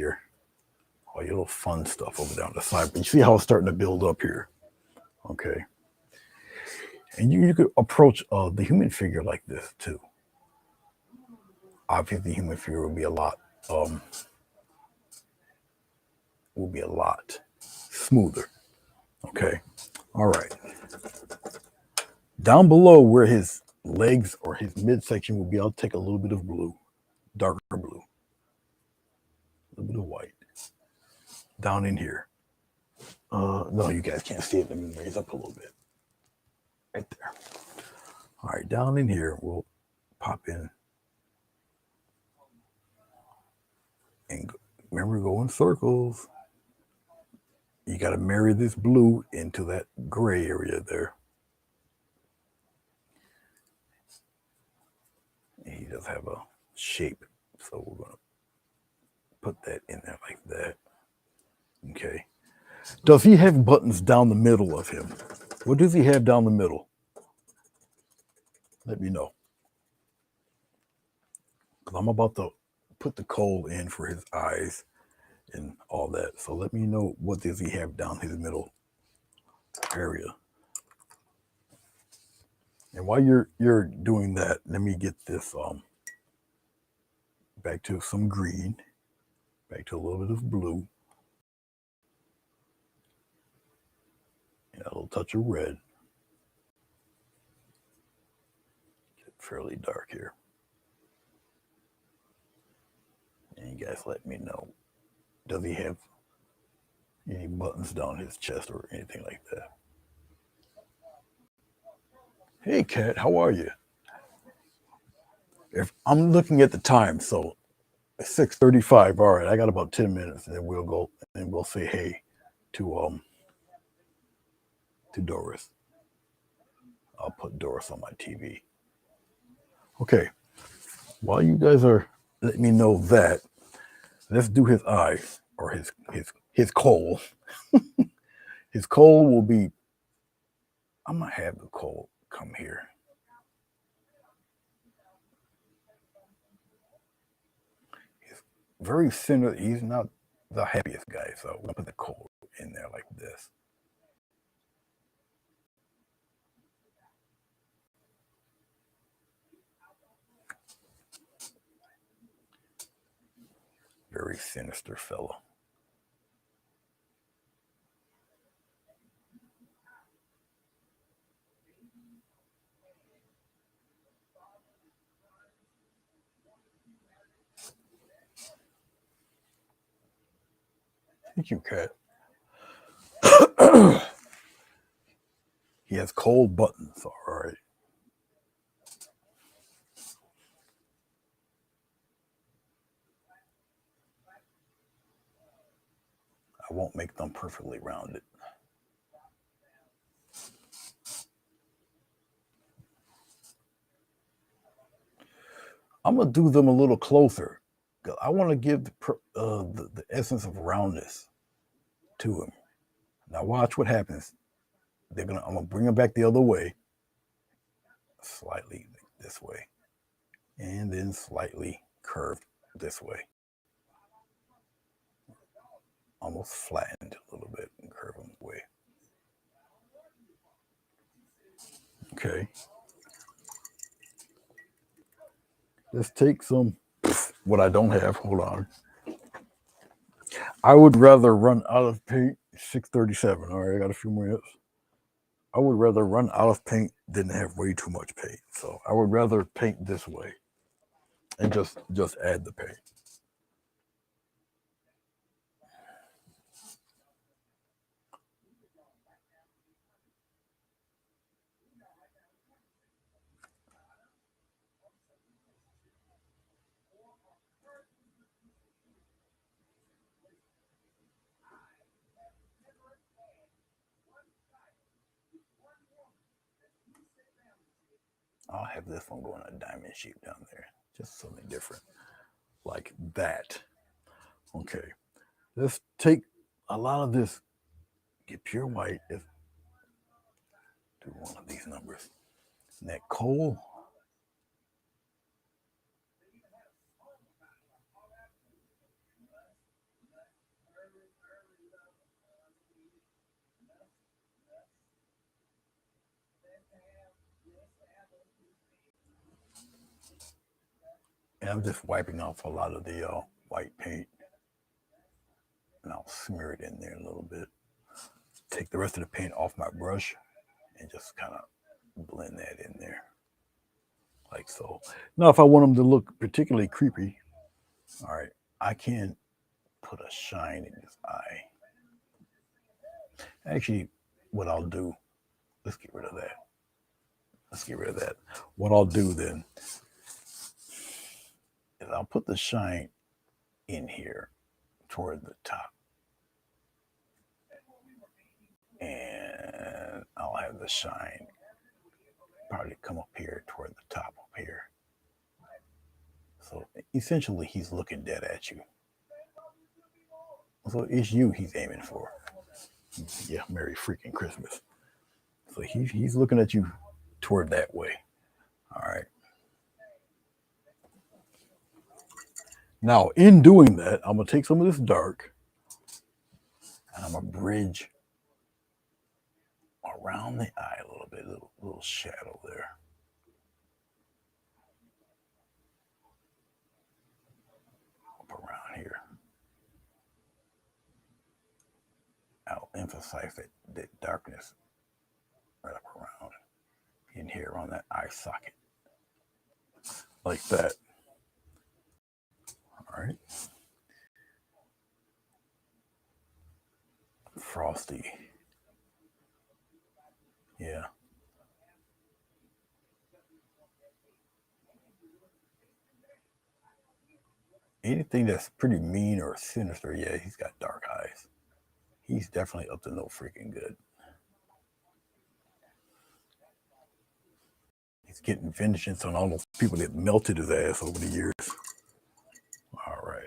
all your little fun stuff over down the side. But you see how it's starting to build up here, okay? And you could approach the human figure like this too. Obviously, the human figure will be a lot smoother. Okay, all right. Down below where his legs or his midsection will be, I'll take a little bit of blue, darker blue, a little bit of white. Down in here. No, you guys can't see it. Let me raise up a little bit. Right there. All right, down in here, we'll pop in. And remember, go in circles. You got to marry this blue into that gray area there. And he does have a shape, so we're going to put that in there like that. Okay. Does he have buttons down the middle of him? What does he have down the middle? Let me know. Because I'm about to put the coal in for his eyes and all that. So let me know, what does he have down his middle area? And while you're doing that, let me get this back to some green, back to a little bit of blue, and a little touch of red. Get fairly dark here. And you guys let me know, does he have any buttons down his chest or anything like that? Hey, Kat, how are you? If I'm looking at the time, so 6:35. All right, I got about 10 minutes, and then we'll go and we'll say hey to Doris. I'll put Doris on my TV. Okay. While you guys are letting me know that, let's do his eye or his coal. His coal will be. I'm gonna have the coal come here. He's very center. He's not the happiest guy, so we're gonna put the coal in there like this. Very sinister fellow. Thank you, Cat. He has cold buttons, all right. I won't make them perfectly rounded. I'm gonna do them a little closer. I want to give the essence of roundness to him. Now watch what happens. I'm gonna bring them back the other way, slightly this way, and then slightly curved this way. almost flattened a little bit and curve them away. Okay. Let's take some, what I don't have, hold on. I would rather run out of paint, 637. All right, I got a few more minutes. I would rather run out of paint than have way too much paint. So I would rather paint this way and just add the paint. I'll have this one going a diamond shape down there. Just something different. Like that. Okay. Let's take a lot of this, get pure white. If do one of these numbers. And that coal. And I'm just wiping off a lot of the white paint. And I'll smear it in there a little bit. Take the rest of the paint off my brush and just kind of blend that in there. Like so. Now, if I want them to look particularly creepy, all right, I can put a shine in his eye. Actually, what I'll do, let's get rid of that. Let's get rid of that. What I'll do then is I'll put the shine in here toward the top. And I'll have the shine probably come up here toward the top up here. So essentially, he's looking dead at you. So it's you he's aiming for. Yeah, Merry freaking Christmas. So he's looking at you toward that way. All right. Now, in doing that, I'm going to take some of this dark and I'm going to bridge around the eye a little bit, little shadow there. Up around here. I'll emphasize that darkness right up around in here on that eye socket. Like that. All right. Frosty. Yeah. Anything that's pretty mean or sinister, yeah, he's got dark eyes. He's definitely up to no freaking good. He's getting vengeance on all those people that melted his ass over the years. All right.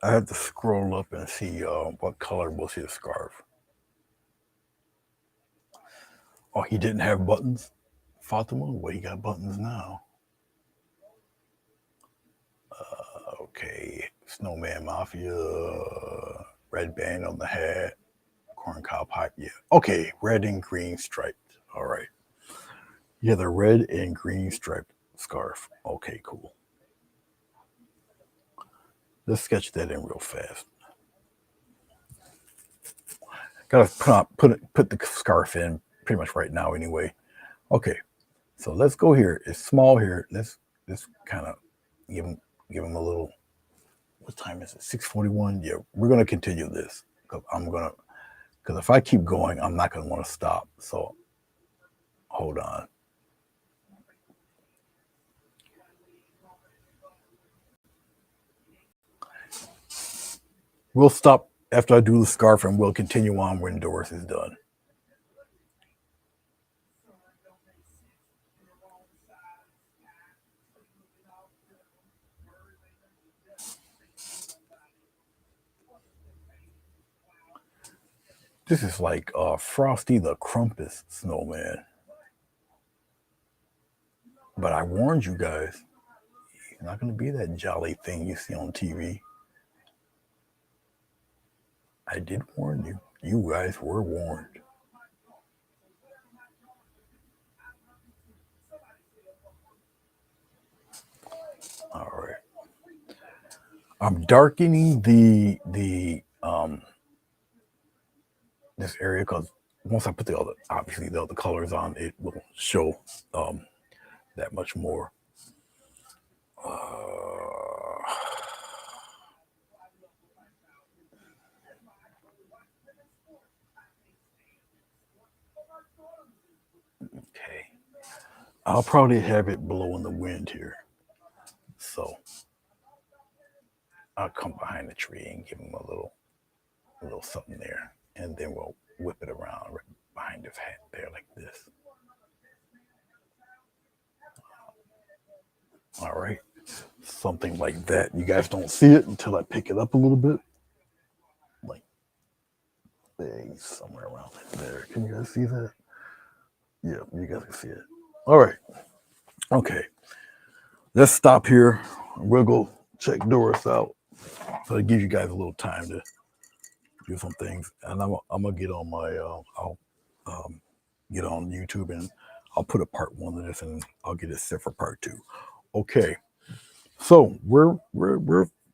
I had to scroll up and see what color was his scarf. Oh, he didn't have buttons? Fatima? Well, he got buttons now. Okay. Snowman Mafia, red band on the hat, corn cob pipe. Yeah. Okay. Red and green striped. All right. Yeah, the red and green striped scarf. Okay, cool. Let's sketch that in real fast. Gotta put the scarf in pretty much right now anyway. Okay, so let's go here. It's small here. Let's kind of give him a little. What time is it? 6:41. Yeah, we're gonna continue this because because if I keep going, I'm not gonna want to stop. So hold on. We'll stop after I do the scarf and we'll continue on when Doris is done. This is like Frosty the Crumpus Snowman. But I warned you guys, he's not going to be that jolly thing you see on TV. I did warn you. You guys were warned. All right. I'm darkening the this area because once I put the other obviously the other colors on, it will show that much more. Okay. I'll probably have it blowing the wind here. So I'll come behind the tree and give him a little something there. And then we'll whip it around right behind his hat there like this. All right. Something like that. You guys don't see it until I pick it up a little bit. Like there, somewhere around there. Can you guys see that? Yeah, you guys can see it. All right. Okay. Let's stop here. We'll go check Doris out. So it gives you guys a little time to do some things. And I'm gonna get on my I'll get on YouTube and I'll put a part 1 of this and I'll get it set for part 2. Okay. So we're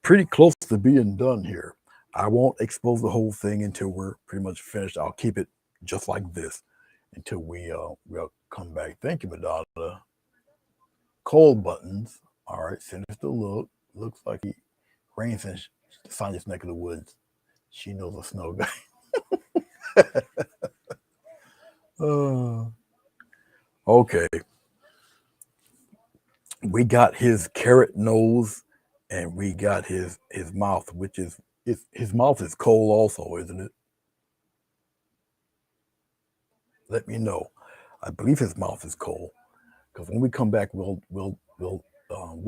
pretty close to being done here. I won't expose the whole thing until we're pretty much finished. I'll keep it just like this until we'll come back. Thank you, Madonna. Cold buttons. All right, sinister look. Looks like he rains in Sonya's neck of the woods. She knows a snow guy. Okay. We got his carrot nose and we got his mouth, which is his mouth is cold also, isn't it? Let me know. I believe his mouth is cold because when we come back, we'll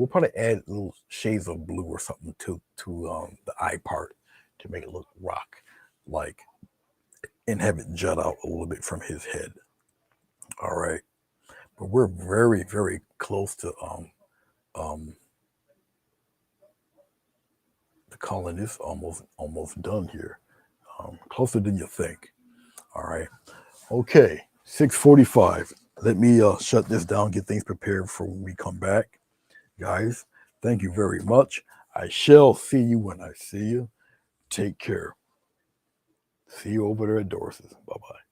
probably add little shades of blue or something to the eye part to make it look rock like and have it jut out a little bit from his head. All right, but we're very close to the colon is almost done here. Closer than you think. All right. Okay. 6:45. Let me shut this down, get things prepared for when we come back. Guys, thank you very much. I shall see you when I see you. Take care. See you over there at Doris's. Bye-bye.